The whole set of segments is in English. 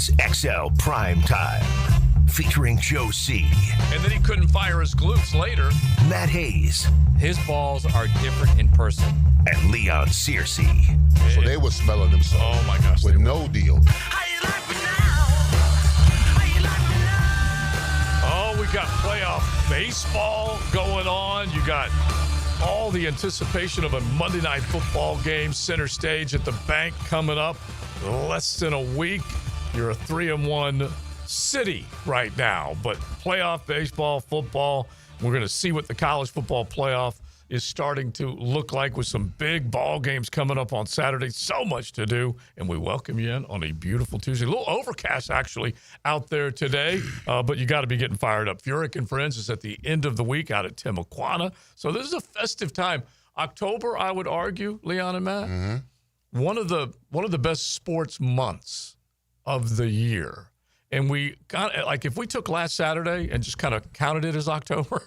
It's XL Primetime, featuring Joe C. And then he couldn't fire his glutes later. Matt Hayes. His balls are different in person. And Leon Searcy. So they were smelling themselves. Oh, my gosh. With no deal. Oh, we got playoff baseball going on. You got all the anticipation of a Monday Night Football game center stage at the bank coming up less than a week. You're a 3-1 city right now, but playoff baseball, football, we're going to see what the college football playoff is starting to look like with some big ball games coming up on Saturday. So much to do, and we welcome you in on a beautiful Tuesday. A little overcast, actually, out there today, but you got to be getting fired up. Furyk and Friends is at the end of the week out at Timuquana, so this is a festive time. October, I would argue, Leon and Matt, one of the best sports months of the year. And we got, like, if we took last Saturday and just kind of counted it as October,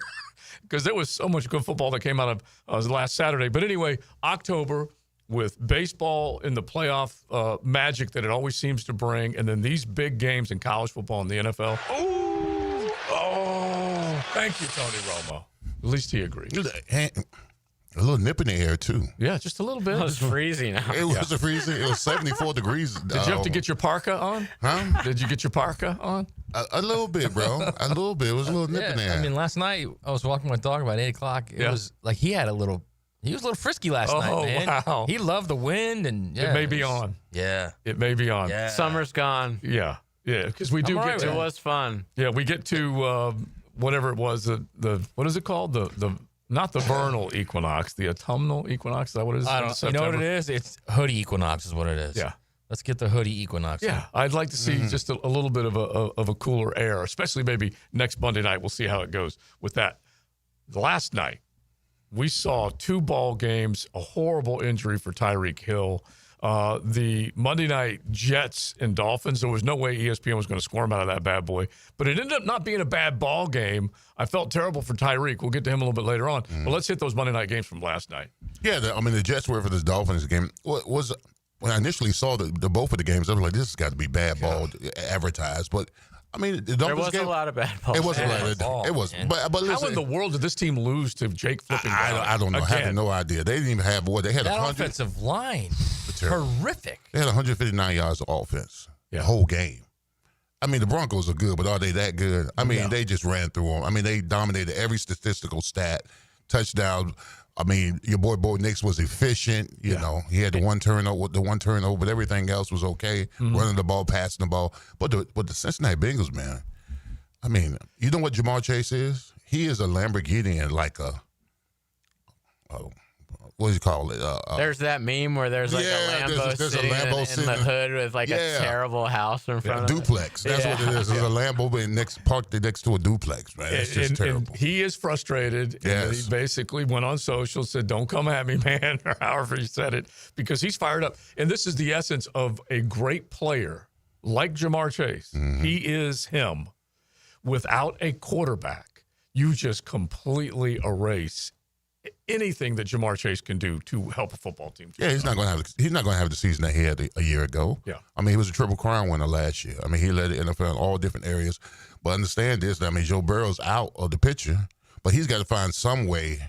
because there was so much good football that came out of last Saturday. But anyway, October with baseball in the playoff magic that it always seems to bring, and then these big games in college football and the NFL. Oh, thank you, Tony Romo. At least he agreed. A little nip in the air, too. Yeah, just a little bit. It was freezing out. It was freezing. It was 74 degrees. Did you have to get your parka on? Huh? Did you get your parka on? A little bit, bro. A little bit. It was a little nip in the air. I mean, last night I was walking my dog about 8 o'clock. It was like he was a little frisky last night, man. Wow. He loved the wind, and It may be on. Yeah. It may be on. Yeah. Summer's gone. Yeah, because we do get to It was fun. Yeah, we get to whatever it was, the what is it called? The not the vernal equinox, the autumnal equinox. Is that what it is? I don't. You know what it is? It's hoodie equinox is what it is. Yeah. Let's get the hoodie equinox. Yeah, I'd like to see just a little bit of a cooler air, especially maybe next Monday night. We'll see how it goes with that. Last night, we saw 2 ball games, a horrible injury for Tyreek Hill. The Monday night Jets and Dolphins, there was no way ESPN was going to score him out of that bad boy. But it ended up not being a bad ball game. I felt terrible for Tyreek. We'll get to him a little bit later on. But let's hit those Monday night games from last night. Yeah, the Jets were for this Dolphins game. When I initially saw the both of the games, I was like, this has got to be bad ball advertised. But, I mean, the Dolphins There was game, a lot of bad balls. it wasn't Bad ball, it was. man. But listen, How in the world did this team lose to Jake flipping down? I don't know. I Again. have no idea. They didn't even have what they had. That 100. offensive line, Terrible. horrific. They had 159 yards of offense Yeah. the whole game. I mean, the Broncos are good, but are they that good? I mean, They just ran through them. I mean, they dominated every statistical stat, touchdown. I mean, your boy Bo Nix was efficient. You know, he had the one turnover, but everything else was okay. Running the ball, passing the ball. But the Cincinnati Bengals, man. I mean, you know what Jamar Chase is? He is a Lamborghini and like a what do you call it? There's that meme where there's like a Lambo there's a sitting Lambo in sitting the hood with like a terrible house in front of it. Duplex. That's what it is. There's a Lambo parked next to a duplex, man. It's just terrible. And he is frustrated. Yes. And he basically went on social, said, "Don't come at me, man," or however he said it, because he's fired up. And this is the essence of a great player like Jamar Chase. He is him. Without a quarterback, you just completely erase anything that Jamar Chase can do to help a football team. Yeah, he's not going to have the season that he had a year ago. Yeah. I mean, he was a Triple Crown winner last year. I mean, he led the NFL in all different areas. But understand this, I mean, Joe Burrow's out of the picture, but he's got to find some way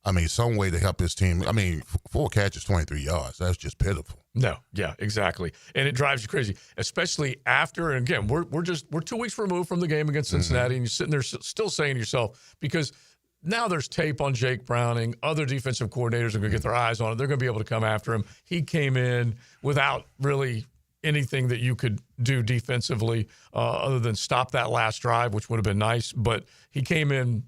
to help his team. I mean, 4 catches, 23 yards. That's just pitiful. No, yeah, exactly. And it drives you crazy, especially after, and again, we're 2 weeks removed from the game against Cincinnati, and you're sitting there still saying to yourself, because now there's tape on Jake Browning. Other defensive coordinators are going to get their eyes on it. They're going to be able to come after him. He came in without really anything that you could do defensively other than stop that last drive, which would have been nice. But he came in,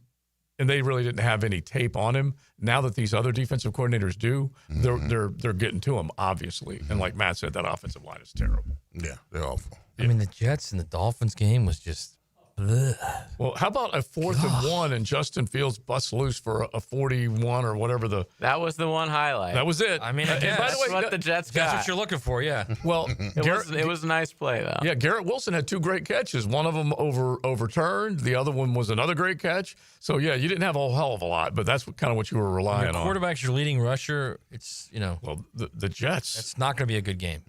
and they really didn't have any tape on him. Now that these other defensive coordinators do, they're getting to him, obviously. And like Matt said, that offensive line is terrible. Yeah, they're awful. I mean, the Jets and the Dolphins game was just. Ugh. Well, how about a 4th and 1 and Justin Fields busts loose for a 41 or whatever That was the one highlight. that was it. I mean, and by That's the way, what the Jets That's got. what you're looking for, yeah. well, It was a nice play, though. yeah, Garrett Wilson had 2 great catches. One of them overturned. The other one was another great catch. So yeah, you didn't have a whole hell of a lot, but that's kind of what you were relying Your on. quarterback's your leading rusher. It's Well, the Jets. it's not going to be a good game.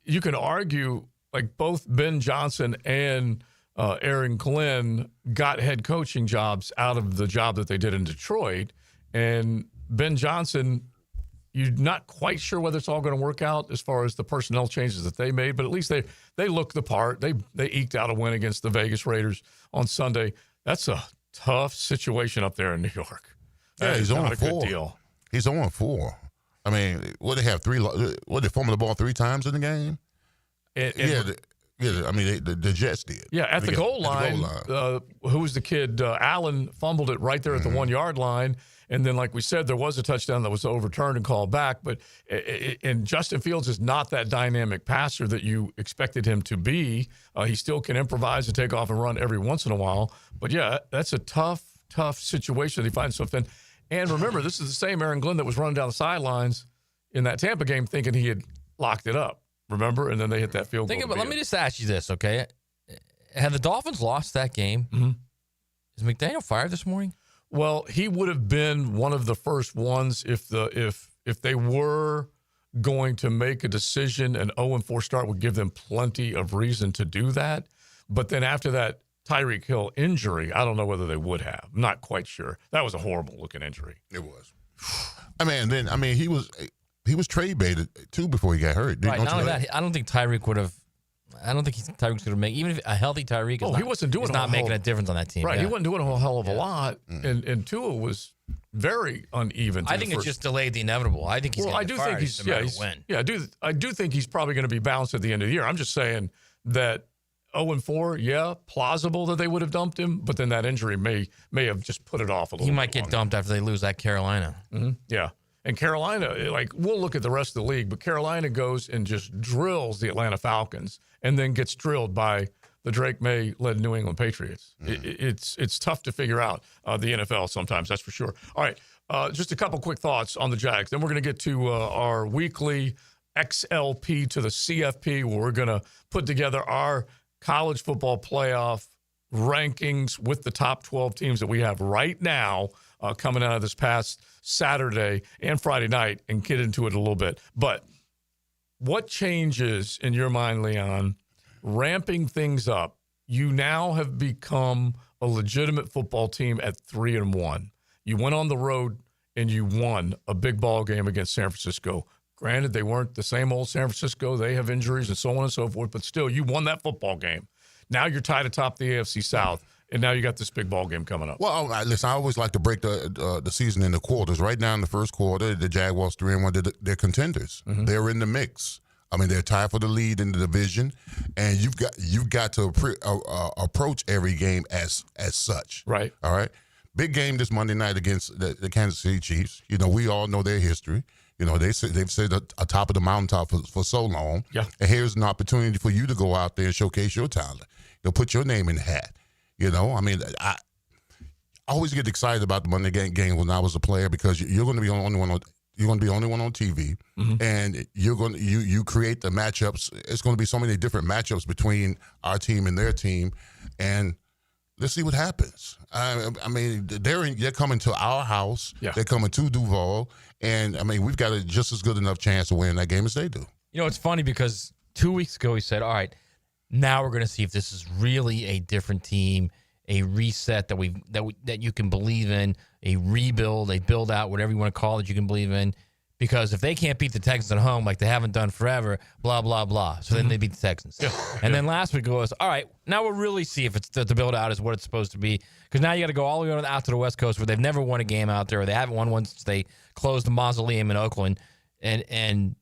You can argue like both Ben Johnson and Aaron Glenn got head coaching jobs out of the job that they did in Detroit. And Ben Johnson, you're not quite sure whether it's all going to work out as far as the personnel changes that they made, but at least they looked the part. They eked out a win against the Vegas Raiders on Sunday. That's a tough situation up there in New York. Yeah, he's on 4. Good deal. He's on 4. I mean, what they have 3? What they fumbled the ball 3 times in the game? I mean, the Jets did. Yeah, at the goal line. Who was the kid? Allen fumbled it right there at the 1-yard line. And then, like we said, there was a touchdown that was overturned and called back. But and Justin Fields is not that dynamic passer that you expected him to be. He still can improvise and take off and run every once in a while. But, yeah, that's a tough situation that he finds himself in. And remember, this is the same Aaron Glenn that was running down the sidelines in that Tampa game thinking he had locked it up. Remember? And then they hit that field goal. Let me just ask you this, okay? Had the Dolphins lost that game, is McDaniel fired this morning? Well, he would have been one of the first ones if they were going to make a decision. An 0-4 start would give them plenty of reason to do that. But then after that Tyreek Hill injury, I don't know whether they would have. I'm not quite sure. That was a horrible looking injury. It was. He was trade baited too before he got hurt. Right. Not only that, I don't think Tyreek would have. I don't think Tyreek's going to make, even if a healthy Tyreek is he wasn't doing not making a difference on that team. Right, yeah. he wasn't doing a whole hell of a lot, and Tua was very uneven. I think it's just delayed the inevitable. I think he's going to get fired no matter when. Yeah, I do think he's probably going to be bounced at the end of the year. I'm just saying that 0-4, plausible that they would have dumped him, but then that injury may have just put it off a little bit. He might get dumped after they lose at Carolina. Mm-hmm. Yeah. And Carolina, we'll look at the rest of the league, but Carolina goes and just drills the Atlanta Falcons and then gets drilled by the Drake May-led New England Patriots. It's tough to figure out the NFL sometimes, that's for sure. All right, just a couple quick thoughts on the Jags. Then we're going to get to our weekly XLP to the CFP, where we're going to put together our college football playoff rankings with the top 12 teams that we have right now coming out of this past Saturday and Friday night, and get into it a little bit. But what changes in your mind, Leon, ramping things up? You now have become a legitimate football team at 3-1. You went on the road and you won a big ball game against San Francisco. Granted, they weren't the same old San Francisco. They have injuries and so on and so forth, but still, you won that football game. Now you're tied atop the AFC South, and now you got this big ball game coming up. Well, listen, I always like to break the season into quarters. Right now in the first quarter, the Jaguars 3-1, they're contenders. Mm-hmm. They're in the mix. I mean, they're tied for the lead in the division, and you've got to approach every game as such. Right. All right. Big game this Monday night against the Kansas City Chiefs. You know, we all know their history. You know, they've said atop of the mountaintop for so long. Yeah. And here's an opportunity for you to go out there and showcase your talent. You know, put your name in the hat. You know, I mean, I always get excited about the Monday game when I was a player, because you're going to be the only one on. You're going to be the only one on TV, and you create the matchups. It's going to be so many different matchups between our team and their team, and let's see what happens. I mean, they're coming to our house. Yeah. They're coming to Duval, and I mean, we've got just as good enough chance to win that game as they do. You know, it's funny because 2 weeks ago he said, "All right, now we're going to see if this is really a different team, a reset that you can believe in, a rebuild, a build out, whatever you want to call it, you can believe in." Because if they can't beat the Texans at home like they haven't done forever, blah, blah, blah. So then they beat the Texans. Yeah. And then last week it was, all right, now we'll really see if it's the build out is what it's supposed to be. Because now you got to go all the way out to the West Coast, where they've never won a game out there, or they haven't won one since they closed the mausoleum in Oakland. And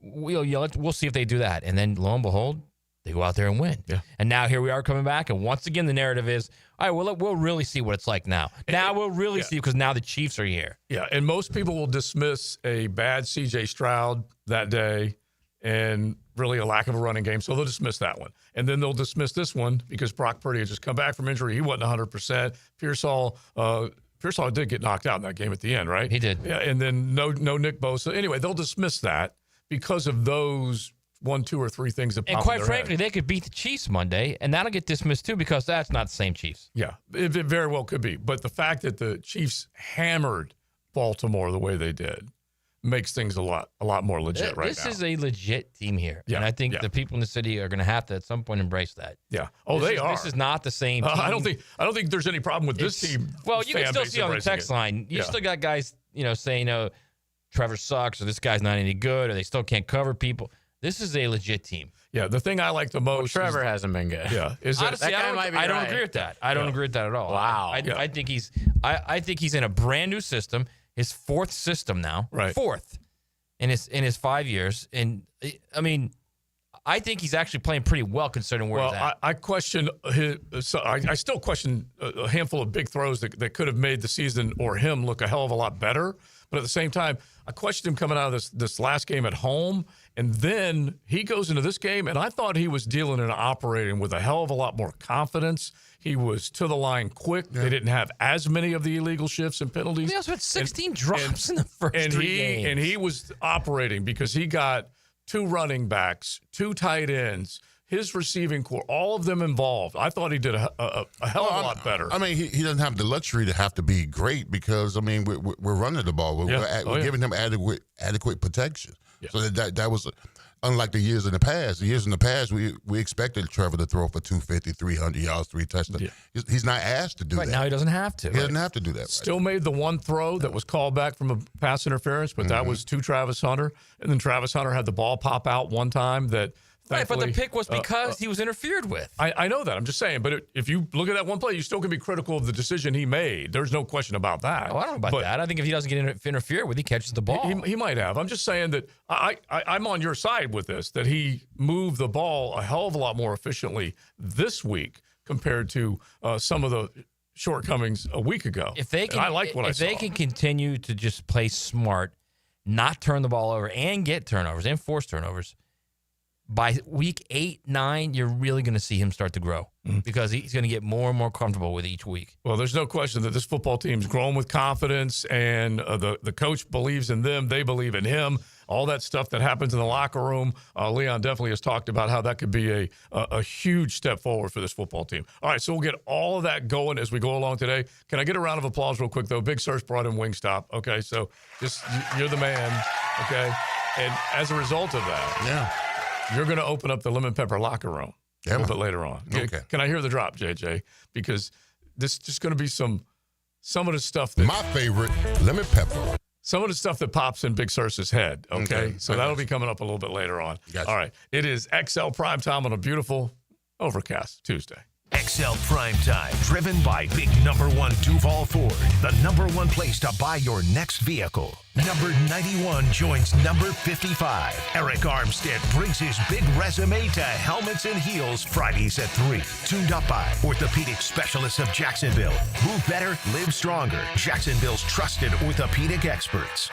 we'll see if they do that. And then lo and behold, they go out there and win. Yeah. And now here we are coming back. And once again, the narrative is, all right, well, we'll really see what it's like now. Now we'll really see, because now the Chiefs are here. Yeah, and most people will dismiss a bad C.J. Stroud that day and really a lack of a running game, so they'll dismiss that one. And then they'll dismiss this one because Brock Purdy had just come back from injury. He wasn't 100%. Pearsall did get knocked out in that game at the end, right? He did. Yeah, and then no Nick Bosa. Anyway, they'll dismiss that because of those 1, 2, or 3 things that pop in their head. And quite frankly, they could beat the Chiefs Monday, and that'll get dismissed too, because that's not the same Chiefs. Yeah, it very well could be. But the fact that the Chiefs hammered Baltimore the way they did, makes things a lot more legit right now. This is a legit team here. Yeah, and I think yeah. the people in the city are going to have to at some point embrace that. Yeah. Oh, they are. This is not the same team. I don't think there's any problem with this team. Well, you can fan still base see on the embracing text it. line, you still got guys, saying, "Oh, Trevor sucks," or "This guy's not any good," or "They still can't cover people." This is a legit team. Yeah, the thing I like the most Trevor hasn't been good. Yeah. Is that, Honestly, that guy might be I don't right. agree with that. I don't agree with that at all. Wow. I think he's in a brand new system, his fourth system now. Right. Fourth in his 5 years. And I mean, I think he's actually playing pretty well considering where he's at. I question I still question a handful of big throws that could have made the season or him look a hell of a lot better. But at the same time, I questioned him coming out of this last game at home. And then he goes into this game, and I thought he was dealing and operating with a hell of a lot more confidence. He was to the line quick. Yeah. They didn't have as many of the illegal shifts and penalties. He also had 16 drops in the first three games. And he was operating because he got 2 running backs, 2 tight ends, his receiving core, all of them involved. I thought he did a hell of a lot better. I mean, he doesn't have the luxury to have to be great because, I mean, we're running the ball. We're giving him adequate protection. Yeah. So that was unlike the years in the past. The years in the past, we expected Trevor to throw for 250, 300 yards, 3 touchdowns. Yeah. He's not asked to do that. Right now, he doesn't have to. He doesn't have to do that. Still made the one throw that was called back from a pass interference, but that was to Travis Hunter. And then Travis Hunter had the ball pop out one time that – right, but the pick was because he was interfered with. I know that. I'm just saying. But if you look at that one play, you still can be critical of the decision he made. There's no question about that. Oh, I don't know about that. I think if he doesn't get interfered with, he catches the ball. He might have. I'm just saying that I'm on your side with this, that he moved the ball a hell of a lot more efficiently this week compared to some of the shortcomings a week ago. If they can, I like what I saw. If they can continue to just play smart, not turn the ball over, and get turnovers and force turnovers, by week 8, 9, you're really going to see him start to grow because he's going to get more and more comfortable with each week. Well, there's no question that this football team's grown with confidence, and the coach believes in them. They believe in him. All that stuff that happens in the locker room, Leon definitely has talked about how that could be a huge step forward for this football team. All right, so we'll get all of that going as we go along today. Can I get a round of applause real quick, though? Big Surf brought in Wingstop. Okay, so just you're the man, okay? And as a result of that, you're going to open up the lemon pepper locker room a little bit later on. Okay. Can I hear the drop, JJ? Because this is just going to be some of the stuff that... My favorite, lemon pepper. Some of the stuff that pops in Big Surse's head, okay? So that'll be coming up a little bit later on. Gotcha. All right. It is XL Primetime on a beautiful overcast Tuesday. XL Primetime, driven by big number 1 Duval Ford, the number 1 place to buy your next vehicle. Number 91 joins number 55. Eric Armstead brings his big resume to Helmets and Heels Fridays at 3. Tuned up by orthopedic specialists of Jacksonville. Move better, live stronger. Jacksonville's trusted orthopedic experts.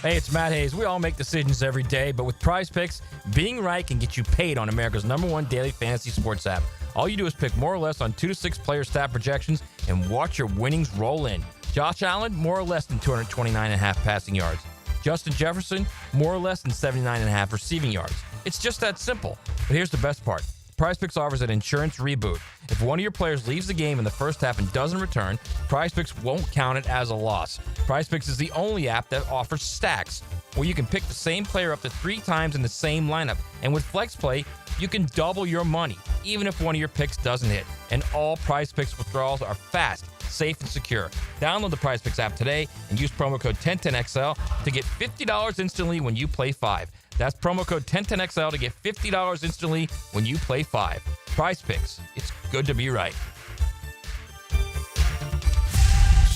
Hey, it's Matt Hayes. We all make decisions every day, but with Prize Picks, being right can get you paid on America's #1 daily fantasy sports app. All you do is pick more or less on 2 to 6 player stat projections and watch your winnings roll in. Josh Allen, more or less than 229.5 passing yards. Justin Jefferson, more or less than 79.5 receiving yards. It's just that simple. But here's the best part. PrizePicks offers an insurance reboot. If one of your players leaves the game in the first half and doesn't return, PrizePicks won't count it as a loss. PrizePicks is the only app that offers stacks, where you can pick the same player up to 3 times in the same lineup. And with FlexPlay, you can double your money, even if one of your picks doesn't hit. And all PrizePicks withdrawals are fast, safe, and secure. Download the PrizePicks app today and use promo code 1010XL to get $50 instantly when you play 5. That's promo code 1010XL to get $50 instantly when you play 5. PrizePicks. It's good to be right.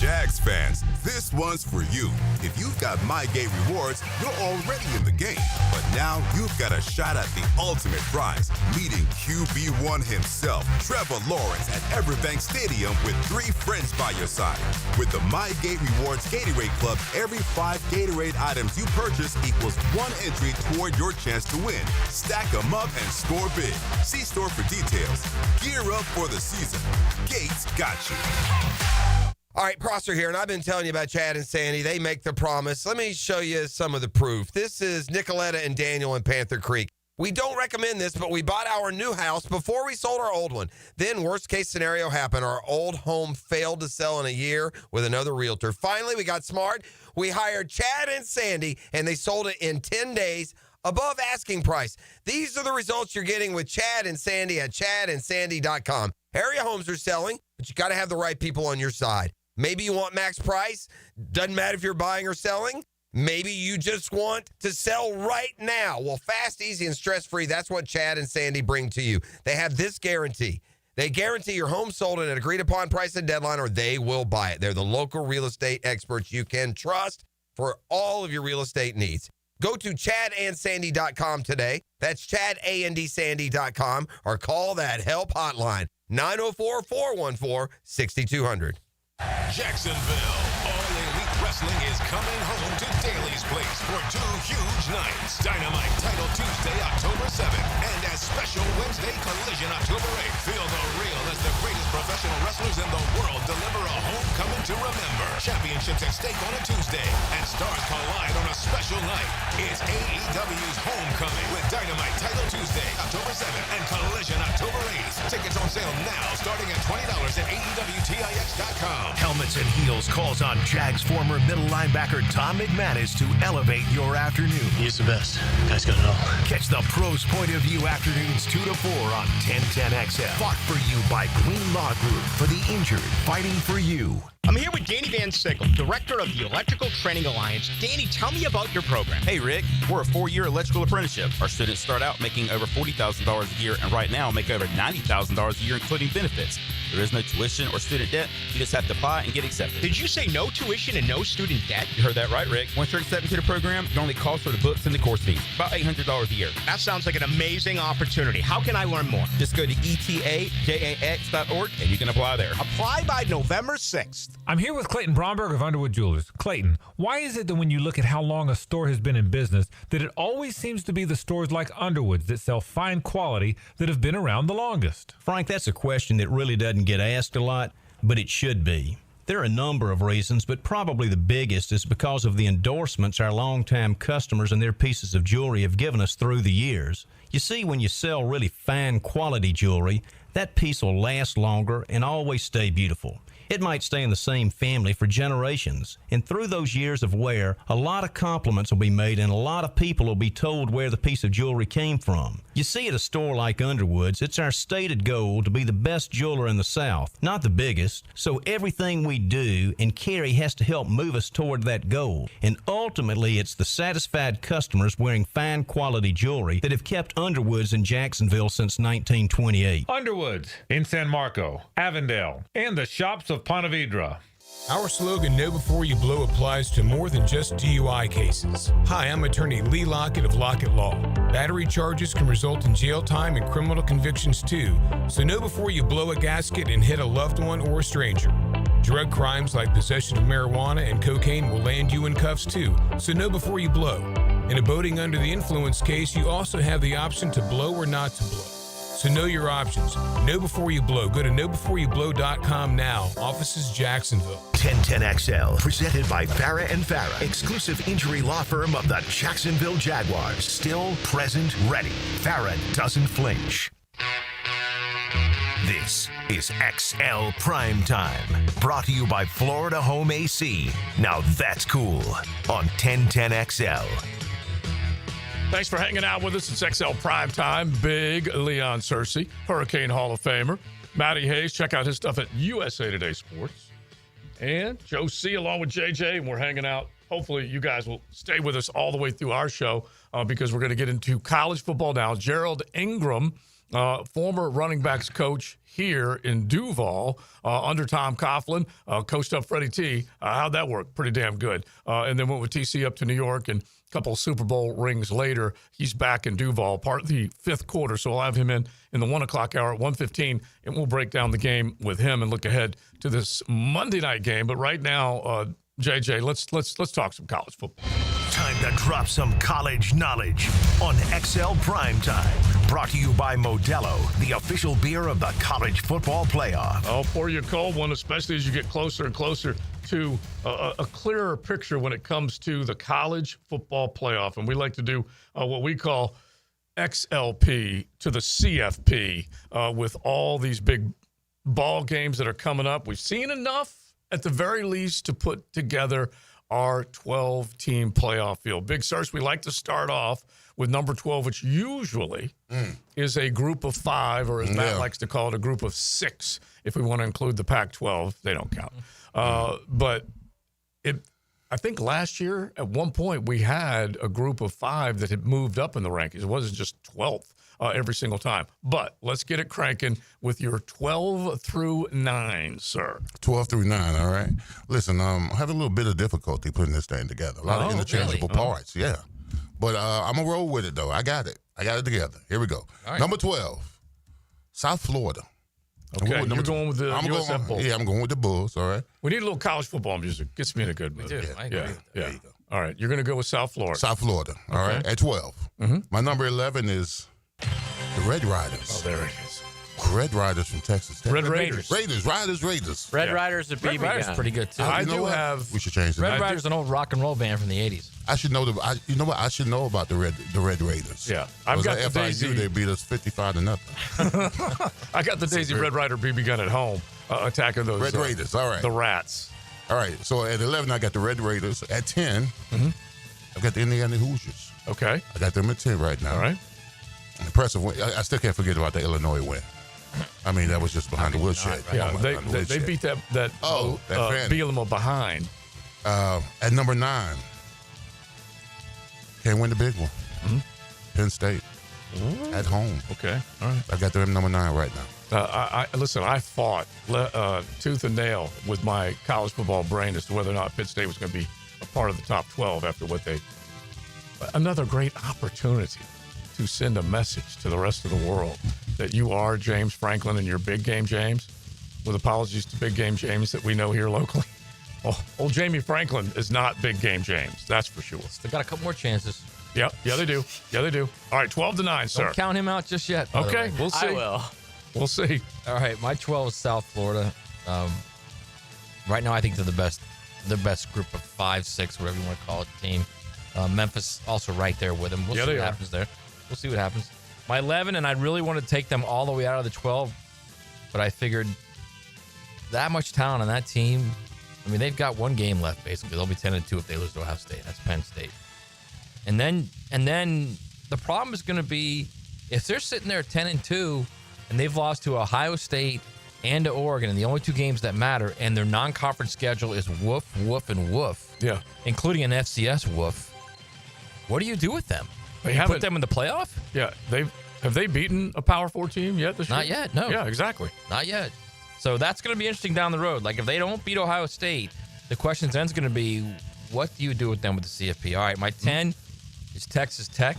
Jags fans, this one's for you. If you've got MyGate rewards, you're already in the game. But now you've got a shot at the ultimate prize, meeting QB1 himself, Trevor Lawrence, at Everbank Stadium with 3 friends by your side. With the MyGate Rewards Gatorade Club, every 5 Gatorade items you purchase equals 1 entry toward your chance to win. Stack them up and score big. See store for details. Gear up for the season. Gates got you. All right, Prosser here, and I've been telling you about Chad and Sandy. They make the promise. Let me show you some of the proof. This is Nicoletta and Daniel in Panther Creek. We don't recommend this, but we bought our new house before we sold our old one. Then worst case scenario happened. Our old home failed to sell in a year with another realtor. Finally, we got smart. We hired Chad and Sandy, and they sold it in 10 days above asking price. These are the results you're getting with Chad and Sandy at chadandsandy.com. Area homes are selling, but you got to have the right people on your side. Maybe you want max price. Doesn't matter if you're buying or selling. Maybe you just want to sell right now. Well, fast, easy, and stress-free, that's what Chad and Sandy bring to you. They have this guarantee. They guarantee your home sold at an agreed-upon price and deadline, or they will buy it. They're the local real estate experts you can trust for all of your real estate needs. Go to chadandsandy.com today. That's chadandsandy.com, or call that help hotline, 904-414-6200. Jacksonville, All Elite Wrestling is coming home to Daly's Place for 2 huge nights. Dynamite Title Tuesday, October 7th, and a special Wednesday Collision, October 8th. Feel the real as the greatest professional wrestlers in the world deliver a homecoming to remember. Championships at stake on a Tuesday, and stars collide on a special night. It's AEW's Homecoming with Dynamite Title Tuesday, October 7th, and Collision, October 8th. Tickets on sale now, starting at $20 at AEWTIX.com. Helmets and Heels calls on Jags former middle linebacker Tom McManus to elevate your afternoon. He's the best. Guy's got it all. Catch the pros' point of view afternoons 2 to 4 on 1010XL. Fought for you by Green Law Group, for the injured, fighting for you. I'm here with Danny Van Sickle, director of the Electrical Training Alliance. Danny, tell me about your program. Hey, Rick. We're a 4-year electrical apprenticeship. Our students start out making over $40,000 a year, and right now make over $90,000 a year, including benefits. There is no tuition or student debt. You just have to apply and get accepted. Did you say no tuition and no student debt? You heard that right, Rick. Once you're accepted to the program, it only costs for the books and the course fees. About $800 a year. That sounds like an amazing opportunity. How can I learn more? Just go to etajax.org and you can apply there. Apply by November 6th. I'm here with Clayton Bromberg of Underwood Jewelers. Clayton, why is it that when you look at how long a store has been in business, that it always seems to be the stores like Underwood's that sell fine quality that have been around the longest? Frank, that's a question that really doesn't get asked a lot, but it should be. There are a number of reasons, but probably the biggest is because of the endorsements our longtime customers and their pieces of jewelry have given us through the years. You see, when you sell really fine quality jewelry, that piece will last longer and always stay beautiful. It might stay in the same family for generations. And through those years of wear, a lot of compliments will be made and a lot of people will be told where the piece of jewelry came from. You see, at a store like Underwood's, it's our stated goal to be the best jeweler in the South, not the biggest. So everything we do and carry has to help move us toward that goal. And ultimately, it's the satisfied customers wearing fine quality jewelry that have kept Underwood's in Jacksonville since 1928. Underwood's in San Marco, Avondale, and the shops of Ponte Vedra. Our slogan, Know Before You Blow, applies to more than just DUI cases. Hi, I'm attorney Lee Lockett of Lockett Law. Battery charges can result in jail time and criminal convictions too, so know before you blow a gasket and hit a loved one or a stranger. Drug crimes like possession of marijuana and cocaine will land you in cuffs too, so know before you blow. In a boating under the influence case, you also have the option to blow or not to blow. So know your options. Know before you blow. Go to knowbeforeyouBlow.com now. Offices Jacksonville. 1010XL, presented by Farrah & Farrah, exclusive injury law firm of the Jacksonville Jaguars. Still, present, ready. Farrah doesn't flinch. This is XL Primetime, brought to you by Florida Home AC. Now that's cool on 1010XL. Thanks for hanging out with us. It's XL Primetime. Big Leon Searcy, Hurricane Hall of Famer. Matty Hayes, check out his stuff at USA Today Sports. And Joe C. along with JJ, and we're hanging out. Hopefully you guys will stay with us all the way through our show because we're going to get into college football now. Gerald Ingram, former running backs coach here in Duval under Tom Coughlin, coached up Freddie T. How'd that work? Pretty damn good. And then went with TC up to New York, and couple Super Bowl rings later, he's back in Duval, part of the fifth quarter. So we'll have him in the 1 o'clock hour at 1:15, and we'll break down the game with him and look ahead to this Monday night game. But right now, JJ, let's talk some college football. Time to drop some college knowledge on XL Primetime. Brought to you by Modelo, the official beer of the college football playoff. I'll pour you a cold one, especially as you get closer and closer to a clearer picture when it comes to the college football playoff. And we like to do what we call XLP to the CFP with all these big ball games that are coming up. We've seen enough, at the very least, to put together our 12-team playoff field. Big Stars, we like to start off with number 12, which usually is a group of 5, or as Matt likes to call it, a group of 6, if we want to include the Pac-12. They don't count. But I think last year, at one point, we had a group of 5 that had moved up in the rankings. It wasn't just 12th every single time. But let's get it cranking with your 12 through 9, sir. 12 through 9, all right? Listen, I have a little bit of difficulty putting this thing together. A lot of interchangeable parts, yeah. But I'm going to roll with it, though. I got it. I got it together. Here we go. Right. Number 12, South Florida. Okay, you're going with the USF Bulls. Yeah, I'm going with the Bulls, all right? We need a little college football music. Gets me in a good mood. Yeah. There you go. All right, you're going to go with South Florida. South Florida, all right, at 12. My number 11 is the Red Riders. Oh, there it is. Red Riders from Texas. Red Raiders. Raiders. Red Riders are Red Riders pretty good, too. I do have... We should change the Red Riders, an old rock and roll band from the 80s. I should know you know what? I should know about the Red Raiders. Yeah, I've got the FIU, Daisy. They beat us 55-0. I got the Daisy Red Rider BB gun at home, attacking those Red Raiders. All right, the Rats. All right. So at 11, I got the Red Raiders. At 10, I've got the Indiana Hoosiers. Okay, I got them at 10 right now. All right. Impressive win. I still can't forget about the Illinois win. I mean, that was just behind the woodshed. Right? Yeah, they beat that Bielema behind. At number 9, can't win the big one. Penn State at home. Okay, all right. I got them at number 9 right now. Listen, I fought tooth and nail with my college football brain as to whether or not Penn State was going to be a part of the top 12 after what they. Another great opportunity to send a message to the rest of the world that you are James Franklin and you're Big Game James, with apologies to Big Game James that we know here locally. Oh, old Jamie Franklin is not Big Game James, that's for sure. They got a couple more chances. Yep, yeah, they do. Yeah, they do. All right, 12 to 9, sir. Don't count him out just yet. Okay, we'll see. I will. We'll see. All right, my 12 is South Florida. Right now, I think they're the best group of 5, 6, whatever you want to call it, team. Memphis also right there with them. We'll see what happens there. We'll see what happens. My 11, and I really want to take them all the way out of the 12, but I figured that much talent on that team. I mean, they've got one game left, basically. They'll be 10-2 if they lose to Ohio State. That's Penn State. And then the problem is going to be if they're sitting there 10-2 and they've lost to Ohio State and to Oregon in the only 2 games that matter, and their non-conference schedule is woof, woof, and woof. Yeah. Including an FCS woof. What do you do with them? They put them in the playoff? Yeah. Have they beaten a Power 4 team yet this year? Not yet, no. Yeah, exactly. Not yet. So that's going to be interesting down the road. Like, if they don't beat Ohio State, the question then's going to be, what do you do with them with the CFP? All right, my 10 is Texas Tech.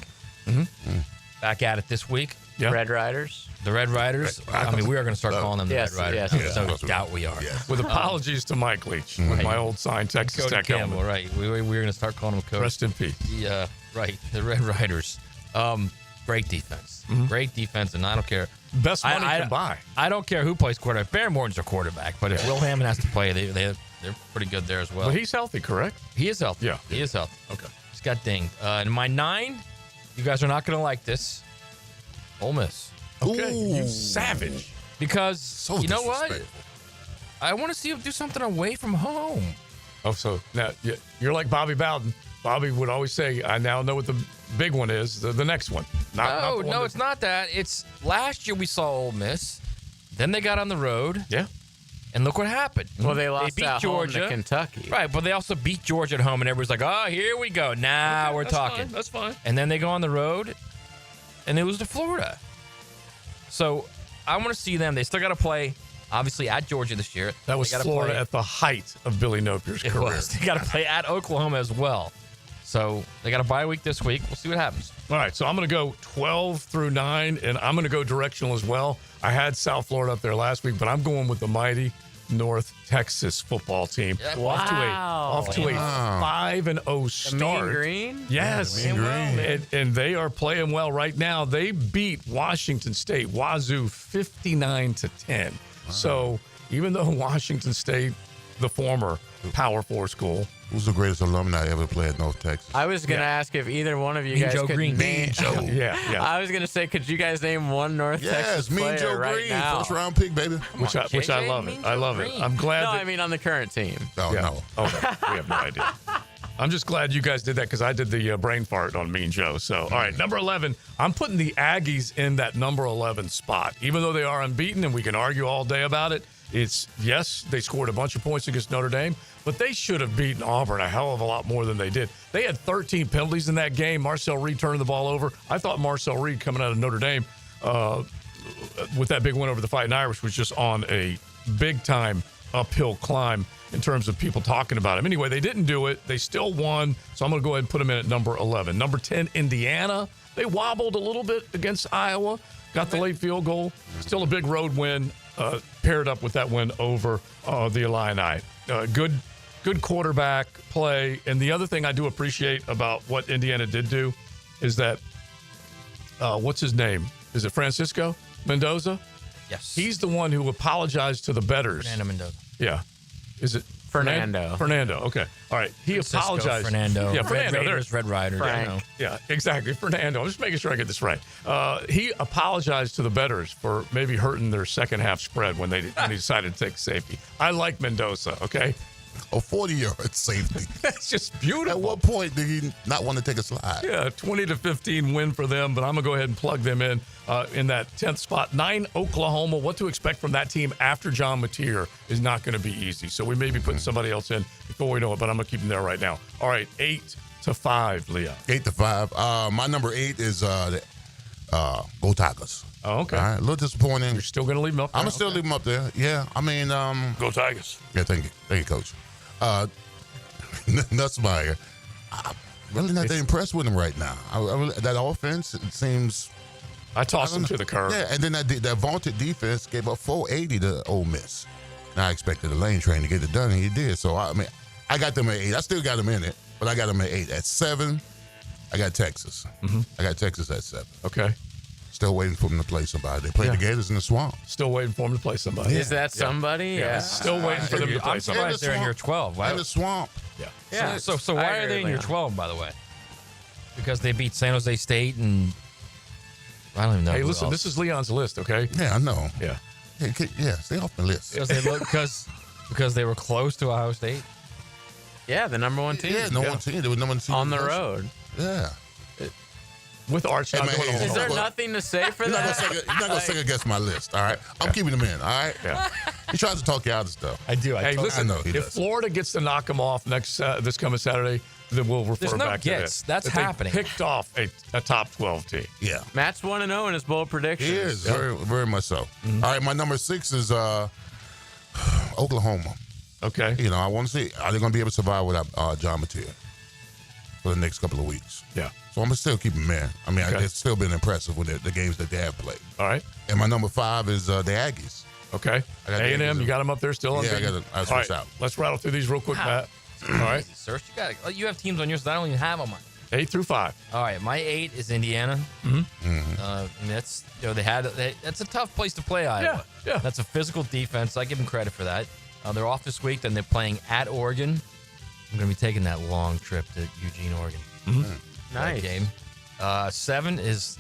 Back at it this week. Yeah. Red Riders. The Red Riders. I mean, we are going to start calling them the Red Riders. Yes. No doubt we are. Yes. With apologies to Mike Leach, with my old sign, Texas Cody Tech Campbell, helmet. right. We're going to start calling them Cody. Rest in peace. Yeah, right. The Red Riders. Great defense. Great defense, and I don't care. Best money can buy. I don't care who plays quarterback. Barron Morton's their quarterback, but if Will Hammond has to play, they're pretty good there as well. But he's healthy, correct? He is healthy. Yeah. He is healthy. Okay. He's got dinged. And my 9, you guys are not going to like this. Ole Miss. Okay. You savage. Because, you know what? I want to see him do something away from home. Oh, so now you're like Bobby Bowden. Bobby would always say, I now know what the big one is, the next one. No, it's not that. It's last year we saw Ole Miss. Then they got on the road. Yeah. And look what happened. Well, they lost beat at Georgia. home to Kentucky. Right, but they also beat Georgia at home, and everybody's like, oh, here we go. Now we're talking. That's fine. And then they go on the road, and they lose to Florida. So I want to see them. They still got to play, obviously, at Georgia this year. That was Florida at the height of Billy Napier's career. They got to play at Oklahoma as well. So they got a bye week this week. We'll see what happens. All right, so I'm going to go 12 through 9, and I'm going to go directional as well. I had South Florida up there last week, but I'm going with the mighty North Texas football team. Off to a 5-0 start. The Mean Green? Yes. Mean Green. And they are playing well right now. They beat Washington State, Wazoo, 59-10. Wow. So even though Washington State, the former, Power 4 school. Who's the greatest alumni ever played at North Texas? I was going to ask if either one of you guys could name. Yeah. I was going to say, could you guys name one North Texas Mean player Joe right Green, now? first round pick, baby. Which I love it. I love it. I'm glad. No, that, I mean on the current team. Oh, no. Okay. We have no idea. I'm just glad you guys did that because I did the brain fart on Mean Joe. So, all right, number 11. I'm putting the Aggies in that number 11 spot. Even though they are unbeaten and we can argue all day about it, yes, they scored a bunch of points against Notre Dame, but they should have beaten Auburn a hell of a lot more than they did. They had 13 penalties in that game. Marcel Reed turned the ball over. I thought Marcel Reed coming out of Notre Dame with that big win over the Fighting Irish was just on a big-time uphill climb in terms of people talking about him. Anyway, they didn't do it. They still won, so I'm going to go ahead and put them in at number 11. Number 10, Indiana. They wobbled a little bit against Iowa, got the late field goal. Still a big road win, paired up with that win over the Illini. Good quarterback play. And the other thing I do appreciate about what Indiana did do is that, what's his name? Is it Francisco Mendoza? Yes. He's the one who apologized to the bettors. Fernando Mendoza. Yeah. Is it Fernando? Fernando. Okay. All right. He Francisco, apologized. Fernando. Yeah, Red Fernando. Raiders, Red Riders. Frank. Yeah, exactly. Fernando. I'm just making sure I get this right. He apologized to the bettors for maybe hurting their second half spread when he decided to take safety. I like Mendoza, okay? A 40-yard safety. That's just beautiful. At what point did he not want to take a slide? Yeah, 20-15 win for them, but I'm going to go ahead and plug them in that 10th spot. 9, Oklahoma. What to expect from that team after John Mateer is not going to be easy. So we may be putting somebody else in before we know it, but I'm going to keep them there right now. All right, 8-5, Leah. 8-5. My number 8 is Go Tigers. Oh, okay. All right, a little disappointing. You're still going to leave them up there? I'm going to still leave them up there. Yeah, I mean. Go Tigers. Yeah, thank you, Coach. Nussmeier. I'm really not that impressed with him right now. That offense, it seems. I tossed him to the curb. Yeah, and then that vaunted defense gave up 480 to Ole Miss. Now I expected the lane train to get it done, and he did. So, I mean, I got them at 8. I still got them in it, but I got them at 8. At 7, I got Texas. Mm-hmm. I got Texas at 7. Okay. Still waiting for them to play somebody. They played the Gators in the swamp. Still waiting for them to play somebody. Is that somebody? Yeah. Still waiting for them to play I'm somebody. surprised they're in your 12. In the swamp. Yeah. So why are they in your 12, by the way? Because they beat San Jose State and I don't even know. Hey, who listen, else. this is Leon's list, okay? Yeah, I know. Yeah. Yeah, stay off the list. Because they were close to Ohio State. Yeah, the number 1 team. Yeah, number 1 team. They were number 1 team on the road. Yeah. With Arch not going to Is there nothing to say for that? You're not going to second guess my list, all right? I'm keeping them in, all right? Yeah. He tries to talk you out of stuff. I do. Hey, listen, I know he if does. Florida gets to knock them off this coming Saturday, then we'll refer There's no back gets. to That's that they happening. Picked off a top 12 team. Yeah. Matt's 1-0 in his bold predictions. He is, very, very much so. Mm-hmm. All right, my number 6 is Oklahoma. Okay. You know, I want to see, are they going to be able to survive without John Mateer for the next couple of weeks? Yeah. So I'm going to still keep them in. I mean, Okay. it's still been impressive with the games that they have played. All right. And my number 5 is the Aggies. Okay. I got the A&M, Aggies. you got them up there still? Yeah, I switched All right, out. let's rattle through these real quick, Matt. All right. Search. You have teams on yours that I don't even have on mine. 8-5. All right, my 8 is Indiana. Mm-hmm. And that's that's a tough place to play Iowa. Yeah. That's a physical defense. I give them credit for that. They're off this week. Then they're playing at Oregon. I'm going to be taking that long trip to Eugene, Oregon. Mm-hmm. Nice game. 7 is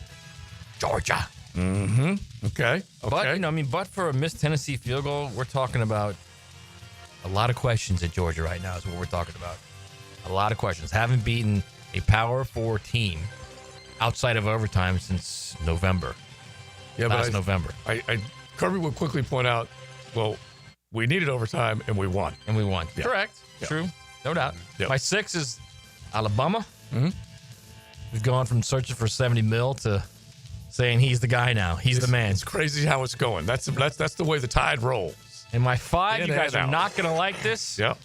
Georgia. Mm-hmm. Okay. But but for a missed Tennessee field goal, we're talking about a lot of questions at Georgia right now. Is what we're talking about. A lot of questions. Haven't beaten a Power 4 team outside of overtime since November. Yeah, last November. Kirby would quickly point out, well, we needed overtime and we won. Yeah. Correct. Yeah. True. No doubt. Yep. My 6 is Alabama. Mm-hmm. We've gone from searching for 70 mil to saying he's the guy now. He's the man. It's crazy how it's going. That's the way the tide rolls. And my 5, In you guys and are out. not going to like this. Yep.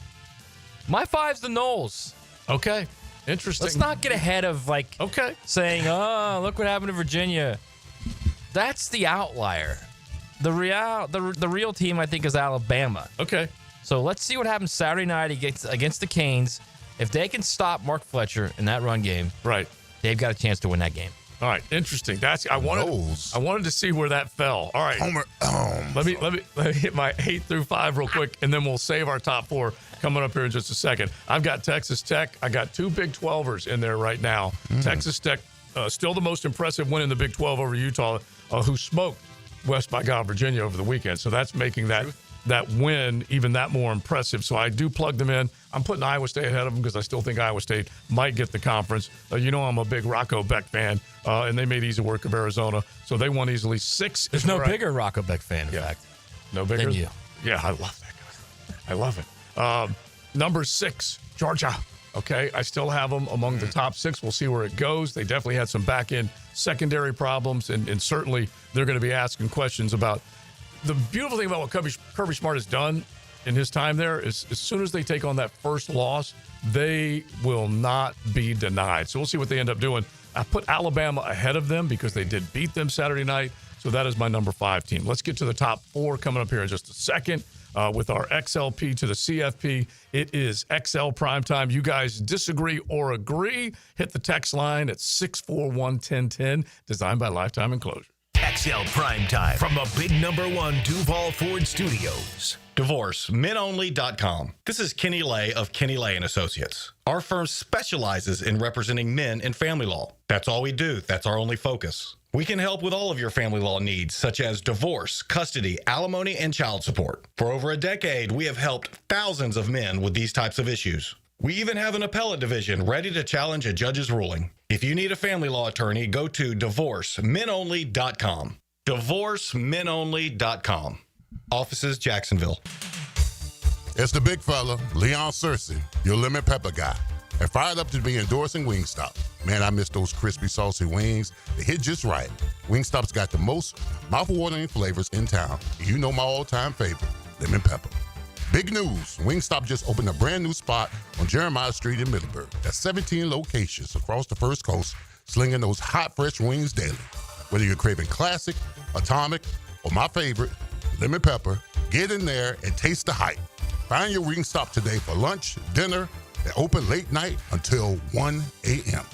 My 5's the Knowles. Okay. Interesting. Let's not get ahead of saying, oh, look what happened to Virginia. That's the outlier. The real team, I think, is Alabama. Okay. So let's see what happens Saturday night against the Canes. If they can stop Mark Fletcher in that run game, right, they've got a chance to win that game. All right, interesting. I wanted to see where that fell. All right, Homer. Let me hit my 8 through 5 real quick, and then we'll save our top 4 coming up here in just a second. I've got Texas Tech. I got 2 Big 12ers in there right now. Texas Tech still the most impressive win in the Big 12 over Utah, who smoked West by God Virginia over the weekend. So that's making that win even that more impressive. So I do plug them in. I'm putting Iowa State ahead of them because I still think Iowa State might get the conference. I'm a big Rocco Beck fan, and they made easy work of Arizona. So they won easily 6. There's no bigger Rocco Beck fan, in fact. No bigger? Than you. Yeah, I love that guy. I love it. Number 6, Georgia. Okay, I still have them among the top 6. We'll see where it goes. They definitely had some back-end secondary problems, and certainly they're going to be asking questions about. The beautiful thing about what Kirby Smart has done in his time there is as soon as they take on that first loss, they will not be denied. So we'll see what they end up doing. I put Alabama ahead of them because they did beat them Saturday night. So that is my number 5 team. Let's get to the top 4 coming up here in just a second. With our XLP to the CFP, it is XL Primetime. You guys disagree or agree, hit the text line at 641-1010, designed by Lifetime Enclosure. XL Primetime from the big number 1 Duval Ford Studios. DivorceMenOnly.com. This is Kenny Lay of Kenny Lay & Associates. Our firm specializes in representing men in family law. That's all we do. That's our only focus. We can help with all of your family law needs, such as divorce, custody, alimony, and child support. For over a decade, we have helped thousands of men with these types of issues. We even have an appellate division ready to challenge a judge's ruling. If you need a family law attorney, go to DivorceMenOnly.com. DivorceMenOnly.com. Offices, Jacksonville. It's the big fella, Leon Searcy, your lemon pepper guy. And fired up to be endorsing Wingstop. Man, I miss those crispy, saucy wings. They hit just right. Wingstop's got the most mouth-watering flavors in town. You know my all-time favorite, lemon pepper. Big news, Wingstop just opened a brand new spot on Jeremiah Street in Middleburg. That's 17 locations across the First Coast, slinging those hot, fresh wings daily. Whether you're craving classic, atomic, or my favorite, lemon pepper, get in there and taste the hype. Find your Wingstop today for lunch, dinner, and open late night until 1 a.m.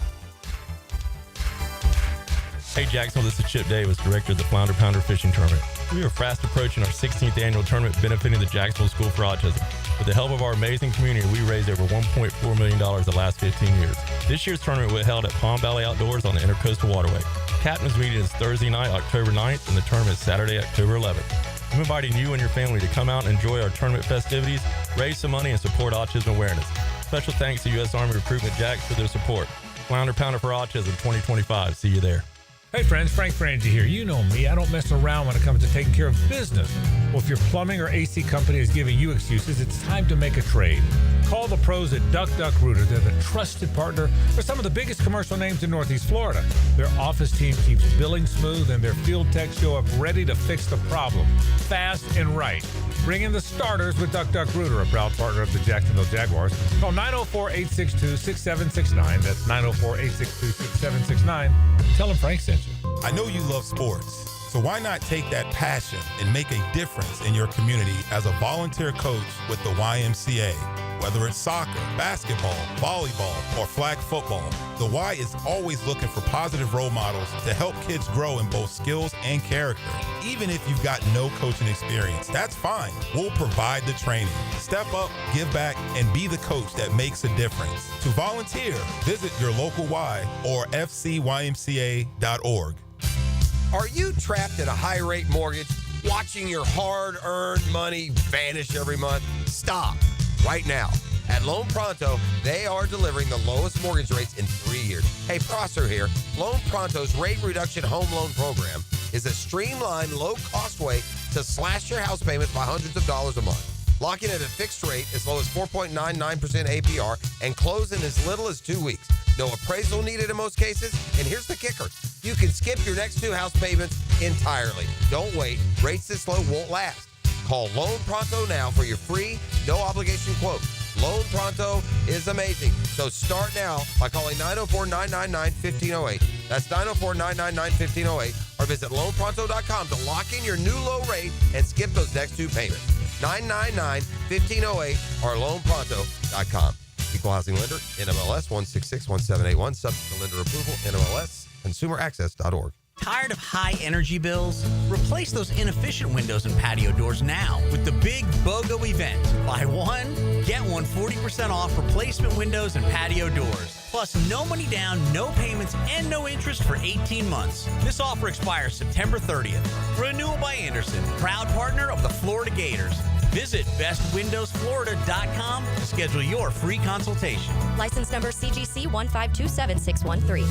Hey Jacksonville, this is Chip Davis, director of the Flounder Pounder Fishing Tournament. We are fast approaching our 16th annual tournament benefiting the Jacksonville School for Autism. With the help of our amazing community, we raised over $1.4 million the last 15 years. This year's tournament will be held at Palm Valley Outdoors on the Intercoastal Waterway. Captain's meeting is Thursday night, October 9th, and the tournament is Saturday, October 11th. I'm inviting you and your family to come out and enjoy our tournament festivities, raise some money, and support autism awareness. Special thanks to U.S. Army Recruitment Jacks for their support. Flounder Pounder for Autism 2025. See you there. Hey friends, Frank Frangie here. You know me, I don't mess around when it comes to taking care of business. Well, if your plumbing or AC company is giving you excuses, it's time to make a trade. Call the pros at Duck Duck Rooter. They're the trusted partner for some of the biggest commercial names in Northeast Florida. Their office team keeps billing smooth and their field techs show up ready to fix the problem, fast and right. Bring in the starters with Duck Duck Rooter, a proud partner of the Jacksonville Jaguars. Call 904-862-6769. That's 904-862-6769. Tell them Frank sent you. I know you love sports, so why not take that passion and make a difference in your community as a volunteer coach with the YMCA? Whether it's soccer, basketball, volleyball, or flag football, the Y is always looking for positive role models to help kids grow in both skills and character. Even if you've got no coaching experience, that's fine. We'll provide the training. Step up, give back, and be the coach that makes a difference. To volunteer, visit your local Y or fcymca.org. Are you trapped in a high-rate mortgage, watching your hard-earned money vanish every month? Stop. Right now, at Loan Pronto, they are delivering the lowest mortgage rates in 3 years. Hey, Prosser here. Loan Pronto's rate reduction home loan program is a streamlined, low-cost way to slash your house payments by hundreds of dollars a month. Lock in at a fixed rate as low as 4.99% APR and close in as little as 2 weeks. No appraisal needed in most cases. And here's the kicker. You can skip your next 2 house payments entirely. Don't wait. Rates this low won't last. Call Loan Pronto now for your free, no-obligation quote. Loan Pronto is amazing. So start now by calling 904-999-1508. That's 904-999-1508. Or visit loanpronto.com to lock in your new low rate and skip those next 2 payments. 999-1508 or loanpronto.com. Equal housing lender, NMLS 1661781, subject to lender approval, NMLS ConsumerAccess.org. Tired of high energy bills? Replace those inefficient windows and patio doors now with the big BOGO event. Buy one, get one 40% off replacement windows and patio doors. Plus, no money down, no payments, and no interest for 18 months. This offer expires September 30th. Renewal by Anderson, proud partner of the Florida Gators. Visit bestwindowsflorida.com to schedule your free consultation. License number CGC 1527613.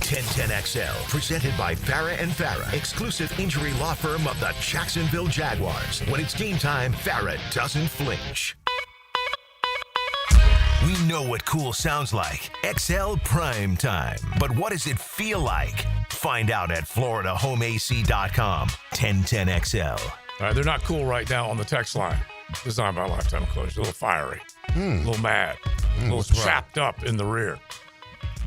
1010XL, presented by Farrah and Farrah, exclusive injury law firm of the Jacksonville Jaguars. When it's game time, Farrah doesn't flinch. We know what cool sounds like. XL Primetime. But what does it feel like? Find out at FloridaHomeAC.com. 1010XL. All right, they're not cool right now on the text line. Designed by Lifetime Enclosures. A little fiery, a little mad, a little chapped up in the rear.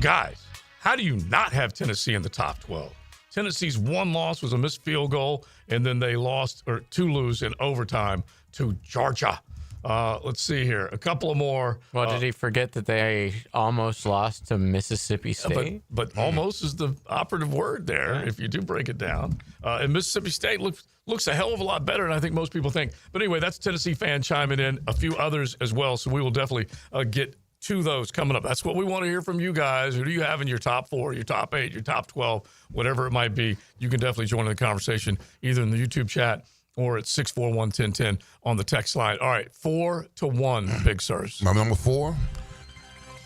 Guys, how do you not have Tennessee in the top 12? Tennessee's one loss was a missed field goal, and then they lost, or to lose in overtime to Georgia. Let's see here. A couple of more. Well, did he forget that they almost lost to Mississippi State? But almost is the operative word there, if you do break it down. And Mississippi State looks a hell of a lot better than I think most people think. But anyway, that's Tennessee fan chiming in. A few others as well, so we will definitely get to those coming up. That's what we want to hear from you guys. Who do you have in your top 4, your top 8, your top 12, whatever it might be? You can definitely join in the conversation either in the YouTube chat or at 641-1010 on the text line. All right, 4-1, Big Sirs. My number 4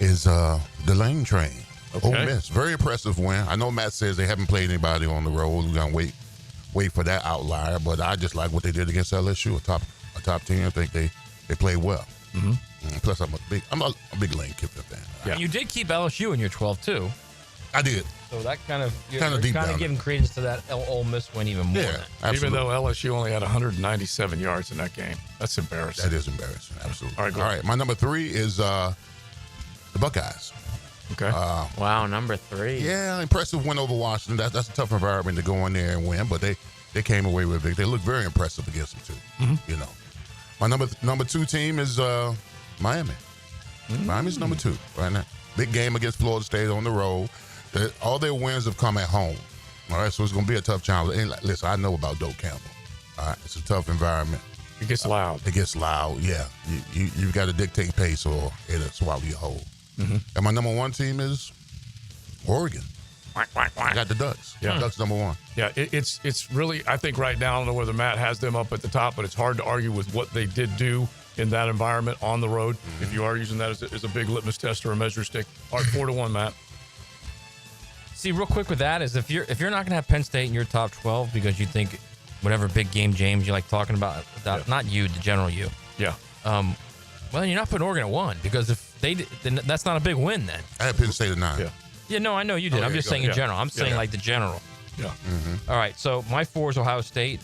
is the Lane Train. Okay. Ole Miss. Very impressive win. I know Matt says they haven't played anybody on the road. We're going to wait for that outlier, but I just like what they did against LSU, a top team. I think they played well. Mm-hmm. Plus, I'm a big Lane Kiffin fan. Yeah. You did keep LSU in your 12 too. I did. So that kind of deep kind down of giving credence to that Ole Miss win even more. Yeah, even though LSU only had 197 yards in that game. That's embarrassing. That is embarrassing. Absolutely. All right, My number 3 is the Buckeyes. Okay. Wow, number 3. Yeah, impressive win over Washington. That's a tough environment to go in there and win, but they came away with it. They looked very impressive against them too. Mm-hmm. You know, my number 2 team is Miami. Mm-hmm. Miami's number 2 right now. Big game against Florida State on the road. All their wins have come at home. All right, so it's going to be a tough challenge. And listen, I know about Doak Campbell. All right, it's a tough environment. It gets loud. Yeah. You've got to dictate pace or it'll swallow you whole. Mm-hmm. And my number 1 team is Oregon. I got the Ducks. Yeah. Ducks number 1. Yeah, it's really, I think right now, I don't know whether Matt has them up at the top, but it's hard to argue with what they did do in that environment on the road. Mm-hmm. If you are using that as a big litmus test or a measure stick. All right, 4-1, Matt. See, real quick with that is if you're not going to have Penn State in your top 12 because you think whatever big game James you like talking about, not you, the general you. Yeah. Well, you're not putting Oregon at 1 because if they did, then that's not a big win then. I had Penn State at 9. Yeah. Yeah, no, I know you did. I'm just saying in general. I'm saying like the general. Yeah. Mm-hmm. All right, so my 4 is Ohio State.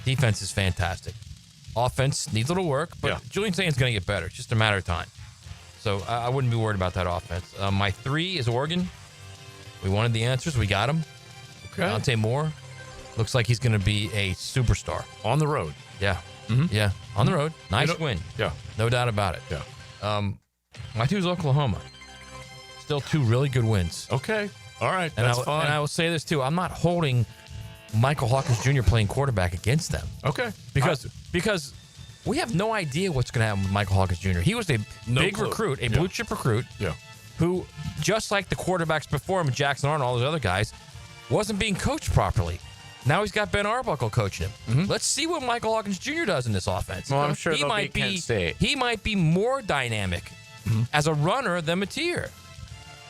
Defense is fantastic. Offense needs a little work, but Julian Saint's going to get better. It's just a matter of time. So I wouldn't be worried about that offense. My 3 is Oregon. We wanted the answers. We got them. Okay. Dante Moore looks like he's going to be a superstar. On the road. Yeah. Mm-hmm. Yeah. On the road. Nice win. Yeah. No doubt about it. Yeah. My 2 is Oklahoma. Still 2 really good wins. Okay. All right. And That's fine. And I will say this too. I'm not holding Michael Hawkins Jr. playing quarterback against them. Okay. Because we have no idea what's going to happen with Michael Hawkins Jr. He was a big recruit, a blue chip recruit. Yeah. Who, just like the quarterbacks before him, Jackson Arnold, all those other guys, wasn't being coached properly. Now he's got Ben Arbuckle coaching him. Mm-hmm. Let's see what Michael Hawkins Jr. does in this offense. Well, I'm sure he might be. He might be more dynamic as a runner than Mateer.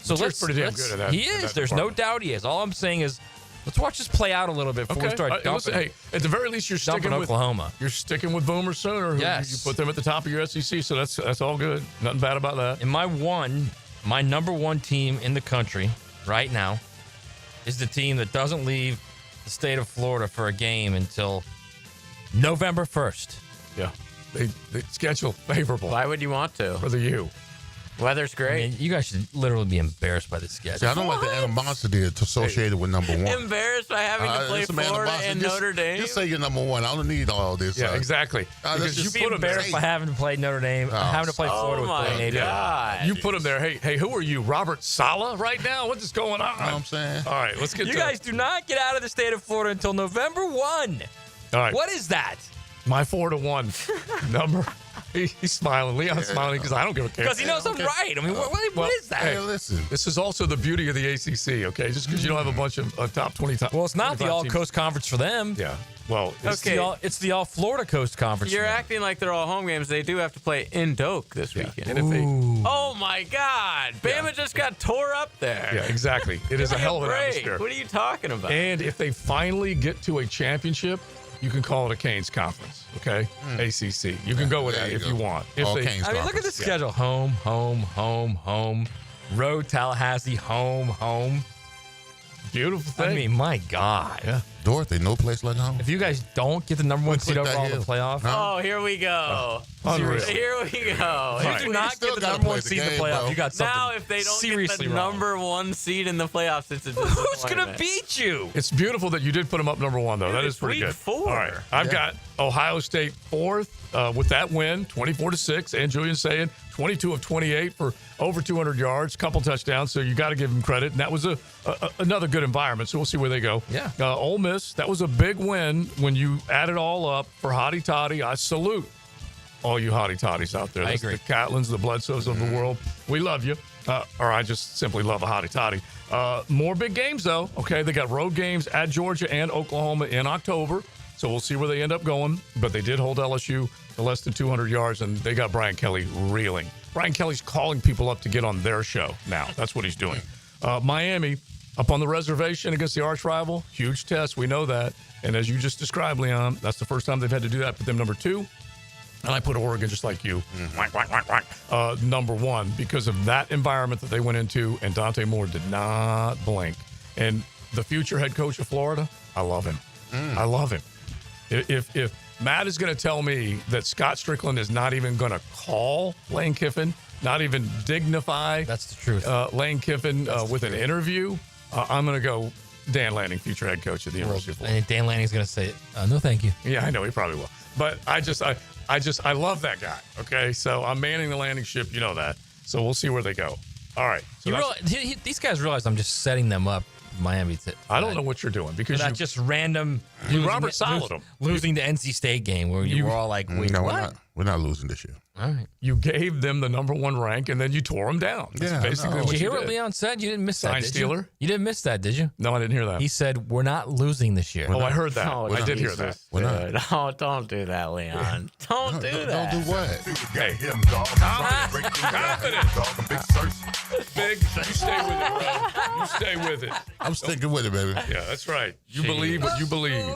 So Mateer's pretty damn good at that. He is. There's no doubt he is. All I'm saying is, let's watch this play out a little bit before we start dumping. Listen, hey, at the very least, you're sticking with Oklahoma. You're sticking with Boomer Sooner. Yes. You put them at the top of your SEC, so that's all good. Nothing bad about that. And my number 1 team in the country right now is the team that doesn't leave the state of Florida for a game until November 1st. Yeah. They schedule favorable. Why would you want to? For the U. Weather's great. I mean, you guys should literally be embarrassed by this schedule. See, I don't like the animosity associated with number one. Embarrassed by having to play Some Florida animosity. and Just- Notre Dame. Just say you're number one. I don't need all this. Yeah, exactly. Let's You just be embarrassed by having to play Notre Dame, having to play Florida with Florida native. God. You put him there. Hey, who are you, Robert Saleh, right now? What is going on? You know what I'm saying? All right, let's get You to guys do not get out of the state of Florida until November 1. All right. What is that? My 4-1 number. He's smiling. Leon's smiling because I don't give a care. Because he knows I'm right. I mean, what is that? Hey, listen. This is also the beauty of the ACC, okay? Just because you don't have a bunch of top 20 top. Well, it's not the 25 All teams. Coast Conference for them. Yeah. Well, It's the All Florida Coast Conference. You're for them. acting like they're all home games. They do have to play in Doak this weekend. And if they, Oh my God! Bama just got tore up there. yeah, exactly. It is Give a me hell of an break. atmosphere. What are you talking about? And if they finally get to a championship, you can call it a Canes conference, okay? ACC. You can go with that if you want. If All they, Canes I mean, look at the conference. schedule: home, road Tallahassee, home. Beautiful thing. I mean, my God. Yeah. Dorothy, no place like home. If you guys don't get the number one seed click that overall in the hill. playoff, Oh, here we go. Unreal. Here we go. if you Right. do not still get the gotta number play one the seed in the game, playoff, bro. you got something Now, if they don't seriously get the wrong. number one seed in the playoffs, it's a Who's gonna disappointment. beat you? It's beautiful that you did put them up number one, though. Dude, that is it's pretty week good. 4. All right. I've got Ohio State fourth with that win, 24-6. And Julian saying 22 of 28 for over 200 yards, couple touchdowns. So you got to give them credit. And that was another good environment. So we'll see where they go. Yeah. Ole Miss, that was a big win when you add it all up for Hottie Toddy. I salute all you Hottie Toddies out there. I That's agree. The Catlins, the Bledsoes of the world. We love you. Or I just simply love a Hottie Toddy. More big games, though. Okay, they got road games at Georgia and Oklahoma in October. So we'll see where they end up going. But they did hold LSU to less than 200 yards, and they got Brian Kelly reeling. Brian Kelly's calling people up to get on their show now. That's what he's doing. Miami, up on the reservation against the arch rival. Huge test. We know that. And as you just described, Leon, that's the first time they've had to do that. Put them number 2. And I put Oregon just like you, number 1, because of that environment that they went into, and Dante Moore did not blink. And the future head coach of Florida, I love him. I love him. If Matt is going to tell me that Scott Strickland is not even going to call Lane Kiffin, not even dignify That's the truth. Lane Kiffin with an interview, I'm going to go Dan Lanning, future head coach of the University of Florida. And Dan Lanning's going to say, no, thank you. Yeah, I know he probably will. But I love that guy. Okay, so I'm manning the landing ship. You know that. So we'll see where they go. All right. So You that's- realize, these guys realize I'm just setting them up, Miami. I don't know what you're doing because that's you just random. Robert Saleh them. Losing the NC State game where you were all like, wait, No, what? we're not losing this year. All right. You gave them the number 1 rank, and then you tore them down. That's Yeah, basically no. what Did you you hear what did. Leon said? You didn't miss that, Sign did stealer? you? You didn't miss that, did you? No, I didn't hear that. He said, we're not losing this year. Oh, I heard that. Oh, I did hear that. Jesus, dude. Oh, don't do that, Leon. Don't do that. Don't do what? Hey, confident. Big, you stay with it, bro. You stay with it. I'm sticking with it, baby. Yeah, that's right. You believe what you believe.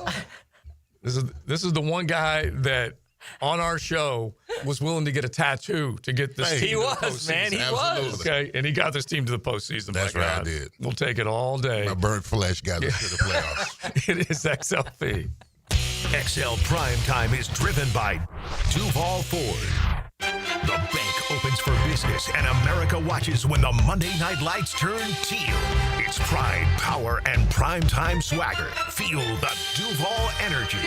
This is the one guy that on our show was willing to get a tattoo to get this Hey, team he to the was, man. He postseason. was. Okay, and he got this team to the postseason. That's my right, I God. did. We'll take it all day. My burnt flesh got us to the playoffs. It is XLP. XL Primetime is driven by Duval Ford. The bank opens for business and America watches when the Monday night lights turn teal. It's pride, power, and primetime swagger. Feel the Duval energy.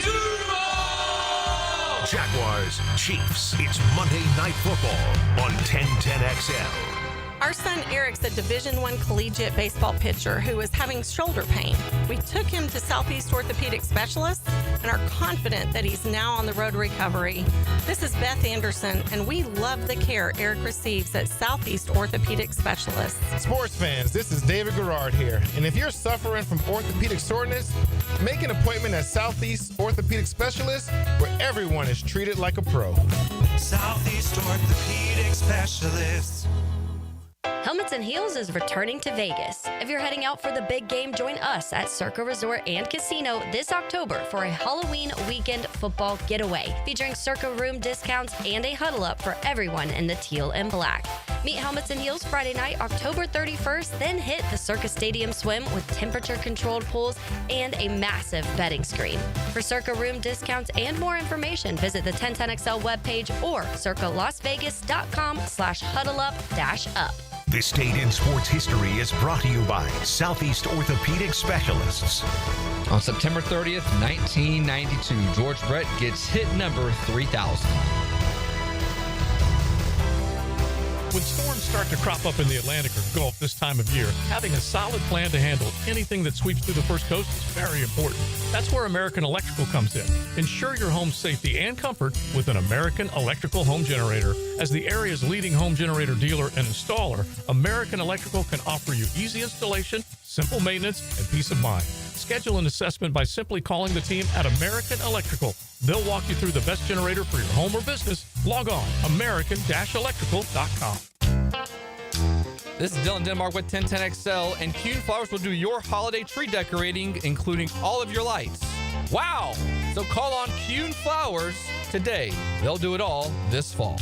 Jaguars, Chiefs. It's Monday Night Football on 1010XL. Our son Eric's a Division I collegiate baseball pitcher who is having shoulder pain. We took him to Southeast Orthopedic Specialists and are confident that he's now on the road to recovery. This is Beth Anderson, and we love the care Eric receives at Southeast Orthopedic Specialists. Sports fans, this is David Garrard here. And if you're suffering from orthopedic soreness, make an appointment at Southeast Orthopedic Specialists, where everyone is treated like a pro. Southeast Orthopedic Specialists. Helmets and Heels is returning to Vegas. If you're heading out for the big game, join us at Circa Resort and Casino this October for a Halloween weekend football getaway, featuring Circa room discounts and a huddle up for everyone in the teal and black. Meet Helmets and Heels Friday night, October 31st, then hit the Circa Stadium Swim with temperature-controlled pools and a massive betting screen. For Circa room discounts and more information, visit the 1010XL webpage or circalasvegas.com/huddleup-up. This date in sports history is brought to you by Southeast Orthopedic Specialists. On September 30th, 1992, George Brett gets hit number 3000. When storms start to crop up in the Atlantic or Gulf this time of year, having a solid plan to handle anything that sweeps through the First Coast is very important. That's where American Electrical comes in. Ensure your home's safety and comfort with an American Electrical home generator. As the area's leading home generator dealer and installer, American Electrical can offer you easy installation, simple maintenance, and peace of mind. Schedule an assessment by simply calling the team at American Electrical. They'll walk you through the best generator for your home or business. Log on, american-electrical.com. This is Dylan Denmark with 1010XL, and Kuhn Flowers will do your holiday tree decorating, including all of your lights. Wow! So call on Kuhn Flowers today. They'll do it all this fall.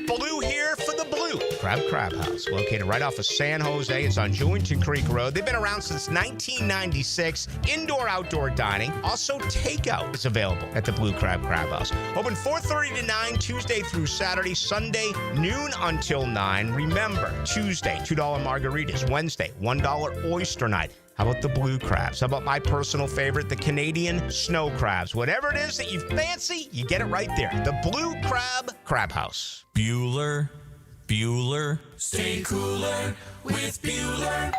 Blue here for the Blue Crab House, located right off of San Jose. It's on Jewington Creek Road. They've been around since 1996. Indoor-outdoor dining. Also, takeout is available at the Blue Crab House. Open 4:30 to 9, Tuesday through Saturday. Sunday, noon until 9. Remember, Tuesday, $2 margaritas. Wednesday, $1 oyster night. How about the blue crabs? How about my personal favorite, the Canadian snow crabs? Whatever it is that you fancy, you get it right there. The Blue Crab House. Bueller. Stay cooler with Bueller.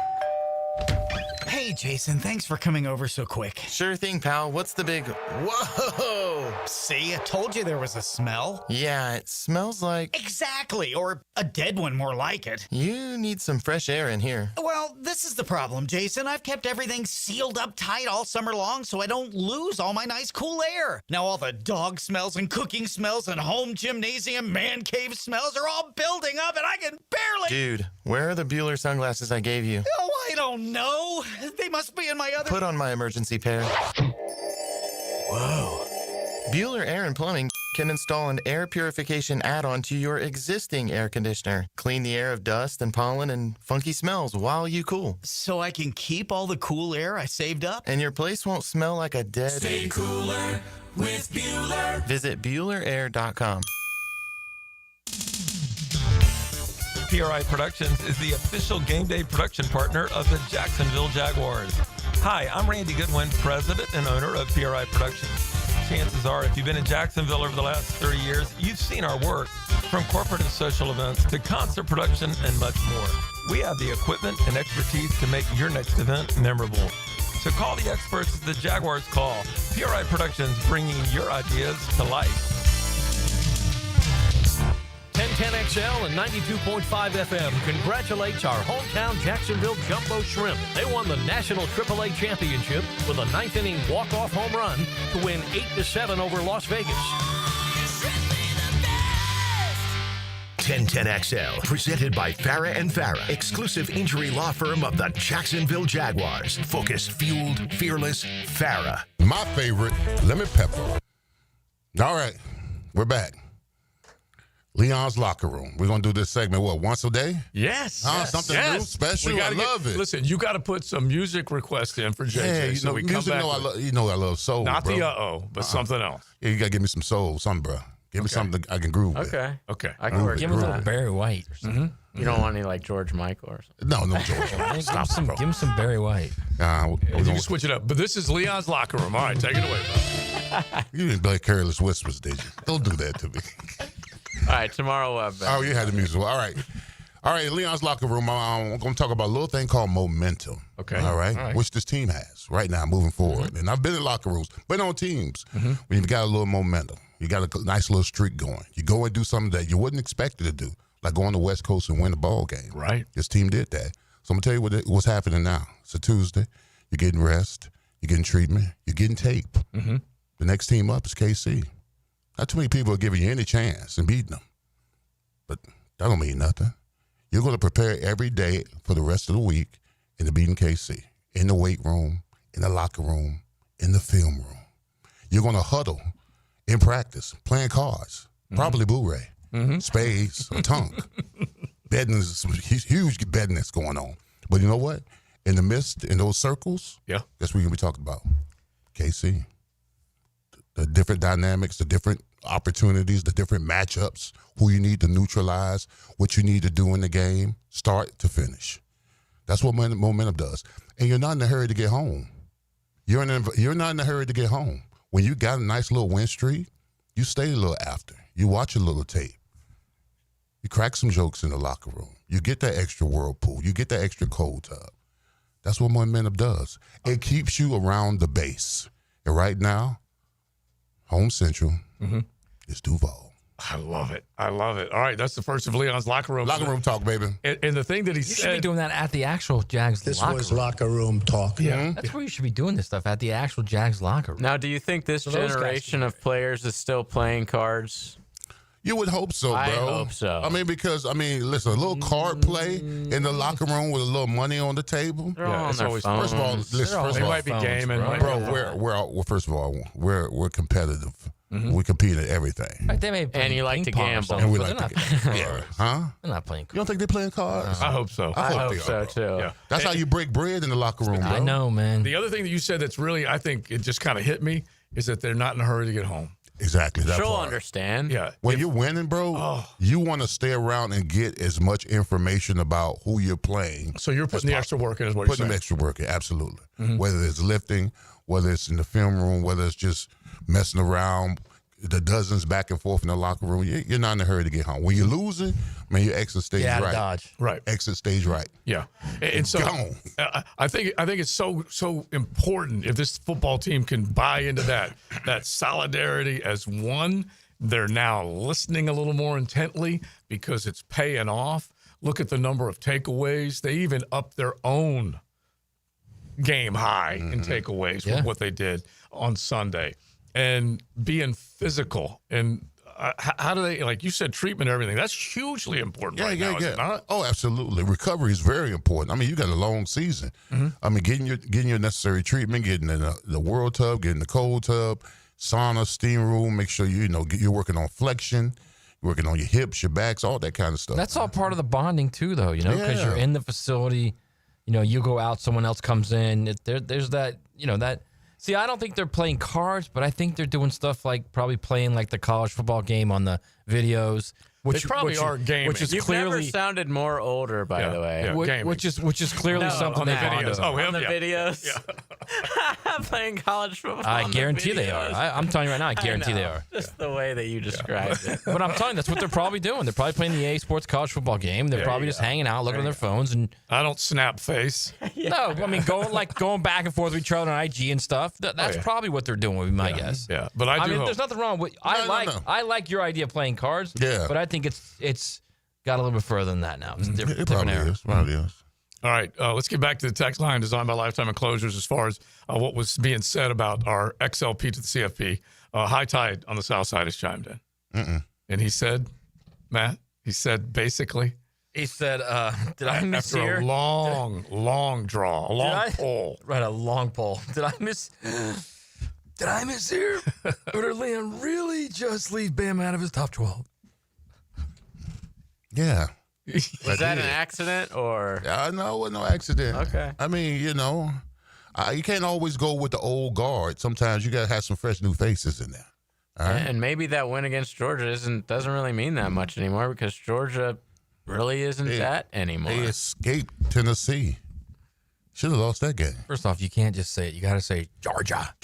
Hey, Jason, thanks for coming over so quick. Sure thing, pal. What's the big... Whoa! See, I told you there was a smell. Yeah, it smells like... Exactly, or a dead one more like it. You need some fresh air in here. Well, this is the problem, Jason. I've kept everything sealed up tight all summer long so I don't lose all my nice cool air. Now all the dog smells and cooking smells and home gymnasium man cave smells are all building up and I can barely... Dude, where are the Bueller sunglasses I gave you? Oh, I don't know. They must be in my other... Put on my emergency pair. Whoa. Bueller Air and Plumbing can install an air purification add-on to your existing air conditioner. Clean the air of dust and pollen and funky smells while you cool. So I can keep all the cool air I saved up? And your place won't smell like a dead... Stay cooler with Bueller. Visit BuellerAir.com. PRI Productions is the official game day production partner of the Jacksonville Jaguars. Hi, I'm Randy Goodwin, president and owner of PRI Productions. Chances are, if you've been in Jacksonville over the last 30 years, you've seen our work, from corporate and social events to concert production and much more. We have the equipment and expertise to make your next event memorable. So call the experts at the Jaguars Call. PRI Productions, bringing your ideas to life. 1010XL and 92.5 FM congratulates our hometown Jacksonville Jumbo Shrimp. They won the National AAA Championship with a ninth-inning walk-off home run to win 8-7 over Las Vegas. 1010XL, presented by Farah and Farah, exclusive injury law firm of the Jacksonville Jaguars. Focused, fueled, fearless, Farah. My favorite, lemon pepper. All right, we're back. Leon's Locker Room. We're going to do this segment, once a day? Yes. Something new, special. I love it. Listen, you got to put some music requests in for JJ. Yeah, so we come back. I love soul, not bro. the but something else. Yeah, you got to give me some soul, something, bro. Give me something I can groove with. Okay. I can work Give him a little Barry White or something. You don't want any like George Michael or something? No George. Give him some Barry White. You can switch it up. But this is Leon's Locker Room. All right, take it away, bro. You didn't play Careless Whispers, did you? Don't do that to me. All right, tomorrow we'll have you had the music. All right, Leon's Locker Room. I'm going to talk about a little thing called momentum. Okay. All right. Which this team has right now moving forward. And I've been in locker rooms, been on teams when you've got a little momentum. You got a nice little streak going. You go and do something that you wouldn't expect it to do, like go on the West Coast and win a ball game. Right. This team did that. So I'm going to tell you what's happening now. It's a Tuesday. You're getting rest. You're getting treatment. You're getting tape. The next team up is KC. Not too many people are giving you any chance in beating them. But that don't mean nothing. You're going to prepare every day for the rest of the week into beating KC. In the weight room, in the locker room, in the film room. You're going to huddle in practice, playing cards, probably Blu-ray. spades, a tongue. Betting is huge betting that's going on. But you know what? In the midst, in those circles, that's what we're going to be talking about. KC. The different dynamics, the different opportunities, the different matchups, who you need to neutralize, what you need to do in the game, start to finish. That's what momentum does. And you're not in a hurry to get home. You're not in a hurry to get home. When you got a nice little win streak, you stay a little after. You watch a little tape. You crack some jokes in the locker room. You get that extra whirlpool. You get that extra cold tub. That's what momentum does. It keeps you around the base. And right now, home central is Duval. I love it. I love it. All right, that's the first of Leon's locker room. Locker room talk, baby. And the thing that he You said. should be doing that at the actual Jags locker room. locker room talk. Yeah. That's where you should be doing this stuff, at the actual Jags locker room. Now, do you think this So those guys generation of players is still playing cards? You would hope so, bro. I hope so. I mean, because, listen, a little card play in the locker room with a little money on the table. They're all on their First of all, phones. listen, They might be gaming. bro, first of all, we're competitive. We compete at everything. Right, they may And you like to gamble. And we They're like not to playing cards. yeah. Huh? They're not playing You cards. don't think they're playing cards? I hope so. I hope they so, are, bro. too. Yeah. That's how you break bread in the locker room, bro. I know, man. The other thing that you said that's really, I think it just kind of hit me, is that they're not in a hurry to get home. Exactly. That She'll part. understand. Yeah. When you're winning, bro, you want to stay around and get as much information about who you're playing. So you're putting the extra work in, is what you're Putting saying. the extra work in, absolutely. Whether it's lifting, whether it's in the film room, whether it's just messing around, the dozens back and forth in the locker room, you're not in a hurry to get home. When you're losing, man, you exit stage Get out of right. Dodge. Right. Exit stage right. Yeah. And so Gone. I think it's so important if this football team can buy into that solidarity as one. They're now listening a little more intently because it's paying off. Look at the number of takeaways. They even upped their own game high in takeaways with what they did on Sunday. And being physical and how do they, like you said, treatment and everything, that's hugely important now, is it not? Oh, absolutely. Recovery is very important. I mean, you got a long season. I mean, getting your necessary treatment, getting in the world tub, getting the cold tub, sauna, steam room, make sure you're working on flexion, you're working on your hips, your backs, all that kind of stuff. That's all part of the bonding too, though, because you're in the facility. You go out, someone else comes in. There's that, that. See, I don't think they're playing cards, but I think they're doing stuff like probably playing like the college football game on the videos. They probably are gaming. Which is You've clearly never sounded more older, by the way. gaming. which is clearly something on the they bond videos. over. Oh, On the yeah. videos. Playing college football. I on the guarantee they are. videos. I'm telling you right now, I guarantee they know. are. Just the way that you described it. But I'm telling you, that's what they're probably doing. They're probably playing the EA Sports college football game. They're probably just hanging out, looking at their phones, and I don't snap face. no, I mean going back and forth with each other on IG and stuff. That's probably what they're doing, would be my guess. Yeah, but I do mean, hope. there's nothing wrong with. I like your idea of playing cards. Yeah. but I think it's got a little bit further than that now. It's a different, It different probably era. is. Probably is. All right, let's get back to the text line designed by Lifetime Enclosures as far as what was being said about our XLP to the CFP. High Tide on the South Side has chimed in. And he said, Matt, basically. He said, did I miss After here? a long draw, a long pull. Right, a long pull. Did I miss here? Or did Leon really just leave Bam out of his top 12? Yeah. Was that an accident or? No, it was no accident. Okay. I mean, you can't always go with the old guard. Sometimes you got to have some fresh new faces in there. All right? And maybe that win against Georgia doesn't really mean that much anymore because Georgia really isn't that anymore. They escaped Tennessee. Should have lost that game. First off, you can't just say it. You got to say Georgia.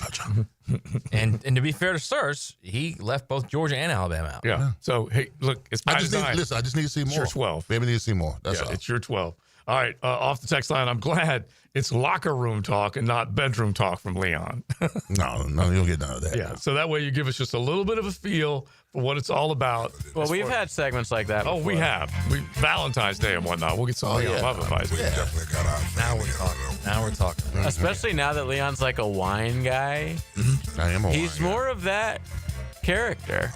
and to be fair to Sirs, he left both Georgia and Alabama out. Yeah. So, hey, look, it's by design. I just need to see more. It's your 12. Maybe need to see more. That's all. It's your 12. All right, off the text line, I'm glad it's locker room talk and not bedroom talk from Leon. No, you don't get none of that. Yeah, so that way you give us just a little bit of a feel for what it's all about. Well, we've had segments like that. Oh, we have. Valentine's Day and whatnot. We'll get some Leon love advice. Now we're talking. Especially now that Leon's like a wine guy. I am a wine He's more of that character.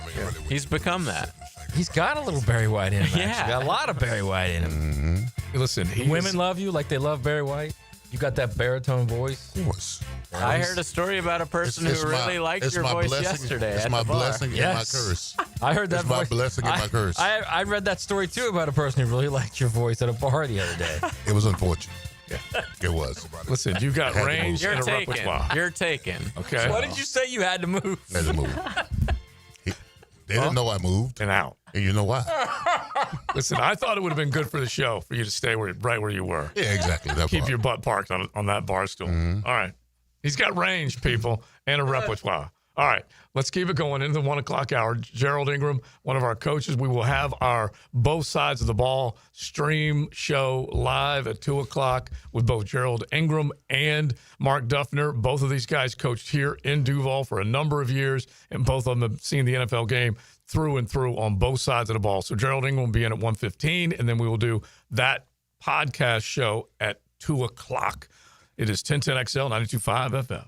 He's become that. He's got a little Barry White in him. Yeah. Actually. Got a lot of Barry White in him. Listen, Women love you like they love Barry White. You got that baritone voice? Of course. I heard a story about a person who really liked your voice yesterday. It's at my the bar. blessing and my curse. I heard that It's voice. my blessing and my curse. I read that story too about a person who really liked your voice at a bar the other day. It was unfortunate. It was. Listen, you got range You're and a taken. repertoire. You're taken. Okay. What did you say you had to move? Had to move. They didn't know I moved. And out. And you know why? Listen, I thought it would have been good for the show for you to stay right where you were. Yeah, exactly. That Keep part. your butt parked on that bar stool. All right. He's got range, people, and a repertoire. All right. Let's keep it going into the 1 o'clock hour. Gerald Ingram, one of our coaches. We will have our both sides of the ball stream show live at 2 o'clock with both Gerald Ingram and Mark Duffner. Both of these guys coached here in Duval for a number of years, and both of them have seen the NFL game through and through on both sides of the ball. So Gerald Ingram will be in at 1:15, and then we will do that podcast show at 2 o'clock. It is 1010XL 92.5 FM.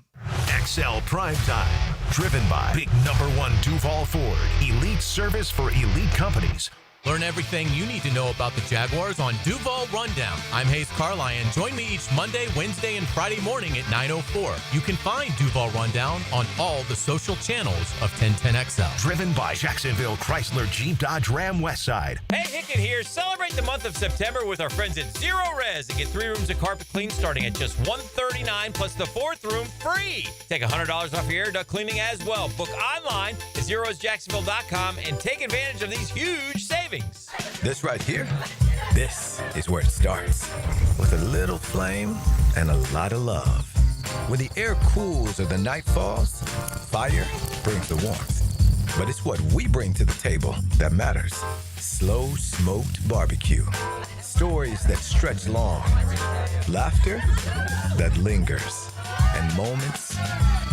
XL Primetime, driven by Big Number 1 Duval Ford, elite service for elite companies. Learn everything you need to know about the Jaguars on Duval Rundown. I'm Hayes Carline. Join me each Monday, Wednesday, and Friday morning at 9:04. You can find Duval Rundown on all the social channels of 1010XL. Driven by Jacksonville Chrysler Jeep Dodge Ram Westside. Hey, Hickett here. Celebrate the month of September with our friends at Zero Res and get 3 rooms of carpet clean starting at just $139 plus the 4th room free. Take $100 off your air duct cleaning as well. Book online at ZeroResJacksonville.com and take advantage of these huge savings. This right here, this is where it starts. With a little flame and a lot of love. When the air cools or the night falls, fire brings the warmth. But it's what we bring to the table that matters. Slow smoked barbecue. Stories that stretch long. Laughter that lingers. And moments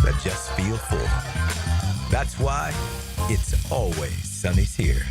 that just feel full. That's why it's always Sunny's here.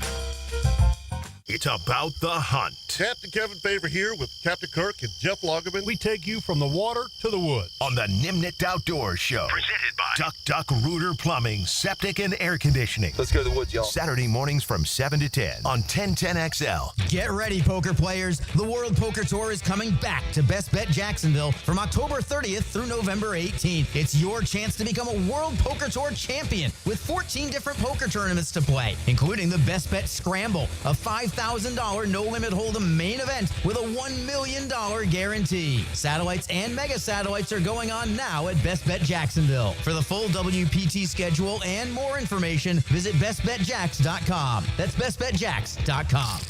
It's about the hunt. Captain Kevin Favor here with Captain Kirk and Jeff Loggeman. We take you from the water to the woods. On the Nimnicht Outdoors Show. Presented by Duck Rooter Plumbing, Septic, and Air Conditioning. Let's go to the woods, y'all. Saturday mornings from 7 to 10 on 1010XL. Get ready, poker players. The World Poker Tour is coming back to Best Bet Jacksonville from October 30th through November 18th. It's your chance to become a World Poker Tour champion with 14 different poker tournaments to play, including the Best Bet Scramble, a $5,000 no-limit hold'em main event with a $1 million guarantee. Satellites and mega satellites are going on now at Best Bet Jacksonville. For the full WPT schedule and more information, visit bestbetjacks.com. That's bestbetjacks.com.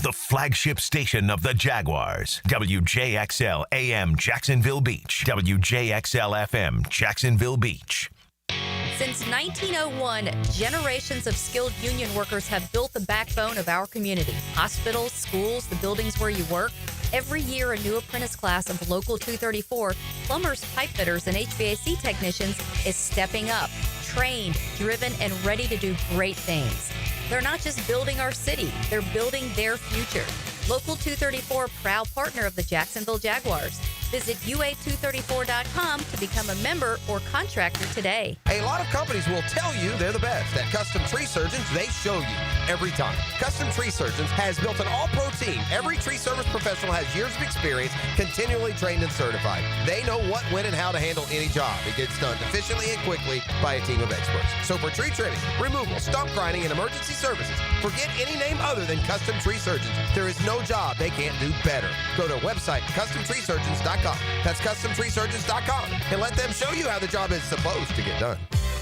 The flagship station of the Jaguars. WJXL AM Jacksonville Beach. WJXL FM Jacksonville Beach. Since 1901, generations of skilled union workers have built the backbone of our community. Hospitals, schools, the buildings where you work. Every year, a new apprentice class of Local 234, plumbers, pipe fitters, and HVAC technicians is stepping up, trained, driven, and ready to do great things. They're not just building our city, they're building their future. Local 234, proud partner of the Jacksonville Jaguars. Visit UA234.com to become a member or contractor today. A lot of companies will tell you they're the best. At Custom Tree Surgeons, they show you every time. Custom Tree Surgeons has built an all-pro team. Every tree service professional has years of experience, continually trained and certified. They know what, when, and how to handle any job. It gets done efficiently and quickly by a team of experts. So for tree trimming, removal, stump grinding, and emergency services, forget any name other than Custom Tree Surgeons. There is no job they can't do better. Go to our website, CustomTreeSurgeons.com. That's CustomTreeSurgeons.com, and let them show you how the job is supposed to get done.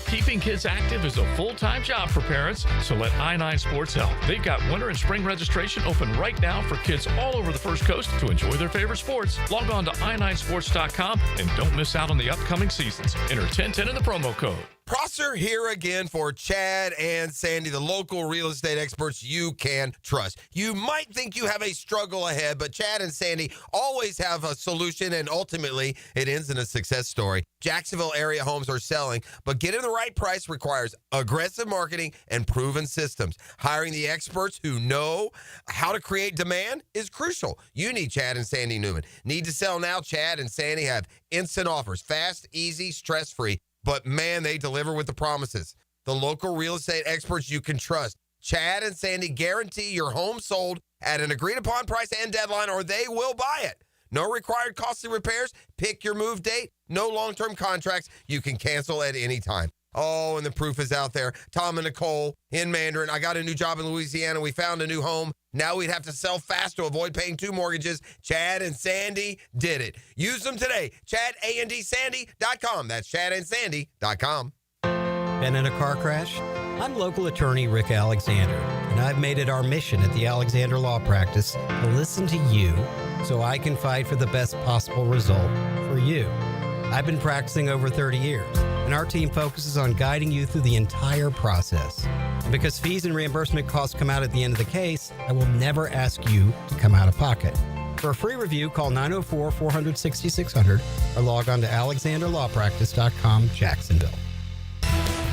Keeping kids active is a full-time job for parents, so let I-9 Sports help. They've got winter and spring registration open right now for kids all over the First Coast to enjoy their favorite sports. Log on to i9sports.com and don't miss out on the upcoming seasons. Enter 1010 in the promo code. Prosser here again for Chad and Sandy, the local real estate experts you can trust. You might think you have a struggle ahead, but Chad and Sandy always have a solution, and ultimately it ends in a success story. Jacksonville area homes are selling, but getting the right price requires aggressive marketing and proven systems. Hiring the experts who know how to create demand is crucial. You need Chad and Sandy Newman. Need to sell now? Chad and Sandy have instant offers. Fast, easy, stress-free. But, man, they deliver with the promises. The local real estate experts you can trust. Chad and Sandy guarantee your home sold at an agreed-upon price and deadline, or they will buy it. No required costly repairs. Pick your move date. No long-term contracts. You can cancel at any time. Oh, and the proof is out there. Tom and Nicole in Mandarin. I got a new job in Louisiana. We found a new home. Now we'd have to sell fast to avoid paying 2 mortgages. Chad and Sandy did it. Use them today. ChadAndSandy.com. That's ChadAndSandy.com. Been in a car crash? I'm local attorney Rick Alexander, and I've made it our mission at the Alexander Law Practice to listen to you so I can fight for the best possible result for you. I've been practicing over 30 years, and our team focuses on guiding you through the entire process. And because fees and reimbursement costs come out at the end of the case, I will never ask you to come out of pocket. For a free review, call 904-400-6600 or log on to alexanderlawpractice.com, Jacksonville.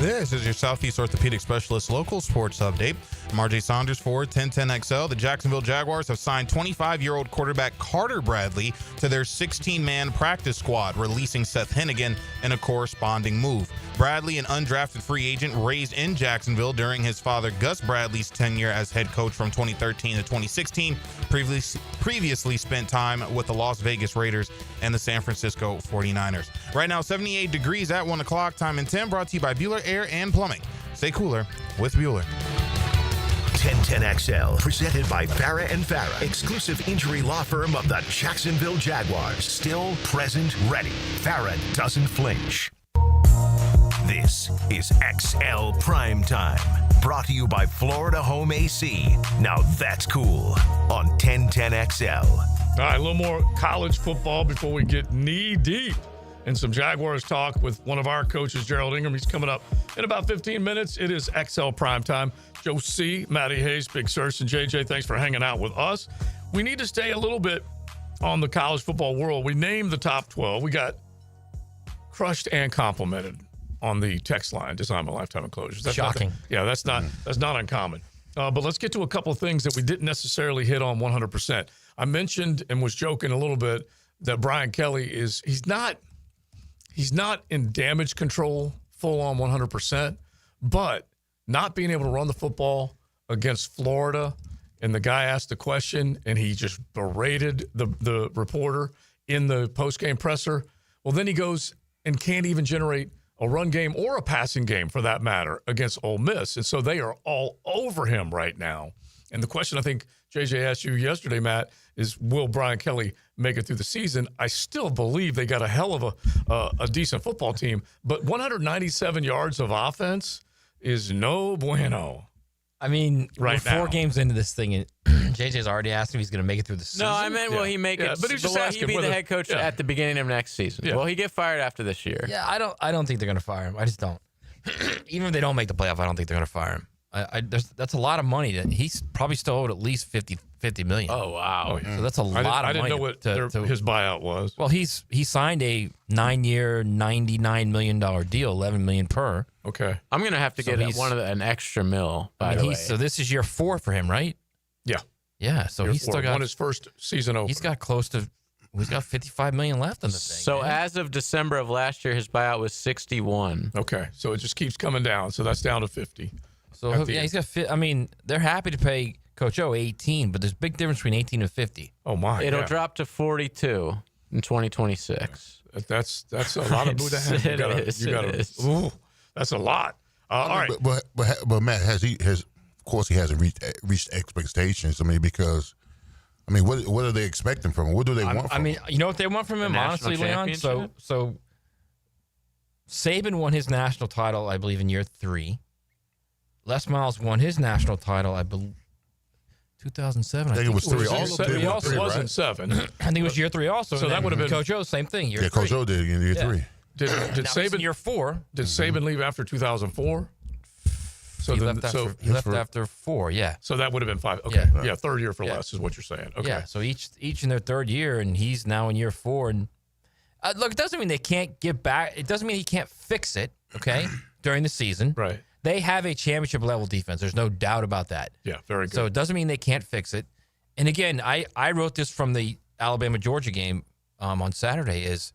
This is your Southeast Orthopedic Specialist local sports update. I'm RJ Saunders for 1010XL. The Jacksonville Jaguars have signed 25-year-old quarterback Carter Bradley to their 16-man practice squad, releasing Seth Hennigan in a corresponding move. Bradley, an undrafted free agent raised in Jacksonville during his father Gus Bradley's tenure as head coach from 2013 to 2016, previously spent time with the Las Vegas Raiders and the San Francisco 49ers. Right now, 78 degrees at 1 o'clock. Time in 10, brought to you by Bueller Air and Plumbing. Stay cooler with Bueller. 1010XL, presented by Farah and Farah, exclusive injury law firm of the Jacksonville Jaguars. Still, present, ready. Farah doesn't flinch. This is XL Primetime, brought to you by Florida Home AC. Now that's cool on 1010XL. All right, a little more college football before we get knee-deep in some Jaguars talk with one of our coaches, Gerald Ingram. He's coming up in about 15 minutes. It is XL Primetime. Joe C., Matty Hayes, Big Sirs, and JJ, thanks for hanging out with us. We need to stay a little bit on the college football world. We named the top 12. We got crushed and complimented on the text line, Design My Lifetime Enclosures. That's shocking. That's not uncommon. But let's get to a couple of things that we didn't necessarily hit on 100%. I mentioned and was joking a little bit that Brian Kelly he's not in damage control full on 100%, but not being able to run the football against Florida, and the guy asked the question and he just berated the reporter in the post-game presser. Well, then he goes and can't even generate a run game or a passing game for that matter against Ole Miss. And so they are all over him right now. And the question I think JJ asked you yesterday, Matt, is will Brian Kelly make it through the season? I still believe they got a hell of a decent football team, but 197 yards of offense is no bueno. I mean, right we're 4 now. games into this thing, and JJ's already asked if he's going to make it through the season. No, I meant will he make it? But he was just will asking he be whether- the head coach at the beginning of next season? Yeah. Will he get fired after this year? Yeah, I don't think they're going to fire him. I just don't. Even if they don't make the playoff, I don't think they're going to fire him. That's a lot of money that he's probably still owed at least $50 million. Oh wow! So that's a lot of money. I didn't know what his buyout was. Well, he signed a 9-year, $99 million deal, $11 million per. Okay, I'm gonna have to get an extra mil. By the way, so this is year 4 for him, right? Yeah. Yeah. So he's still got won his first season over. He's got $55 million left in the thing. So as of December of last year, his buyout was 61. Okay, so it just keeps coming down. So that's down to 50. So he's got. I mean, they're happy to pay Coach O 18, but there's a big difference between 18 and 50. Oh my! It'll drop to 42 in 2026. That's a lot of Buddha. Ooh, that's a lot. All right, but Matt of course he hasn't reached expectations. I mean, because what are they expecting from him? What do they want from him? I mean, you know what they want from him, honestly, Leon? So Saban won his national title, I believe, in year 3. Les Miles won his national title, I believe, 2007. I think it was 3. He also was in 7. I think it was year 3 also. So that would have been Coach O, same thing. Year 3. Coach O did in year 3. Did Saban year 4? Did Saban leave after 2004? So he left after 4. Yeah. So that would have been 5. Okay. Yeah, third year for Les is what you're saying. Okay. Yeah. So each in their third year, and he's now in year 4. And look, it doesn't mean they can't get back. It doesn't mean he can't fix it. Okay, during the season. Right. They have a championship level defense. There's no doubt about that. Yeah, very good. So it doesn't mean they can't fix it. And again, I wrote this from the Alabama-Georgia game on Saturday. Is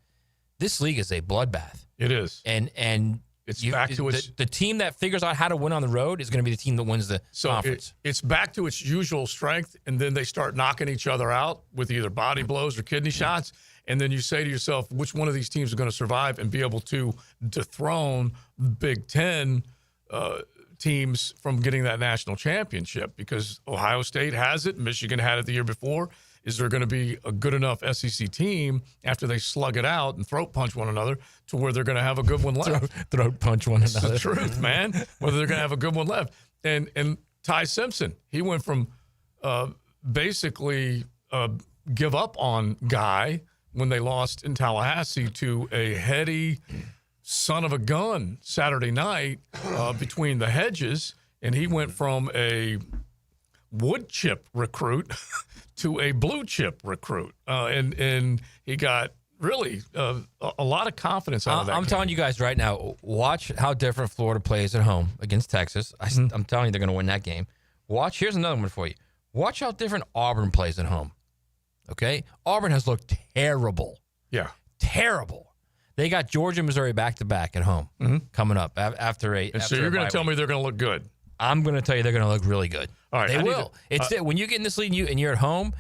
this league is a bloodbath. It is. And the team that figures out how to win on the road is going to be the team that wins the conference. It's back to its usual strength, and then they start knocking each other out with either body blows or kidney shots. And then you say to yourself, which one of these teams is going to survive and be able to dethrone the Big Ten teams from getting that national championship? Because Ohio State has it. Michigan had it the year before. Is there going to be a good enough SEC team after they slug it out and throat punch one another to where they're going to have a good one left? Throat punch one another. That's the truth, man. Whether they're going to have a good one left. And Ty Simpson, he went from basically give up on guy when they lost in Tallahassee to a heady son of a gun Saturday night between the hedges. And he went from a wood chip recruit to a blue chip recruit. And he got really a lot of confidence out of that. I'm telling you guys right now, watch how different Florida plays at home against Texas. I'm telling you they're going to win that game. Here's another one for you. Watch how different Auburn plays at home. Okay? Auburn has looked terrible. Yeah. Terrible. They got Georgia and Missouri back-to-back at home coming up after a. And so you're going to tell me they're going to look good? I'm going to tell you they're going to look really good. All right, they will. When you get in this lead and you're at home,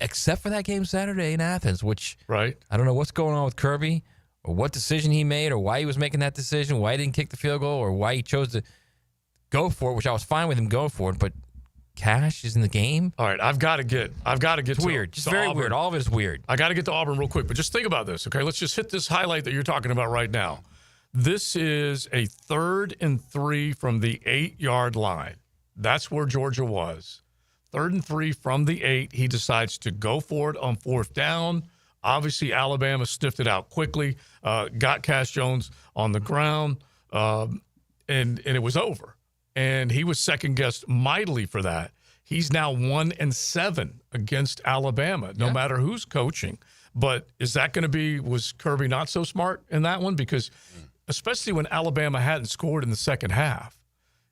except for that game Saturday in Athens, which I don't know what's going on with Kirby or what decision he made or why he was making that decision, why he didn't kick the field goal or why he chose to go for it, which I was fine with him going for it, but Cash is in the game. All right, I've got to get. It's weird. Just very Auburn. Weird. All of it is weird. I got to get to Auburn real quick, but just think about this, okay? Let's just hit this highlight that you're talking about right now. This is a 3rd and 3 from the 8-yard line. That's where Georgia was. 3rd and 3 from the 8. He decides to go for it on 4th down. Obviously, Alabama sniffed it out quickly, got Cash Jones on the ground, and it was over. And he was second-guessed mightily for that. He's now 1-7 against Alabama, no matter who's coaching. But is that going to be – was Kirby not so smart in that one? Because especially when Alabama hadn't scored in the second half.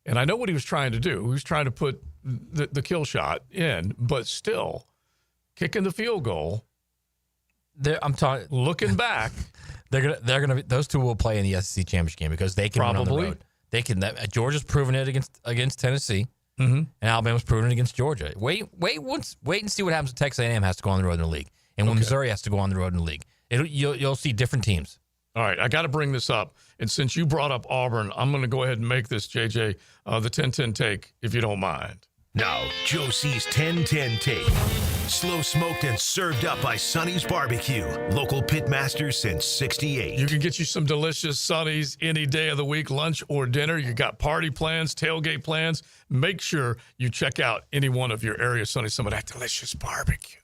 And I know what he was trying to do. He was trying to put the kill shot in, but still kicking the field goal. I'm talking. Looking back, they're gonna be, those two will play in the SEC championship game because they can run on the road. They can. Georgia's proven it against Tennessee, and Alabama's proven it against Georgia. Wait and see what happens when Texas A&M has to go on the road in the league, and when Missouri has to go on the road in the league. You'll see different teams. All right, I got to bring this up. And since you brought up Auburn, I'm going to go ahead and make this, JJ, the 10-10 take, if you don't mind. Now, Joe C's 10-10 take. Slow smoked and served up by Sonny's Barbecue. Local pitmasters since 68. You can get you some delicious Sonny's any day of the week, lunch or dinner. You got party plans, tailgate plans. Make sure you check out any one of your area Sonny's, some of that delicious barbecue.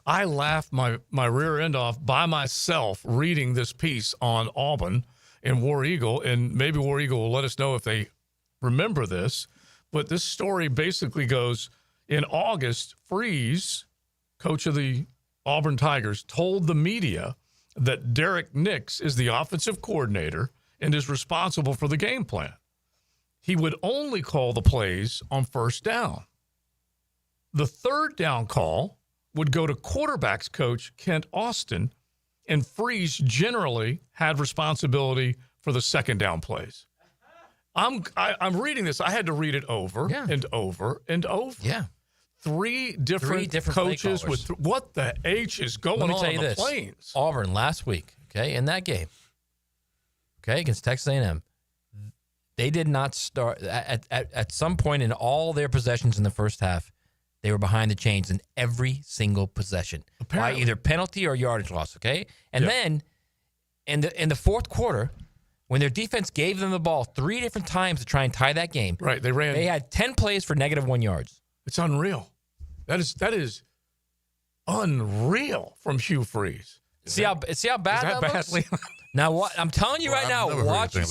I laughed my rear end off by myself reading this piece on Auburn and War Eagle, and maybe War Eagle will let us know if they remember this. But this story basically goes, in August, Freeze, coach of the Auburn Tigers, told the media that Derek Nix is the offensive coordinator and is responsible for the game plan. He would only call the plays on 1st down. The 3rd down call would go to quarterbacks coach Kent Austin, and Freeze generally had responsibility for the 2nd down plays. I'm reading this. I had to read it over and over and over. Yeah. Three different coaches with what the H is going on the Plains? Auburn last week, in that game, against Texas A&M, they did not start at some point in all their possessions in the first half. They were behind the chains in every single possession by either penalty or yardage loss. And then in the 4th quarter, when their defense gave them the ball 3 different times to try and tie that game, They had 10 plays for -1 yards. It's unreal. That is unreal from Hugh Freeze. See how bad that looks? Now, what I'm telling you right now, watch and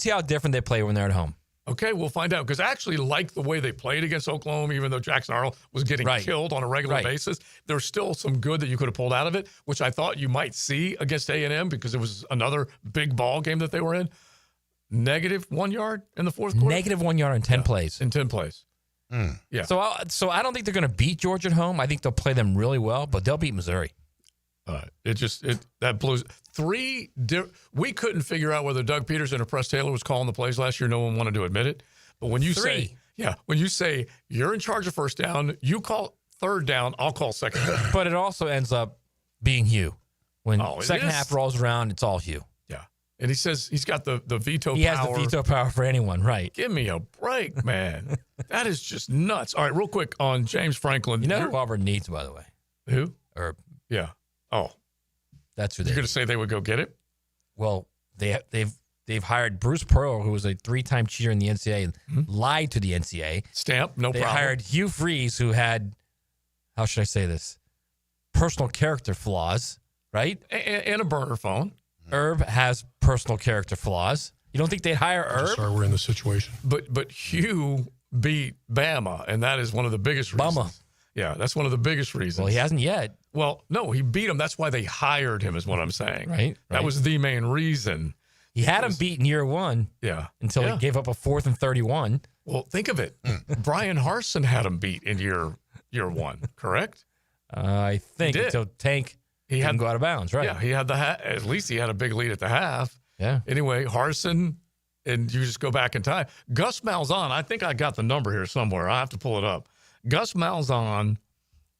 see how different they play when they're at home. Okay, we'll find out, because I actually like the way they played against Oklahoma, even though Jackson Arnold was getting killed on a regular basis. There's still some good that you could have pulled out of it, which I thought you might see against A&M because it was another big ball game that they were in. -1 yard in the 4th quarter? -1 yard in 10 plays. In 10 plays. Yeah. So I don't think they're going to beat Georgia at home. I think they'll play them really well, but they'll beat Missouri. That blows we couldn't figure out whether Doug Peterson or Press Taylor was calling the plays last year. No one wanted to admit it. But when you say you're in charge of first down, you call third down, I'll call second down. But it also ends up being Hugh. When second half rolls around, it's all Hugh. Yeah. And he says he's got the veto power. He has the veto power for anyone, right? Give me a break, man. That is just nuts. All right, real quick on James Franklin. You know who Auburn needs, by the way? Who? Herb. Yeah. Oh. That's who You're going to say they would go get it? Well, they've hired Bruce Pearl, who was a 3-time cheater in the NCAA, lied to the NCAA. Stamp, no problem. They hired Hugh Freeze, who had, how should I say this, personal character flaws, right? And a burner phone. Herb has personal character flaws. You don't think they'd hire Herb? Sorry, we're in this situation. But Hugh beat Bama, and that is one of the biggest reasons. Bama. Yeah, that's one of the biggest reasons. Well, he hasn't yet. Well, no, he beat him. That's why they hired him, is what I'm saying. Right. That was the main reason. He had him beat in year one. Yeah. Until he gave up a 4th and 31. Well, think of it. Brian Harsin had him beat in year one, correct? I think until Tank didn't go out of bounds, right? Yeah, he had at least he had a big lead at the half. Yeah. Anyway, Harsin, and you just go back in time. Gus Malzahn, I think I got the number here somewhere. I have to pull it up. Gus Malzahn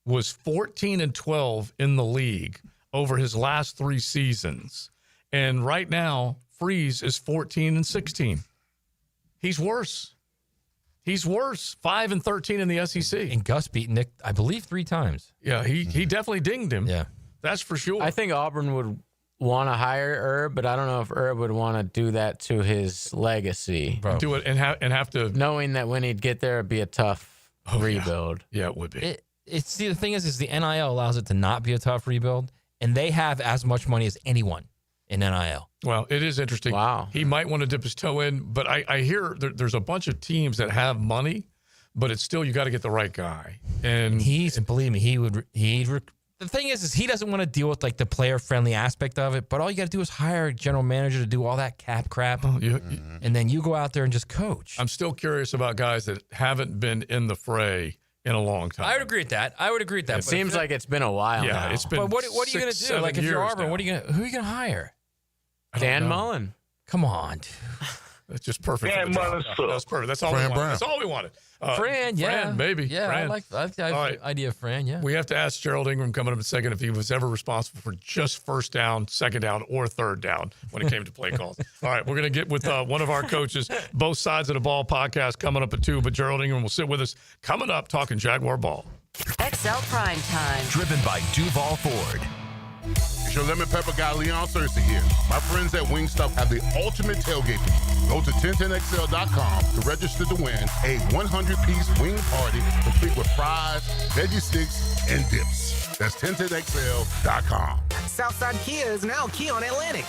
was 14-12 in the league over his last 3 seasons. And right now, Freeze is 14-16. He's worse. 5-13 in the SEC. And Gus beat Nick, I believe, 3 times. Yeah, he definitely dinged him. Yeah. That's for sure. I think Auburn would want to hire Herb, but I don't know if Herb would want to do that to his legacy. Do it and have to, knowing that when he'd get there, it'd be a tough rebuild. Yeah, it would be. The thing is the NIL allows it to not be a tough rebuild, and they have as much money as anyone in NIL. Well, it is interesting. Wow. He might want to dip his toe in, but I hear there's a bunch of teams that have money, but it's still, you got to get the right guy. And believe me, the thing is he doesn't want to deal with like the player-friendly aspect of it, but all you got to do is hire a general manager to do all that cap crap, and then you go out there and just coach. I'm still curious about guys that haven't been in the fray in a long time. I would agree with that. It seems like it's been a while now. Yeah, it's been. But what are you going to do? Like if you're Auburn, who are you going to hire? Dan Mullen. Come on. That's just perfect. That's perfect. That's all we wanted. That's all we wanted. Fran, maybe. Yeah, Fran. I like the idea of Fran, yeah. We have to ask Gerald Ingram coming up in a second if he was ever responsible for just first down, second down, or third down when it came to play calls. All right, we're going to get with one of our coaches, Both Sides of the Ball podcast coming up at 2, but Gerald Ingram will sit with us coming up talking Jaguar ball. XL Primetime. Driven by Duval Ford. It's your lemon pepper guy, Leon Cersei here. My friends at Wingstop have the ultimate tailgate for you. Go to 1010XL.com to register to win a 100-piece wing party complete with fries, veggie sticks, and dips. That's 1010XL.com. Southside Kia is now Kia on Atlantic.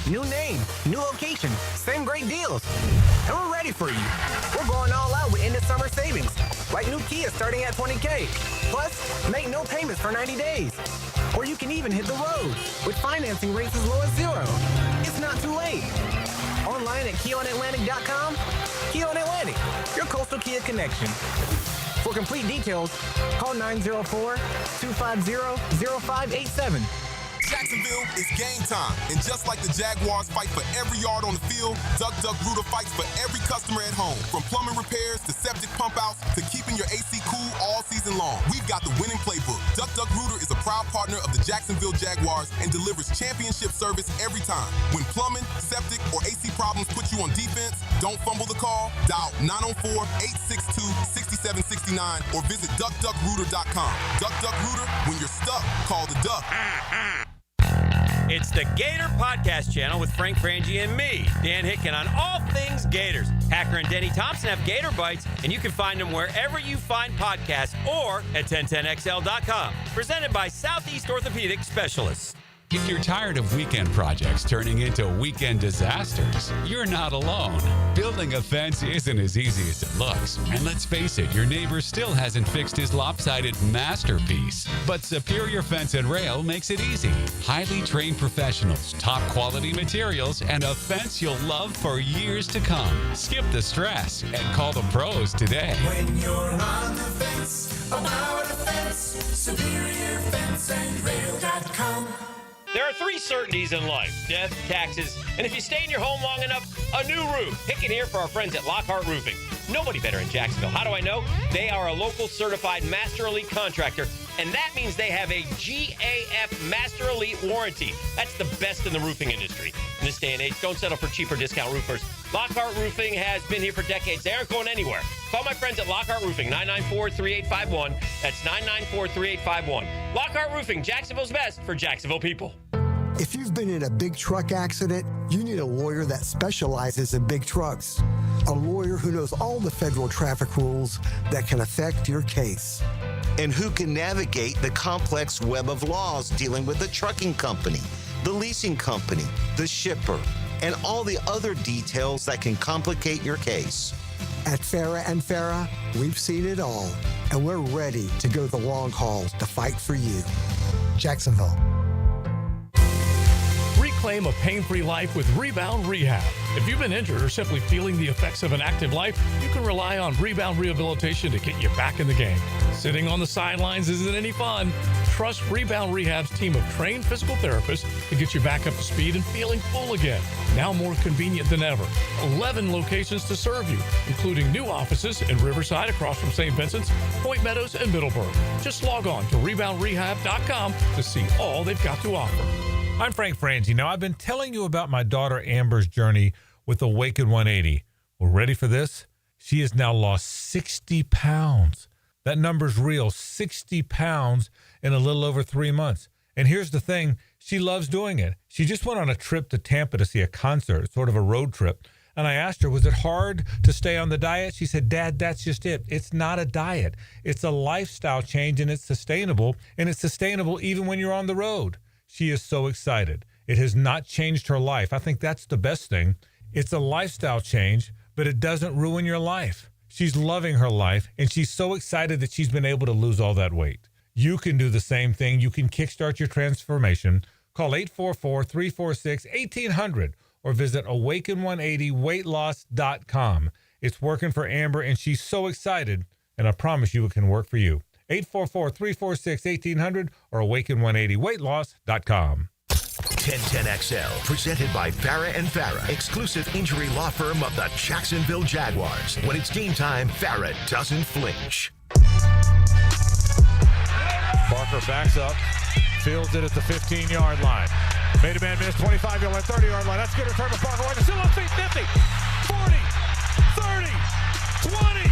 New name, new location, same great deals. And we're ready for you. We're going all out with end of summer savings, like new Kia starting at $20K. Plus, make no payments for 90 days. Or you can even hit the road with financing rates as low as 0. It's not too late. Online at KiaOnAtlantic.com. Kia on Atlantic, your coastal Kia connection. For complete details, call 904-250-0587. Jacksonville is game time, and just like the Jaguars fight for every yard on the field, Duck Duck Rooter fights for every customer at home. From plumbing repairs to septic pump outs to keeping your AC cool all season long, we've got the winning playbook. Duck Duck Rooter is a proud partner of the Jacksonville Jaguars and delivers championship service every time. When plumbing, septic, or AC problems put you on defense, don't fumble the call. Dial 904-862-6769 or visit DuckDuckRooter.com. Duck Duck Rooter, when you're stuck, call the Duck. It's the Gator Podcast Channel with Frank Frangie and me, Dan Hicken, on all things Gators. Hacker and Denny Thompson have Gator Bites, and you can find them wherever you find podcasts or at 1010XL.com. Presented by Southeast Orthopedic Specialists. If you're tired of weekend projects turning into weekend disasters, you're not alone. Building a fence isn't as easy as it looks. And let's face it, your neighbor still hasn't fixed his lopsided masterpiece. But Superior Fence and Rail makes it easy. Highly trained professionals, top quality materials, and a fence you'll love for years to come. Skip the stress and call the pros today. When you're on the fence, about a fence, SuperiorFenceandRail.com. There are 3 certainties in life: death, taxes, and if you stay in your home long enough, a new roof. Pick it here for our friends at Lockhart Roofing. Nobody better in Jacksonville. How do I know? They are a local certified Master Elite contractor, and that means they have a GAF Master Elite warranty. That's the best in the roofing industry. In this day and age, don't settle for cheaper discount roofers. Lockhart Roofing has been here for decades. They aren't going anywhere. Call my friends at Lockhart Roofing, 994-3851. That's 994-3851. Lockhart Roofing, Jacksonville's best for Jacksonville people. If you've been in a big truck accident, you need a lawyer that specializes in big trucks. A lawyer who knows all the federal traffic rules that can affect your case. And who can navigate the complex web of laws dealing with the trucking company, the leasing company, the shipper, and all the other details that can complicate your case. At Farah and Farah, we've seen it all, and we're ready to go the long haul to fight for you. Jacksonville. Reclaim a pain-free life with Rebound Rehab. If you've been injured or simply feeling the effects of an active life, you can rely on Rebound Rehabilitation to get you back in the game. Sitting on the sidelines isn't any fun. Trust Rebound Rehab's team of trained physical therapists to get you back up to speed and feeling full again. Now more convenient than ever. 11 locations to serve you, including new offices in Riverside across from St. Vincent's, Point Meadows, and Middleburg. Just log on to reboundrehab.com to see all they've got to offer. I'm Frank Frangie. Now, I've been telling you about my daughter Amber's journey with Awaken 180. Well, ready for this? She has now lost 60 pounds. That number's real, 60 pounds in a little over 3 months. And here's the thing, she loves doing it. She just went on a trip to Tampa to see a concert, sort of a road trip. And I asked her, was it hard to stay on the diet? She said, Dad, that's just it. It's not a diet. It's a lifestyle change, and it's sustainable. And it's sustainable even when you're on the road. She is so excited. It has not changed her life. I think that's the best thing. It's a lifestyle change, but it doesn't ruin your life. She's loving her life, and she's so excited that she's been able to lose all that weight. You can do the same thing. You can kickstart your transformation. Call 844-346-1800 or visit awaken180weightloss.com. It's working for Amber, and she's so excited, and I promise you it can work for you. 844-346-1800 or awaken180weightloss.com. 1010XL, presented by Farah and Farah, exclusive injury law firm of the Jacksonville Jaguars. When it's game time, Farah doesn't flinch. Parker backs up, fields it at the 15-yard line. Made a man miss, 25-yard line, 30-yard line. That's good return to Parker. White still on feet, 50, 40, 30, 20,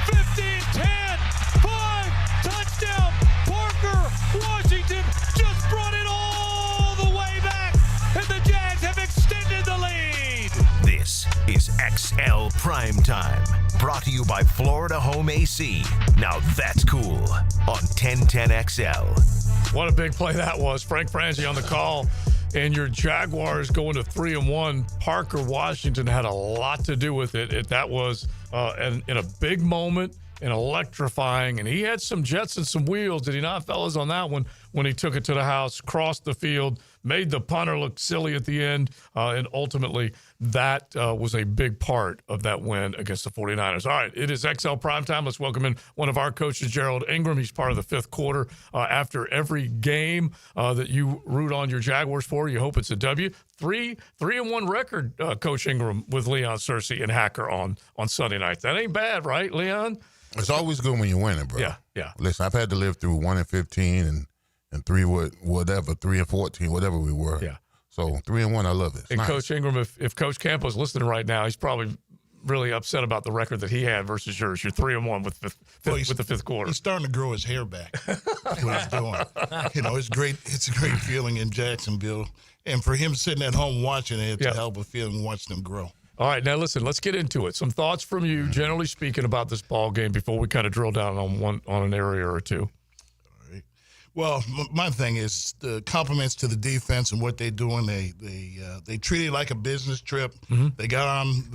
15, 10, 5, touchdown. Parker Washington just brought it all the way back, and the Jags have extended the lead. This is XL Primetime, brought to you by Florida Home AC. Now that's cool on 1010XL. What a big play that was. Frank Frangie on the call. And your Jaguars going to 3-1. Parker Washington had a lot to do with it. That was in a big moment and electrifying. And he had some jets and some wheels, did he not, fellas, on that one when he took it to the house, crossed the field, made the punter look silly at the end. And ultimately, that was a big part of that win against the 49ers. All right, it is XL Primetime. Let's welcome in one of our coaches, Gerald Ingram. He's part of the fifth quarter. After every game that you root on your Jaguars for, you hope it's a W. 3-1 record, Coach Ingram, with Leon Searcy and Hacker on Sunday night. That ain't bad, right, Leon? It's always good when you're winning, bro. Yeah. Listen, I've had to live through 1-15 and 3-14, whatever we were. Yeah. So 3-1, I love it. It's and nice. Coach Ingram, if Coach Campos listening right now, he's probably really upset about the record that he had versus yours. You're 3-1 with the fifth quarter. He's starting to grow his hair back. That's what he's doing. It's great. It's a great feeling in Jacksonville, and for him sitting at home watching it, it's a hell of a feeling watching them grow. All right, now listen, let's get into it. Some thoughts from you, generally speaking, about this ball game before we kind of drill down on an area or two. All right. Well, my thing is the compliments to the defense and what they're doing. They treat it like a business trip. Mm-hmm. They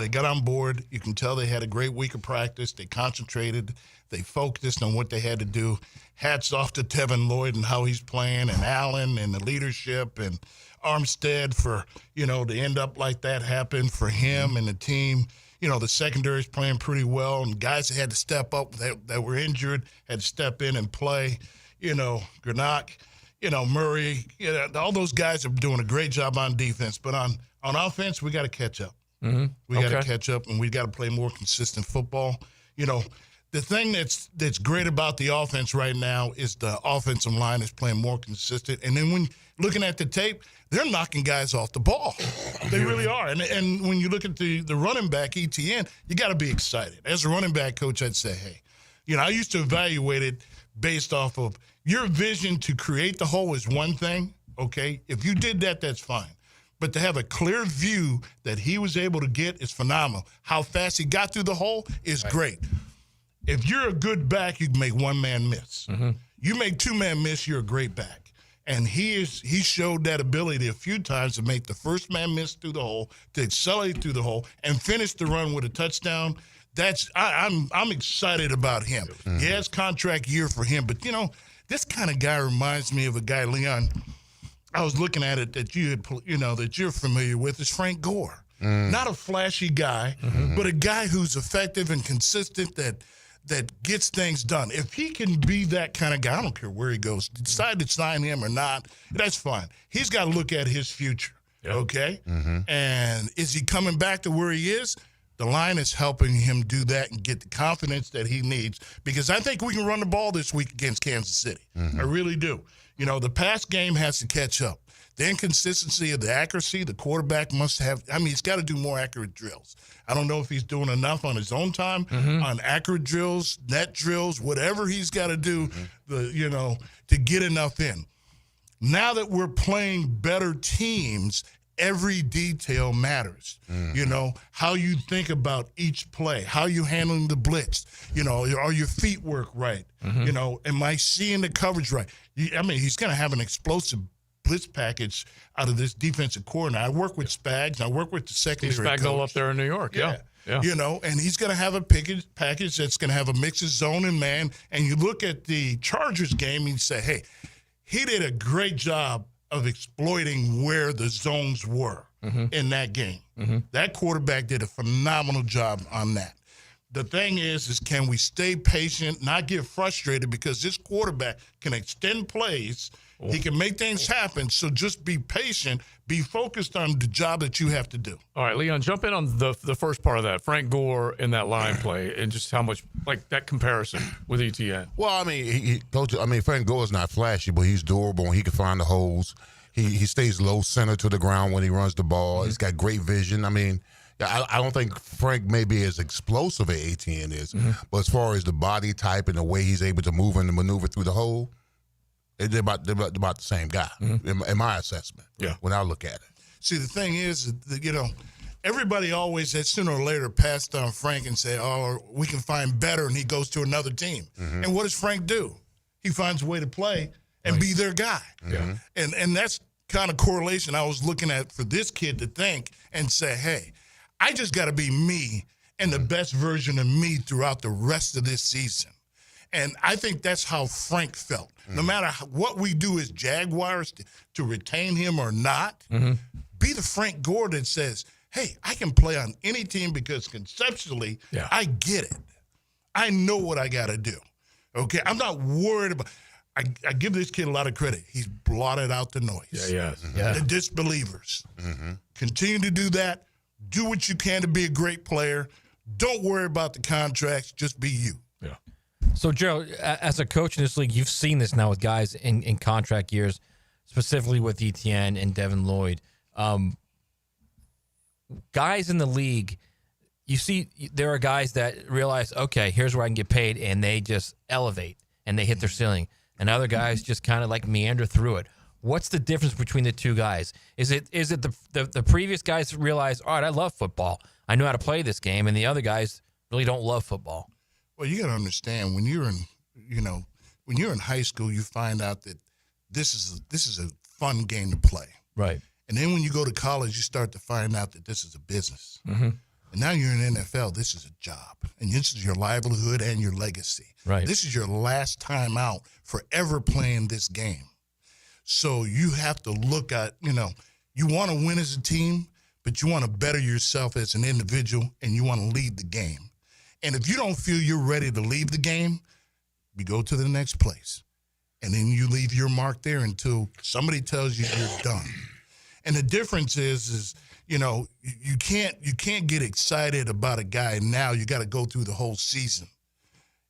got on board. You can tell they had a great week of practice. They concentrated. They focused on what they had to do. Hats off to Tevin Lloyd and how he's playing, and Allen and the leadership, and Armstead for, to end up like that happened for him and the team. The secondary's playing pretty well, and guys that had to step up that were injured had to step in and play. Granach, Murray, all those guys are doing a great job on defense. But on offense, we got to catch up. Mm-hmm. We got to catch up, and we got to play more consistent football. The thing that's great about the offense right now is the offensive line is playing more consistent. And then when looking at the tape, they're knocking guys off the ball. They really are. And when you look at the running back, ETN, you got to be excited. As a running back coach, I'd say, hey, I used to evaluate it based off of your vision to create the hole is one thing, okay? If you did that, that's fine. But to have a clear view that he was able to get is phenomenal. How fast he got through the hole is great. If you're a good back, you can make one man miss. Mm-hmm. You make two man miss, you're a great back. And he showed that ability a few times to make the first man miss through the hole, to accelerate through the hole, and finish the run with a touchdown. I'm excited about him. Mm-hmm. He has contract year for him, but this kind of guy reminds me of a guy, Leon. I was looking at it that that you're familiar with is Frank Gore. Not a flashy guy, but a guy who's effective and consistent that gets things done. If he can be that kind of guy, I don't care where he goes, decide to sign him or not, that's fine. He's got to look at his future, okay? Mm-hmm. And is he coming back to where he is? The line is helping him do that and get the confidence that he needs, because I think we can run the ball this week against Kansas City. Mm-hmm. I really do. The pass game has to catch up. The inconsistency of the accuracy, the quarterback must have – he's got to do more accurate drills. I don't know if he's doing enough on his own time, on accurate drills, net drills, whatever he's got to do, to get enough in. Now that we're playing better teams, every detail matters. How you think about each play, how you handling the blitz, are your feet work right? Am I seeing the coverage right? He's going to have an explosive blitz package out of this defensive coordinator. I work with Spags. I work with the secondary coach. Spagnolo up there in New York, yeah. And he's going to have a package that's going to have a mix of zone and man. And you look at the Chargers game and you say, hey, he did a great job of exploiting where the zones were in that game. That quarterback did a phenomenal job on that. The thing is can we stay patient, not get frustrated, because this quarterback can extend plays. He can make things happen, so just be patient. Be focused on the job that you have to do. All right, Leon, jump in on the first part of that. Frank Gore in that line play, and just how much, that comparison with ETN. Well, Frank Gore is not flashy, but he's durable, and he can find the holes. He stays low center to the ground when he runs the ball. He's got great vision. I don't think Frank may be as explosive as ATN is, but as far as the body type and the way he's able to move and maneuver through the hole, they're about the same guy, in my assessment. Yeah, when I look at it. See, the thing is, everybody always said sooner or later passed on Frank and say, "Oh, we can find better," and he goes to another team. And what does Frank do? He finds a way to play and be their guy. Yeah, and that's kind of correlation I was looking at for this kid to think and say, "Hey, I just got to be me and the best version of me throughout the rest of this season." And I think that's how Frank felt. No matter what we do as Jaguars to retain him or not, be the Frank Gore that says, hey, I can play on any team because conceptually, I get it. I know what I got to do. Okay? I'm not worried about – I give this kid a lot of credit. He's blotted out the noise. The disbelievers. Continue to do that. Do what you can to be a great player. Don't worry about the contracts. Just be you. So, Joe, as a coach in this league, you've seen this now with guys in contract years, specifically with ETN and Devin Lloyd. Guys in the league, you see there are guys that realize, okay, here's where I can get paid, and they just elevate, and they hit their ceiling. And other guys just kind of meander through it. What's the difference between the two guys? Is it the previous guys realize, all right, I love football, I know how to play this game, and the other guys really don't love football? Well, you got to understand when you're in high school, you find out that this is a fun game to play. Right. And then when you go to college, you start to find out that this is a business. And now you're in the NFL. This is a job, and this is your livelihood and your legacy. Right. This is your last time out forever playing this game. So you have to look at, you want to win as a team, but you want to better yourself as an individual, and you want to lead the game. And if you don't feel you're ready to leave the game, you go to the next place. and then you leave your mark there until somebody tells you you're done. And the difference is you know, you can't get excited about a guy now. You got to go through the whole season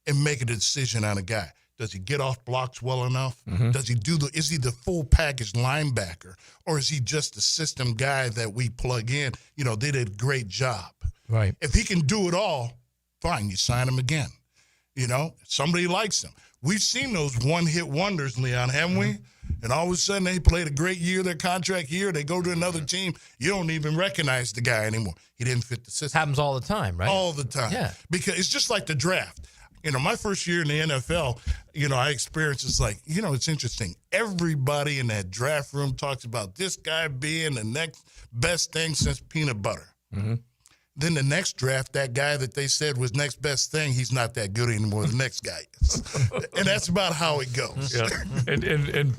and make a decision on a guy. Does he get off blocks well enough? Does he is he the full package linebacker, or is he just the system guy that we plug in? You know, they did a great job. Right. If he can do it all, fine, you sign him again. You know, somebody likes him. We've seen those one-hit wonders, Leon, haven't we? And all of a sudden, they played a great year, their contract year. They go to another team. You don't even recognize the guy anymore. He didn't fit the system. Happens all the time, right? All the time. Yeah. Because it's just like the draft. You know, my first year in the NFL, you know, I experienced it's like, you know, it's interesting. Everybody in that draft room talks about this guy being the next best thing since peanut butter. Then the next draft, that guy that they said was next best thing, he's not that good anymore. The next guy is. And that's about how it goes. Yeah. And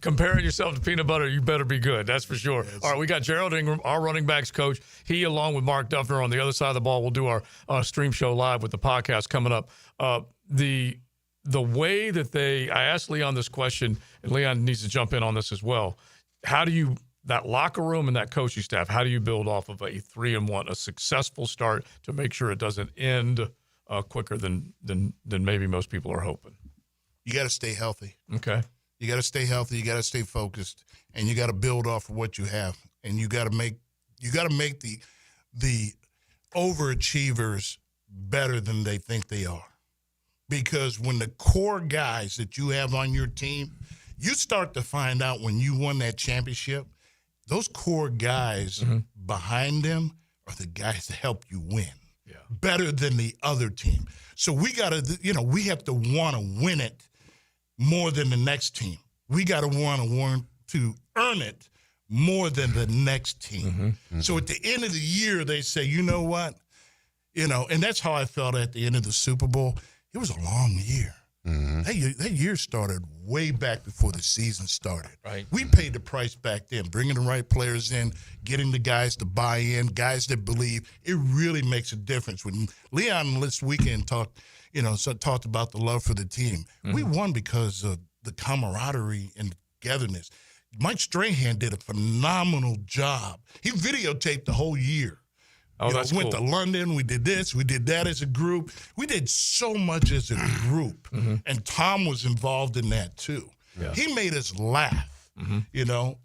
comparing yourself to peanut butter, you better be good. That's for sure. Yes. All right, we got Gerald Ingram, our running backs coach. He, along with Mark Duffner on the other side of the ball, will do our stream show live with the podcast coming up. The way that I asked Leon this question, and Leon needs to jump in on this as well. How do you, that locker room and that coaching staff, how do you build off of a 3-1, a successful start to make sure it doesn't end quicker than maybe most people are hoping? You got to stay healthy. Okay. You got to stay healthy. You got to stay focused, and you got to build off of what you have. And you got to make the overachievers better than they think they are. Because when the core guys that you have on your team, you start to find out when you won that championship, those core guys behind them are the guys that help you win. Yeah. Better than the other team. So we got to, you know, we have to want to win it more than the next team. We got to want to earn it more than the next team. So at the end of the year, they say, you know what? You know, and that's how I felt at the end of the Super Bowl. It was a long year. That year started way back before the season started. Right. We paid the price back then, bringing the right players in, getting the guys to buy in, guys that believe. It really makes a difference. When Leon this weekend talked about the love for the team. We won because of the camaraderie and togetherness. Mike Strahan did a phenomenal job. He videotaped the whole year. Oh, that's cool. We went to London. We did this. We did that as a group. We did so much as a group. And Tom was involved in that, too. Yeah. He made us laugh, you know.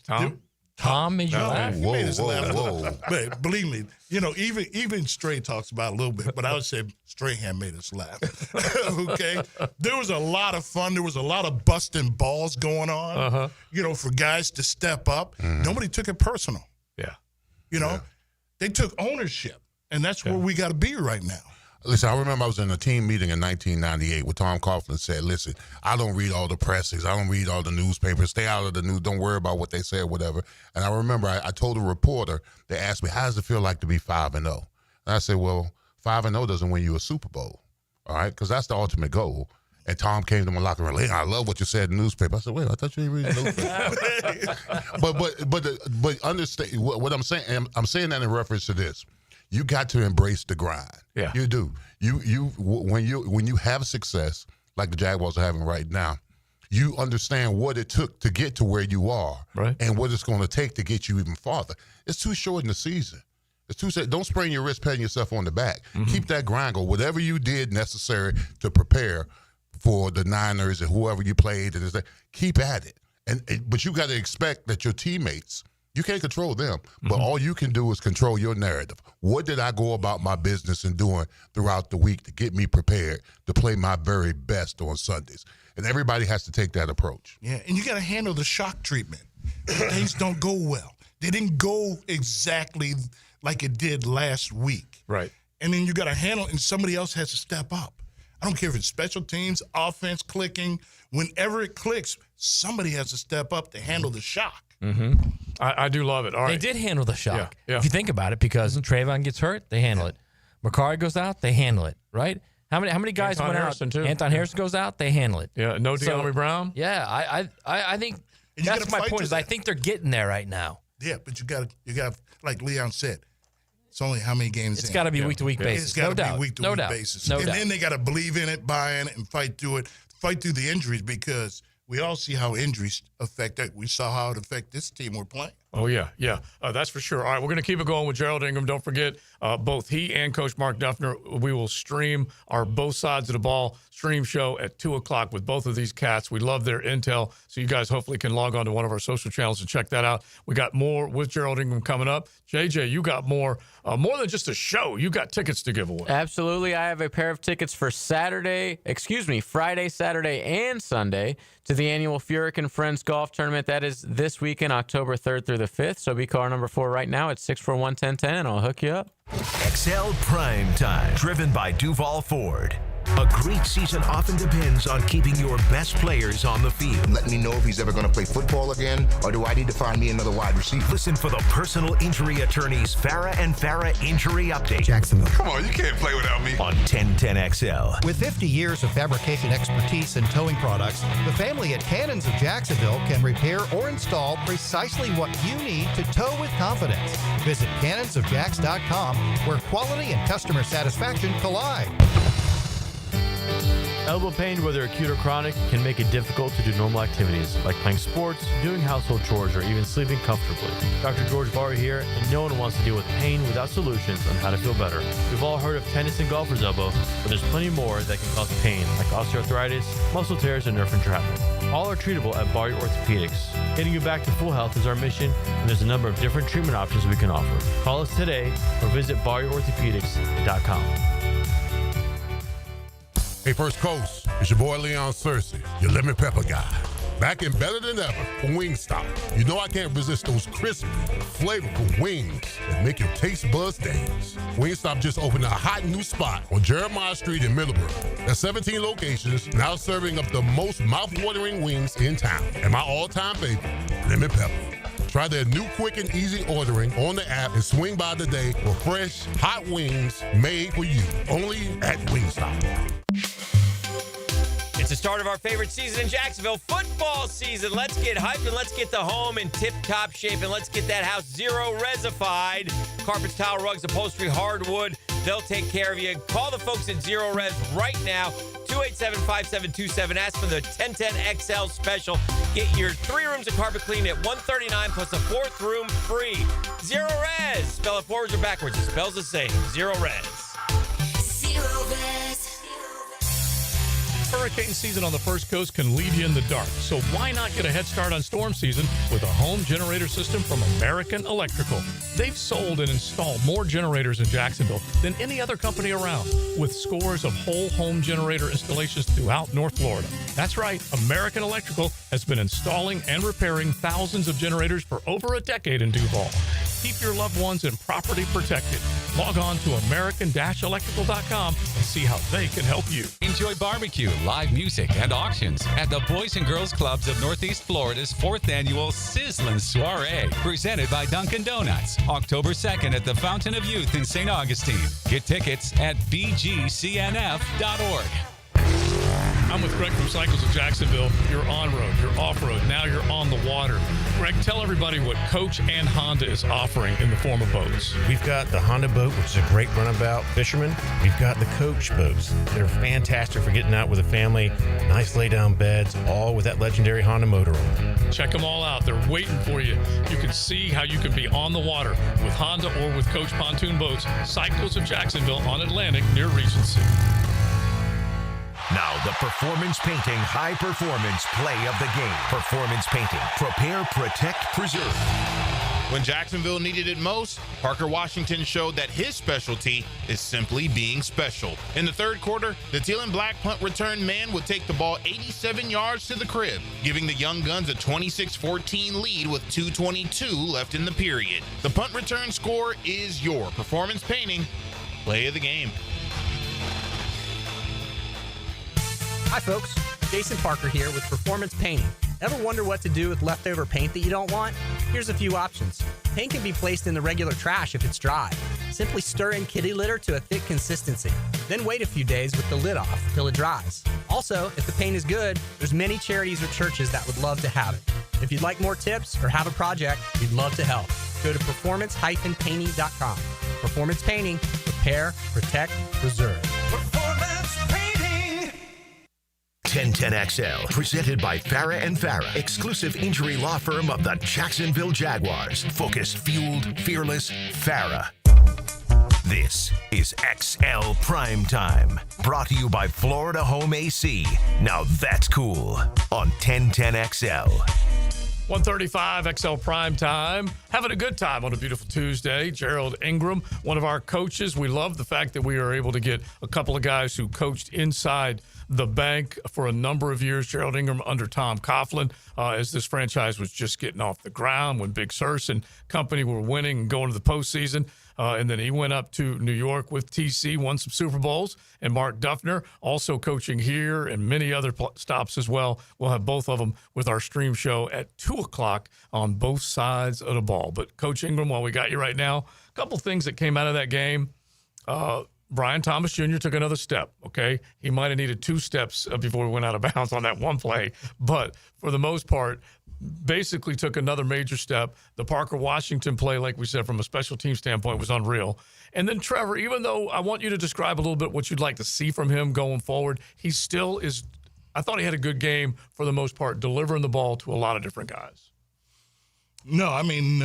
Tom made you laugh? He made us laugh. But believe me, you know, even Stray talks about it a little bit, but I would say Strahan made us laugh. Okay? There was a lot of fun. There was a lot of busting balls going on, you know, for guys to step up. Nobody took it personal. Yeah. You know? They took ownership, and that's where we got to be right now. Listen, I remember I was in a team meeting in 1998 where Tom Coughlin said, listen, I don't read all the presses. I don't read all the newspapers. Stay out of the news. Don't worry about what they say or whatever. And I remember I told a reporter, they asked me, how does it feel like to be 5-0? And I said, well, 5-0 doesn't win you a Super Bowl, all right, because that's the ultimate goal. And Tom came to my locker room. I love what you said in the newspaper. I said, wait, I thought you didn't read the newspaper. but understand what I'm saying. I'm saying that in reference to this. You got to embrace the grind. Yeah, you do. When you have success like the Jaguars are having right now, you understand what it took to get to where you are, right, and what it's going to take to get you even farther. It's too short in the season. Don't sprain your wrist patting yourself on the back. Keep that grind going. Whatever you did necessary to prepare for the Niners and whoever you played, keep at it. But you got to expect that your teammates, you can't control them, but all you can do is control your narrative. What did I go about my business and doing throughout the week to get me prepared to play my very best on Sundays? And everybody has to take that approach. Yeah, and you got to handle the shock treatment. Things don't go well. They didn't go exactly like it did last week. Right. And then you got to handle it, and somebody else has to step up. I don't care if it's special teams, offense, clicking. Whenever it clicks, somebody has to step up to handle the shock. I do love it. All right. They did handle the shock. Yeah. If you think about it, because Trayvon gets hurt, they handle it. McCarry goes out, they handle it, right? How many guys Anton went Harrison out? Too. Anton Harrison goes out, they handle it. Yeah, no De'Ami Brown? Yeah, I think that's my point is I think they're getting there right now. Yeah, but you got like Leon said, it's only how many games It's got to be week-to-week basis. It's got to be week-to-week basis. No and doubt. then they got to believe in it, buy in it, and fight through it, fight through the injuries, because we all see how injuries affect that. We saw how it affect this team we're playing. Oh, yeah. That's for sure. All right, we're going to keep it going with Gerald Ingram. Don't forget, both he and Coach Mark Duffner, we will stream our Both Sides of the Ball stream show at 2 o'clock with both of these cats. We love their intel, so you guys hopefully can log on to one of our social channels and check that out. We got more with Gerald Ingram coming up. JJ, you got more than just a show. You got tickets to give away. Absolutely. I have a pair of tickets for Friday, Saturday, and Sunday to the annual Furyk and Friends Golf Tournament. That is this weekend, October 3rd through the 5th. So be caller number 4 right now at 641-1010, and I'll hook you up. XL Prime Time, driven by Duval Ford. A great season often depends on keeping your best players on the field. Let me know if he's ever going to play football again, or do I need to find me another wide receiver? Listen for the personal injury attorneys Farah and Farah Injury Update. Jacksonville. Come on, you can't play without me. On 1010XL. With 50 years of fabrication expertise in towing products, the family at Cannons of Jacksonville can repair or install precisely what you need to tow with confidence. Visit cannonsofjacks.com, where quality and customer satisfaction collide. Elbow pain, whether acute or chronic, can make it difficult to do normal activities like playing sports, doing household chores, or even sleeping comfortably. Dr. George Barr here, and no one wants to deal with pain without solutions on how to feel better. We've all heard of tennis and golfer's elbow, but there's plenty more that can cause pain, like osteoarthritis, muscle tears, and nerve entrapment. All are treatable at Barr Orthopedics. Getting you back to full health is our mission, and there's a number of different treatment options we can offer. Call us today or visit barrorthopedics.com. Hey, First Coast, it's your boy Leon Searcy, your lemon pepper guy. Back and better than ever for Wingstop. You know I can't resist those crispy, flavorful wings that make your taste buds dance. Wingstop just opened a hot new spot on Jeremiah Street in Middleborough. There's 17 locations now serving up the most mouth-watering wings in town. And my all-time favorite, lemon pepper. Try their new quick and easy ordering on the app and swing by today for fresh, hot wings made for you. Only at Wingstop. It's the start of our favorite season in Jacksonville, football season. Let's get hyped and let's get the home in tip-top shape and let's get that house zero-resified. Carpets, tile, rugs, upholstery, hardwood, they'll take care of you. Call the folks at Zero Res right now, 287-5727. Ask for the 1010XL special. Get your 3 rooms of carpet cleaned at $139 plus a 4th room free. Zero Res. Spell it forwards or backwards. It spells the same. Zero Res. Zero Res. Hurricane season on the First Coast can leave you in the dark, so why not get a head start on storm season with a home generator system from American Electrical? They've sold and installed more generators in Jacksonville than any other company around, with scores of whole home generator installations throughout North Florida. That's right, American Electrical has been installing and repairing thousands of generators for over a decade in Duval. Keep your loved ones and property protected. Log on to American-Electrical.com and see how they can help you. Enjoy barbecue, live music, and auctions at the Boys and Girls Clubs of Northeast Florida's 4th annual Sizzlin' Soiree, presented by Dunkin' Donuts, October 2nd at the Fountain of Youth in St. Augustine. Get tickets at bgcnf.org. I'm with Greg from Cycles of Jacksonville. You're on-road, you're off-road, now you're on the water. Greg, tell everybody what Coach and Honda is offering in the form of boats. We've got the Honda boat, which is a great runabout fisherman. We've got the Coach boats. They're fantastic for getting out with a family. Nice lay-down beds, all with that legendary Honda motor on them. Check them all out. They're waiting for you. You can see how you can be on the water with Honda or with Coach pontoon boats. Cycles of Jacksonville on Atlantic near Regency. Now, the Performance Painting High Performance Play of the Game. Performance Painting. Prepare, protect, preserve. When Jacksonville needed it most, Parker Washington showed that his specialty is simply being special. In the third quarter, the teal and black punt return man would take the ball 87 yards to the crib, giving the Young Guns a 26-14 lead with 2:22 left in the period. The punt return score is your Performance Painting Play of the Game. Hi folks, Jason Parker here with Performance Painting. Ever wonder what to do with leftover paint that you don't want? Here's a few options. Paint can be placed in the regular trash if it's dry. Simply stir in kitty litter to a thick consistency. Then wait a few days with the lid off till it dries. Also, if the paint is good, there's many charities or churches that would love to have it. If you'd like more tips or have a project, we'd love to help. Go to performance-painting.com. Performance Painting. Repair, protect, preserve. Performance Painting. 1010XL, presented by Farah and Farah, exclusive injury law firm of the Jacksonville Jaguars. Focused, fueled, fearless, Farah. This is XL Primetime, brought to you by Florida Home AC. Now that's cool on 1010XL. 135 XL Primetime. Having a good time on a beautiful Tuesday. Gerald Ingram, one of our coaches. We love the fact that we are able to get a couple of guys who coached inside the bank for a number of years. Gerald Ingram under Tom Coughlin, as this franchise was just getting off the ground when Big Surse and company were winning and going to the postseason. And then he went up to New York with TC, won some Super Bowls. And Mark Duffner, also coaching here and many other stops as well. We'll have both of them with our stream show at 2 o'clock on both sides of the ball. But Coach Ingram, while we got you right now, a couple things that came out of that game. Brian Thomas Jr. took another step, okay? He might have needed 2 steps before we went out of bounds on that one play. But for the most part, basically took another major step. The Parker Washington play, like we said, from a special team standpoint, was unreal. And then Trevor, even though I want you to describe a little bit what you'd like to see from him going forward, he still is – I thought he had a good game for the most part, delivering the ball to a lot of different guys. No, I mean,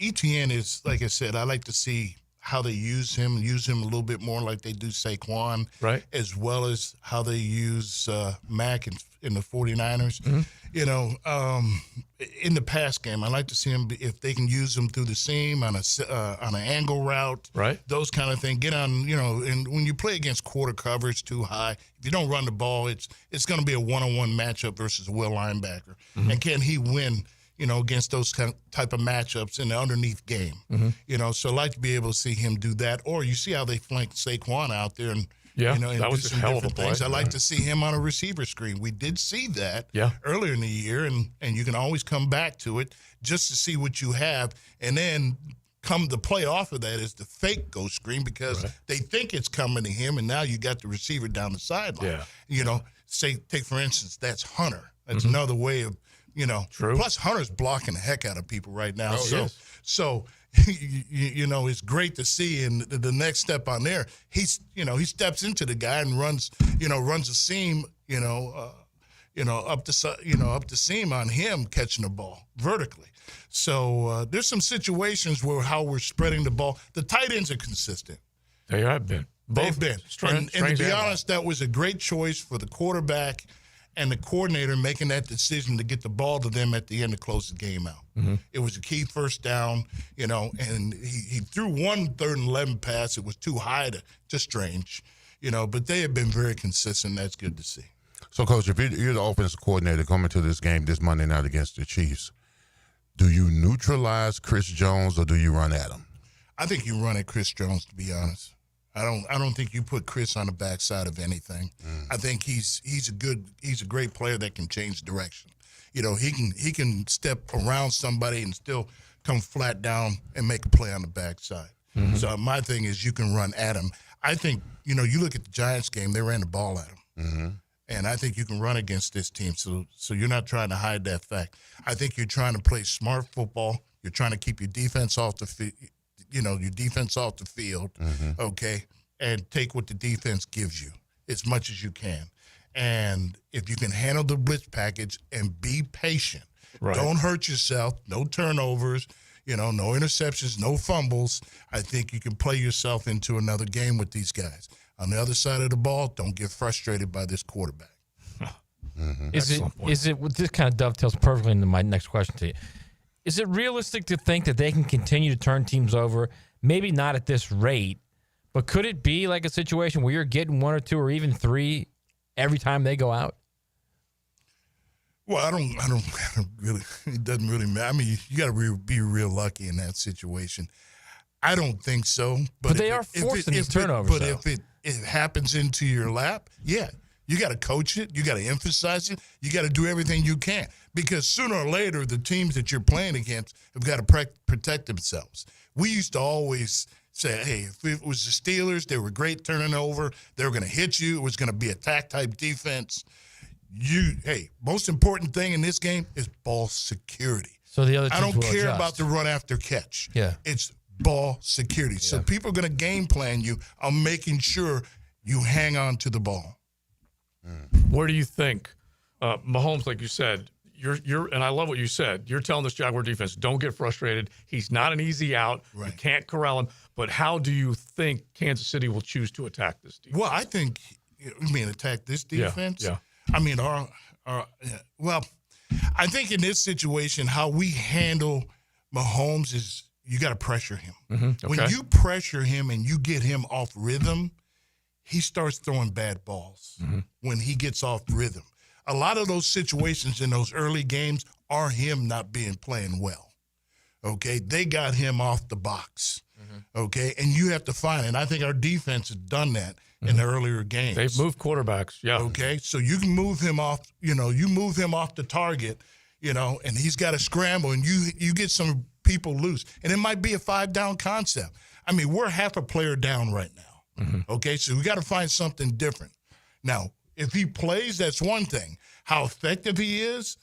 ETN is, like I said, I like to see how they use him a little bit more like they do Saquon, right? As well as how they use Mac in the 49ers. Mm-hmm. You know, in the pass game, I like to see him if they can use him through the seam on an angle route, right? Those kind of things. Get on, you know, and when you play against quarter coverage too high, if you don't run the ball, it's going to be a one-on-one matchup versus a will linebacker. Mm-hmm. And can he win? You know, against those type of matchups in the underneath game. Mm-hmm. You know, so I'd like to be able to see him do that. Or you see how they flank Saquon out there and, yeah, you know, and that do was a some hell of a different play. things. I like to see him on a receiver screen. We did see that earlier in the year, and you can always come back to it just to see what you have. And then come the play off of that is the fake ghost screen because they think it's coming to him, and now you got the receiver down the sideline. Yeah. You know, take, for instance, that's Hunter. That's another way of, you know, True. Plus Hunter's blocking the heck out of people right now. So you know, it's great to see. And the next step on there, he steps into the guy and runs a seam, up the seam on him catching the ball vertically. So there's some situations where how we're spreading the ball. The tight ends are consistent. They have been. They've been. And to be honest, that was a great choice for the quarterback and the coordinator making that decision to get the ball to them at the end to close the game out. Mm-hmm. It was a key first down, you know, and he threw one 3rd and 11 pass. It was too high to Strange, you know, but they have been very consistent. That's good to see. So, Coach, if you're the offensive coordinator coming to this game this Monday night against the Chiefs, do you neutralize Chris Jones or do you run at him? I think you run at Chris Jones, to be honest. I don't think you put Chris on the backside of anything. I think he's a great player that can change direction. You know, he can step around somebody and still come flat down and make a play on the backside. Mm-hmm. So my thing is you can run at him. I think, you know, you look at the Giants game, they ran the ball at him. Mm-hmm. And I think you can run against this team. So you're not trying to hide that fact. I think you're trying to play smart football. You're trying to keep your defense off the field. You know, your defense off the field, okay, and take what the defense gives you as much as you can. And if you can handle the blitz package and be patient, don't hurt yourself, no turnovers, you know, no interceptions, no fumbles, I think you can play yourself into another game with these guys. On the other side of the ball, don't get frustrated by this quarterback. Is it? This kind of dovetails perfectly into my next question to you. Is it realistic to think that they can continue to turn teams over? Maybe not at this rate, but could it be like a situation where you're getting 1 or 2 or even 3 every time they go out? Well, I don't really. It doesn't really matter. I mean, you got to be real lucky in that situation. I don't think so. But they are forcing these turnovers. But if it happens into your lap, yeah. You got to coach it. You got to emphasize it. You got to do everything you can because sooner or later, the teams that you're playing against have got to protect themselves. We used to always say, hey, if it was the Steelers, they were great turning over. They were going to hit you. It was going to be attack-type defense. Most important thing in this game is ball security. So the other I don't care about the run after catch. Yeah. It's ball security. Yeah. So people are going to game plan you on making sure you hang on to the ball. Where do you think Mahomes, like you said, you're and I love what you said. You're telling this Jaguar defense, don't get frustrated. He's not an easy out. Right. You can't corral him. But how do you think Kansas City will choose to attack this defense? Well, I think attack this defense. Yeah. I mean, well, I think in this situation, how we handle Mahomes is you got to pressure him. Okay. When you pressure him and you get him off rhythm, he starts throwing bad balls when he gets off rhythm. A lot of those situations in those early games are him not playing well. Okay, they got him off the box. Okay, and you have to find it. And I think our defense has done that in the earlier games. They've moved quarterbacks, yeah. Okay, so you can move him off, you move him off the target, and he's got to scramble, and you get some people loose. And it might be a 5-down concept. I mean, we're half a player down right now. Okay, so we got to find something different. Now, if he plays, that's one thing. How effective he is,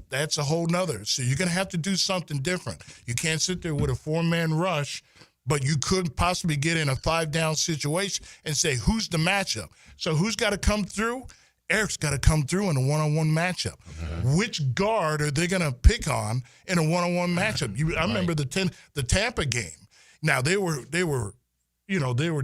that's a whole nother. So you're going to have to do something different. You can't sit there with a 4-man rush, but you could possibly get in a 5-down situation and say, who's the matchup? So who's got to come through? Eric's got to come through in a one-on-one matchup. Which guard are they going to pick on in a one-on-one matchup? I remember the Tampa game. Now, they were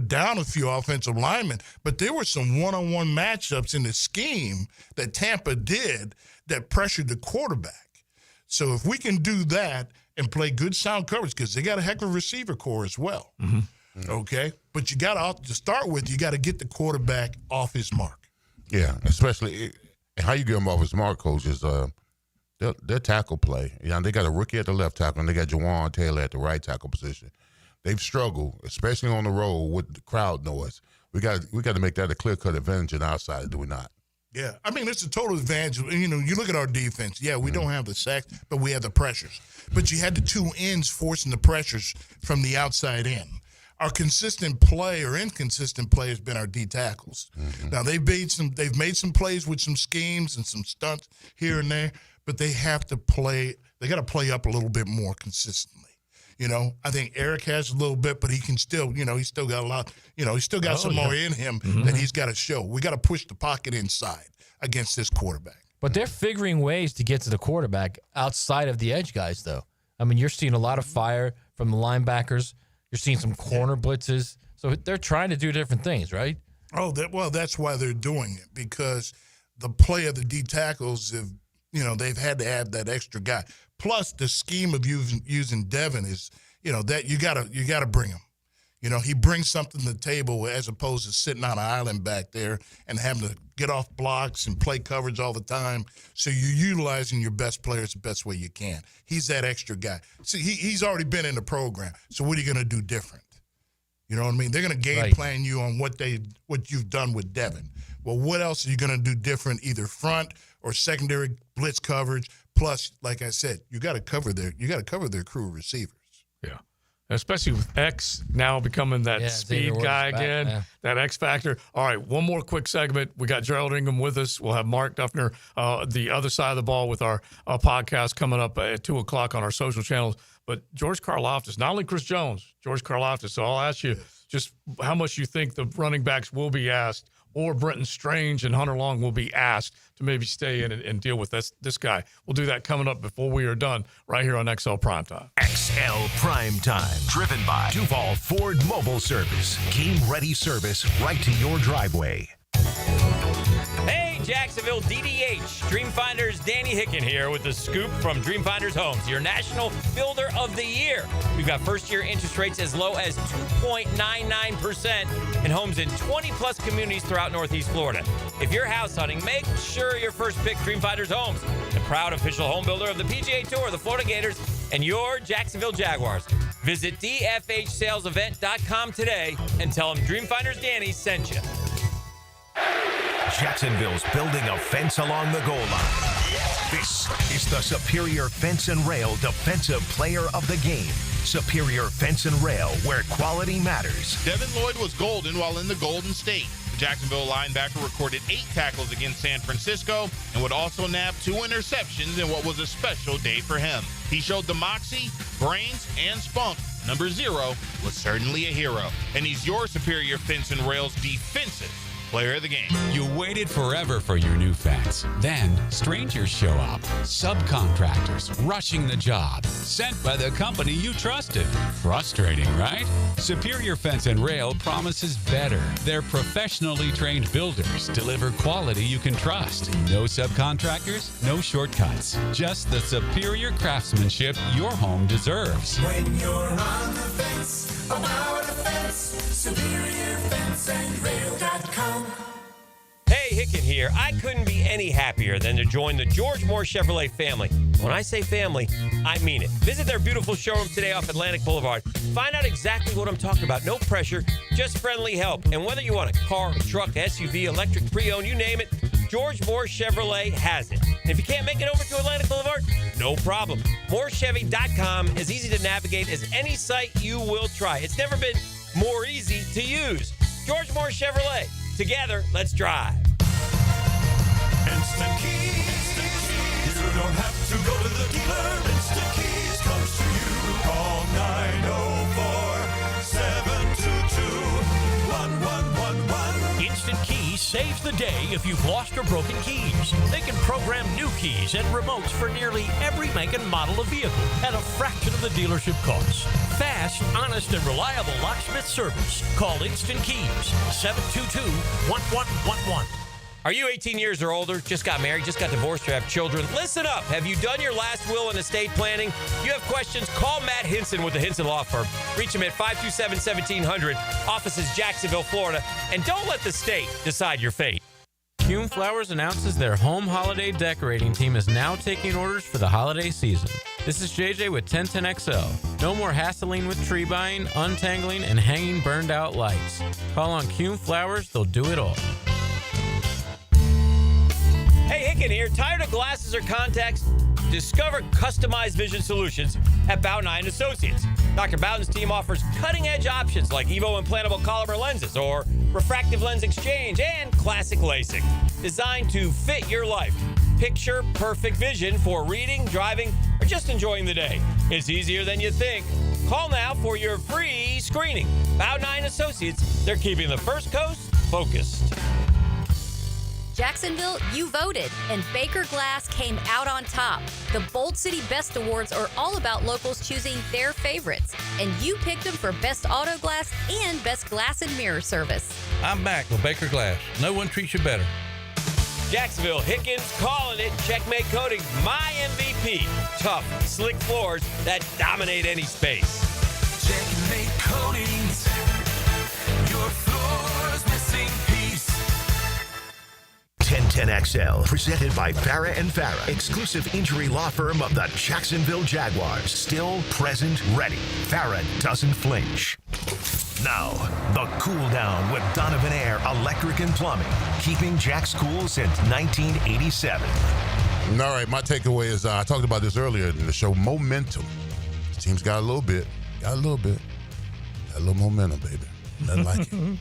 down a few offensive linemen, but there were some one-on-one matchups in the scheme that Tampa did that pressured the quarterback. So if we can do that and play good sound coverage, because they got a heck of a receiver core as well, okay? But you got to start with, you got to get the quarterback off his mark. Yeah, especially how you get him off his mark, coach, is their tackle play. They got a rookie at the left tackle, and they got Jawan Taylor at the right tackle position. They've struggled, especially on the road with the crowd noise. We got to make that a clear-cut advantage on our side, do we not? Yeah, I mean, it's a total advantage. You look at our defense. Yeah, we don't have the sacks, but we have the pressures. But you had the two ends forcing the pressures from the outside in. Our consistent play or inconsistent play has been our D tackles. Now they've made some plays with some schemes and some stunts here and there, but they have to play. They got to play up a little bit more consistently. I think Eric has a little bit, but he can still, he's still got a lot, he's still got some more in him that he's got to show. We got to push the pocket inside against this quarterback. But they're figuring ways to get to the quarterback outside of the edge guys, though. I mean, you're seeing a lot of fire from the linebackers. You're seeing some corner blitzes. So they're trying to do different things, right? Oh, that's why they're doing it, because the play of the D tackles have, they've had to have that extra guy. Plus, the scheme of using Devin is, that you gotta bring him. He brings something to the table as opposed to sitting on an island back there and having to get off blocks and play coverage all the time. So you're utilizing your best players the best way you can. He's that extra guy. See, he's already been in the program. So what are you gonna do different? You know what I mean? They're gonna game plan you on what you've done with Devin. Well, what else are you gonna do different, either front or secondary blitz coverage? Plus, like I said, you got to cover their crew of receivers. Yeah, especially with X now becoming that speed guy again, that X factor. All right, one more quick segment. We got Gerald Ingham with us. We'll have Mark Duffner, the other side of the ball, with our podcast coming up at 2:00 on our social channels. But George Karlaftis, not only Chris Jones, George Karlaftis. So I'll ask you just how much you think the running backs will be asked, or Brenton Strange and Hunter Long will be asked to maybe stay in and deal with this guy. We'll do that coming up before we are done right here on XL Primetime. XL Primetime, driven by Duval Ford Mobile Service. Game-ready service right to your driveway. Hey, Jacksonville DDH. Dreamfinders Danny Hicken here with the scoop from Dreamfinders Homes, your National Builder of the Year. We've got first-year interest rates as low as 2.99% and homes in 20-plus communities throughout Northeast Florida. If you're house hunting, make sure your first pick Dreamfinders Homes, the proud official home builder of the PGA Tour, the Florida Gators, and your Jacksonville Jaguars. Visit dfhsalesevent.com today and tell them Dreamfinders Danny sent you. Jacksonville's building a fence along the goal line. This is the Superior Fence and Rail Defensive Player of the Game. Superior Fence and Rail, where quality matters. Devin Lloyd was golden while in the Golden State. The Jacksonville linebacker recorded 8 tackles against San Francisco and would also nab 2 interceptions in what was a special day for him. He showed the moxie, brains, and spunk. Number 0 was certainly a hero, and he's your Superior Fence and Rail's defensive player of the game. You waited forever for your new fence. Then strangers show up. Subcontractors rushing the job. Sent by the company you trusted. Frustrating, right? Superior Fence and Rail promises better. Their professionally trained builders deliver quality you can trust. No subcontractors, no shortcuts. Just the superior craftsmanship your home deserves. When you're on the fence, about a fence, SuperiorFenceandRail.com. Hey, Hicken here. I couldn't be any happier than to join the George Moore Chevrolet family. When I say family, I mean it. Visit their beautiful showroom today off Atlantic Boulevard. Find out exactly what I'm talking about. No pressure, just friendly help. And whether you want a car, a truck, SUV, electric, pre-owned, you name it, George Moore Chevrolet has it. And if you can't make it over to Atlantic Boulevard, no problem. MooreChevy.com is easy to navigate as any site you will try. It's never been more easy to use. George Moore Chevrolet. Together, let's drive. Instant Keys. You don't have to go to the dealer. Instant Keys comes to you. Call 904-722-1111. Instant Keys saves the day if you've lost or broken keys. They can program new keys and remotes for nearly every make and model of vehicle at a fraction of the dealership cost. Fast, honest, and reliable locksmith service. Call Instant Keys, 722-1111. Are you 18 years or older, just got married, just got divorced, or have children? Listen up. Have you done your last will and estate planning? You have questions? Call Matt Hinson with the Hinson Law Firm. Reach him at 527-1700. Office is Jacksonville, Florida. And don't let the state decide your fate. Kuhn Flowers announces their home holiday decorating team is now taking orders for the holiday season. This is JJ with 1010XL. No more hassling with tree buying, untangling, and hanging burned out lights. Call on Kuhn Flowers, they'll do it all. Hey, Hicken here. Tired of glasses or contacts? Discover customized vision solutions at Bowden & Associates. Dr. Bowden's team offers cutting-edge options like Evo implantable Collamer lenses or refractive lens exchange and classic LASIK, designed to fit your life. Picture perfect vision for reading, driving, or just enjoying the day. It's easier than you think. Call now for your free screening. Bowden & Associates, they're keeping the First Coast focused. Jacksonville, you voted, and Baker Glass came out on top. The Bold City Best Awards are all about locals choosing their favorites, and you picked them for Best Auto Glass and Best Glass and Mirror Service. I'm back with Baker Glass. No one treats you better. Jacksonville, Hickens calling it. Checkmate Coating, my MVP. Tough, slick floors that dominate any space. Checkmate Coatings. Your floor's missing piece. 1010XL, presented by Farah & Farah, exclusive injury law firm of the Jacksonville Jaguars. Still, present, ready. Farah doesn't flinch. Now, the cool down with Donovan Air Electric and Plumbing, keeping Jack's cool since 1987. All right, my takeaway is I talked about this earlier in the show. Momentum. The team's got a little bit. Got a little momentum, baby. Nothing like it.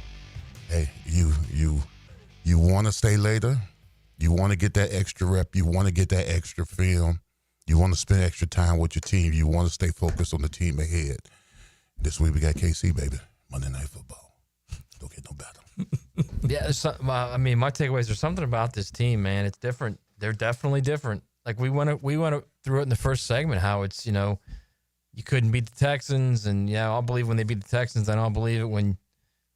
Hey, you want to stay later. You want to get that extra rep. You want to get that extra film. You want to spend extra time with your team. You want to stay focused on the team ahead. This week we got KC, baby. Monday Night Football. Don't get no better. Yeah, I mean, my takeaways are something about this team, man. It's different. They're definitely different. Like we went through it in the first segment, how it's, you couldn't beat the Texans, and I'll believe when they beat the Texans, then I'll believe it when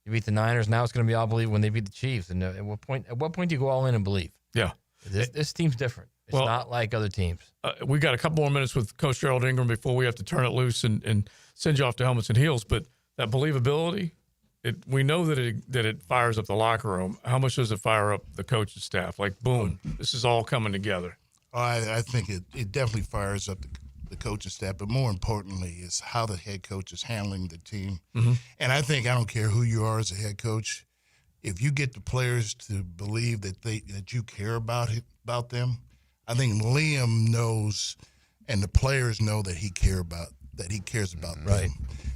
you beat the Niners. Now it's going to be I'll believe when they beat the Chiefs. And at what point do you go all in and believe? Yeah, this team's different. It's not like other teams. We got a couple more minutes with Coach Gerald Ingram before we have to turn it loose and send you off to helmets and heels. But that believability, we know that it fires up the locker room. How much does it fire up the coaching staff? Like, boom, this is all coming together. I think it definitely fires up the coaching staff, but more importantly is how the head coach is handling the team. Mm-hmm. And I think I don't care who you are as a head coach, if you get the players to believe that you care about them, I think Liam knows and the players know that he cares about them. Right.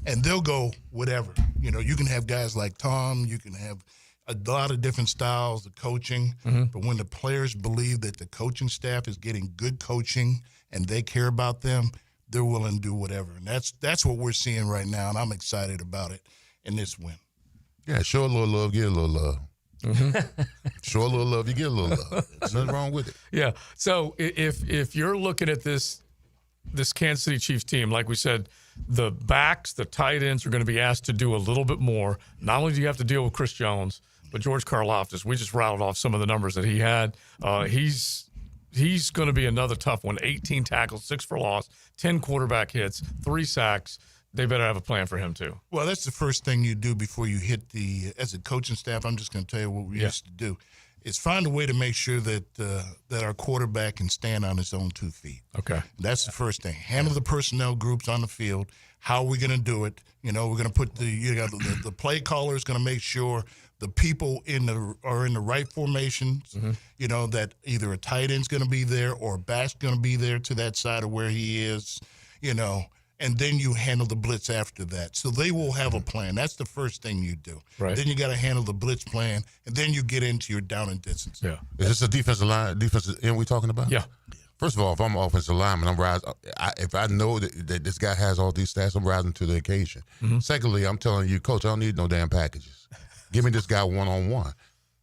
And they'll go whatever. You can have guys like Tom, you can have a lot of different styles of coaching, but when the players believe that the coaching staff is getting good coaching and they care about them, they're willing to do whatever. And that's what we're seeing right now, and I'm excited about it in this win. Yeah, show a little love, get a little love. Show a little love, you get a little love. There's nothing wrong with it. Yeah. So if you're looking at this Kansas City Chiefs team, like we said, the backs, the tight ends are going to be asked to do a little bit more. Not only do you have to deal with Chris Jones, but George Karlaftis, we just rattled off some of the numbers that he had. He's going to be another tough one. 18 tackles, 6 for loss, 10 quarterback hits, 3 sacks. They better have a plan for him, too. Well, that's the first thing you do before you hit as a coaching staff, I'm just going to tell you what we used to do, is find a way to make sure that our quarterback can stand on his own 2 feet. Okay. That's the first thing. Handle the personnel groups on the field. How are we going to do it? We're going to put the play caller is going to make sure the people are in the right formations, that either a tight end's going to be there or a back's going to be there to that side of where he is, and then you handle the blitz after that. So they will have a plan. That's the first thing you do. Right. Then you got to handle the blitz plan, and then you get into your down and distance. Yeah. Is this a defensive end we talking about? Yeah. First of all, if I'm an offensive lineman, I'm rising. If I know that this guy has all these stats, I'm rising to the occasion. Secondly, I'm telling you, Coach, I don't need no damn packages. Give me this guy one-on-one.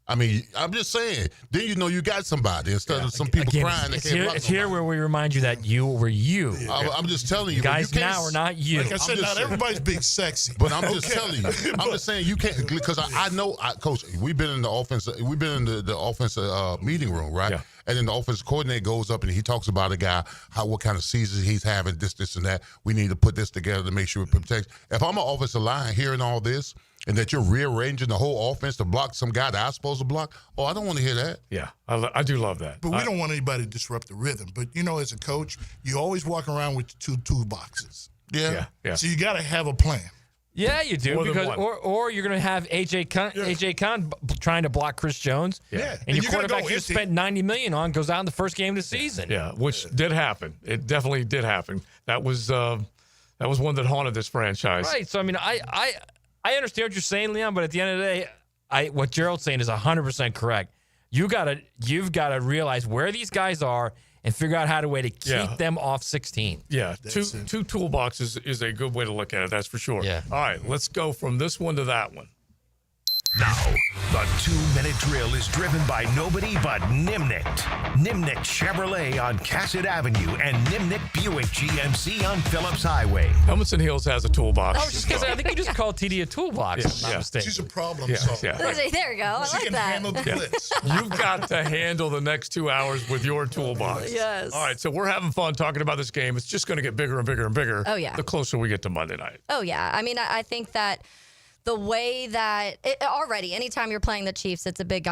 I mean, I'm just saying. Then you got somebody instead of some people crying. It's here where we remind you that you were you. I'm just telling you, guys now are not you. Like I said, not everybody's big sexy. But I'm just telling you. I'm just saying you can't, because I know, Coach. We've been in the offense. We've been in the offensive meeting room, right? Yeah. And then the offensive coordinator goes up and he talks about a guy, what kind of season he's having, this, and that. We need to put this together to make sure it protects. If I'm an offensive line hearing all this, and that you're rearranging the whole offense to block some guy that I'm supposed to block, I don't want to hear that. Yeah, I do love that. But we don't want anybody to disrupt the rhythm. But, as a coach, you always walk around with 2 toolboxes. Yeah. So you got to have a plan. Yeah, you do, because or you're going to have AJ Khan trying to block Chris Jones. Yeah. And your quarterback you spent $90 million on goes out in the first game of the season. Yeah, which did happen. It definitely did happen. That was one that haunted this franchise. Right. So I understand what you're saying, Leon, but at the end of the day, what Gerald's saying is 100% correct. You've got to realize where these guys are and figure out how to keep them off 16. Yeah, two toolboxes is a good way to look at it. That's for sure. Yeah. All right, let's go from this one to that one. Now, the 2-minute drill is driven by nobody but Nimnicht. Nimnicht Chevrolet on Cassett Avenue and Nimnicht Buick GMC on Phillips Highway. Helmets and Heels has a toolbox. I was just going to say, I think you just called TD a toolbox, if I'm not mistaken. She's a problem solver. There you go. I like that. Handle the blitz. You've got to handle the next 2 hours with your toolbox. Yes. All right, so we're having fun talking about this game. It's just going to get bigger and bigger and bigger. Oh, yeah. The closer we get to Monday night. Oh, yeah. I mean, I think that the way that already, anytime you're playing the Chiefs, it's a big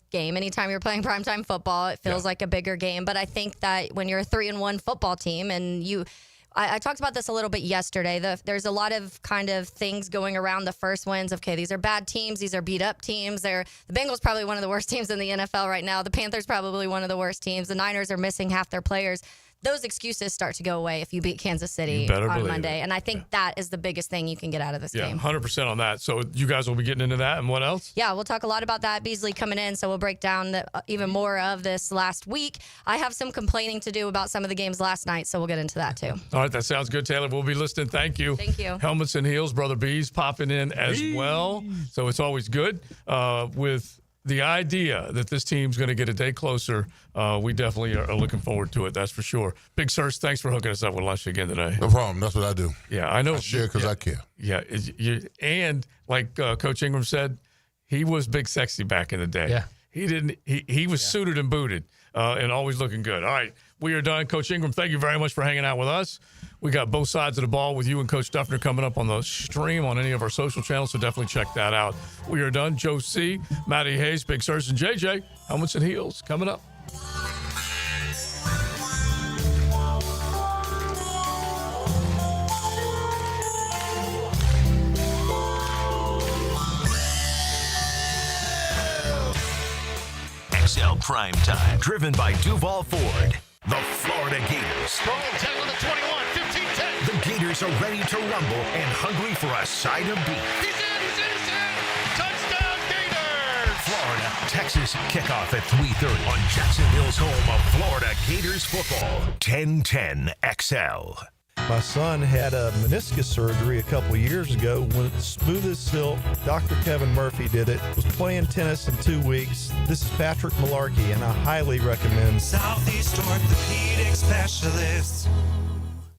game. Anytime you're playing primetime football, it feels like a bigger game. But I think that when you're a 3-1 football team and I talked about this a little bit yesterday. There's a lot of kind of things going around the first wins of, okay, these are bad teams. These are beat up teams. The Bengals probably one of the worst teams in the NFL right now. The Panthers probably one of the worst teams. The Niners are missing half their players. Those excuses start to go away if you beat Kansas City on Monday. And I think that is the biggest thing you can get out of this game. 100% on that. So you guys will be getting into that. And what else? Yeah, we'll talk a lot about that. Beasley coming in, so we'll break down even more of this last week. I have some complaining to do about some of the games last night, so we'll get into that too. All right, that sounds good, Taylor. We'll be listening. Thank you. Thank you. Helmets and Heels, Brother Bees popping in as well. So it's always good with the idea that this team's going to get a day closer. We definitely are looking forward to it. That's for sure. Big Sirs, thanks for hooking us up with lunch again today. No problem. That's what I do. Yeah, I know. I share because I care. Yeah, and like Coach Ingram said, he was big sexy back in the day. Yeah. He was suited and booted and always looking good. All right, we are done. Coach Ingram, thank you very much for hanging out with us. We got both sides of the ball with you and Coach Duffner coming up on the stream on any of our social channels, so definitely check that out. We are done. Joe C., Matty Hayes, Big Sirs, and JJ, Helmets and Heels, coming up. XL Primetime, driven by Duval Ford. The Florida Gators. Tackle the 21, 15-10. The Gators are ready to rumble and hungry for a side of beef. He's in. Touchdown, Gators. Florida, Texas, kickoff at 3:30 on Jacksonville's home of Florida Gators football. 1010 XL. My son had a meniscus surgery a couple years ago. When it's smooth as silk, Dr. Kevin Murphy did it. Was playing tennis in 2 weeks. This is Patrick Malarkey, and I highly recommend Southeast Orthopedic Specialists.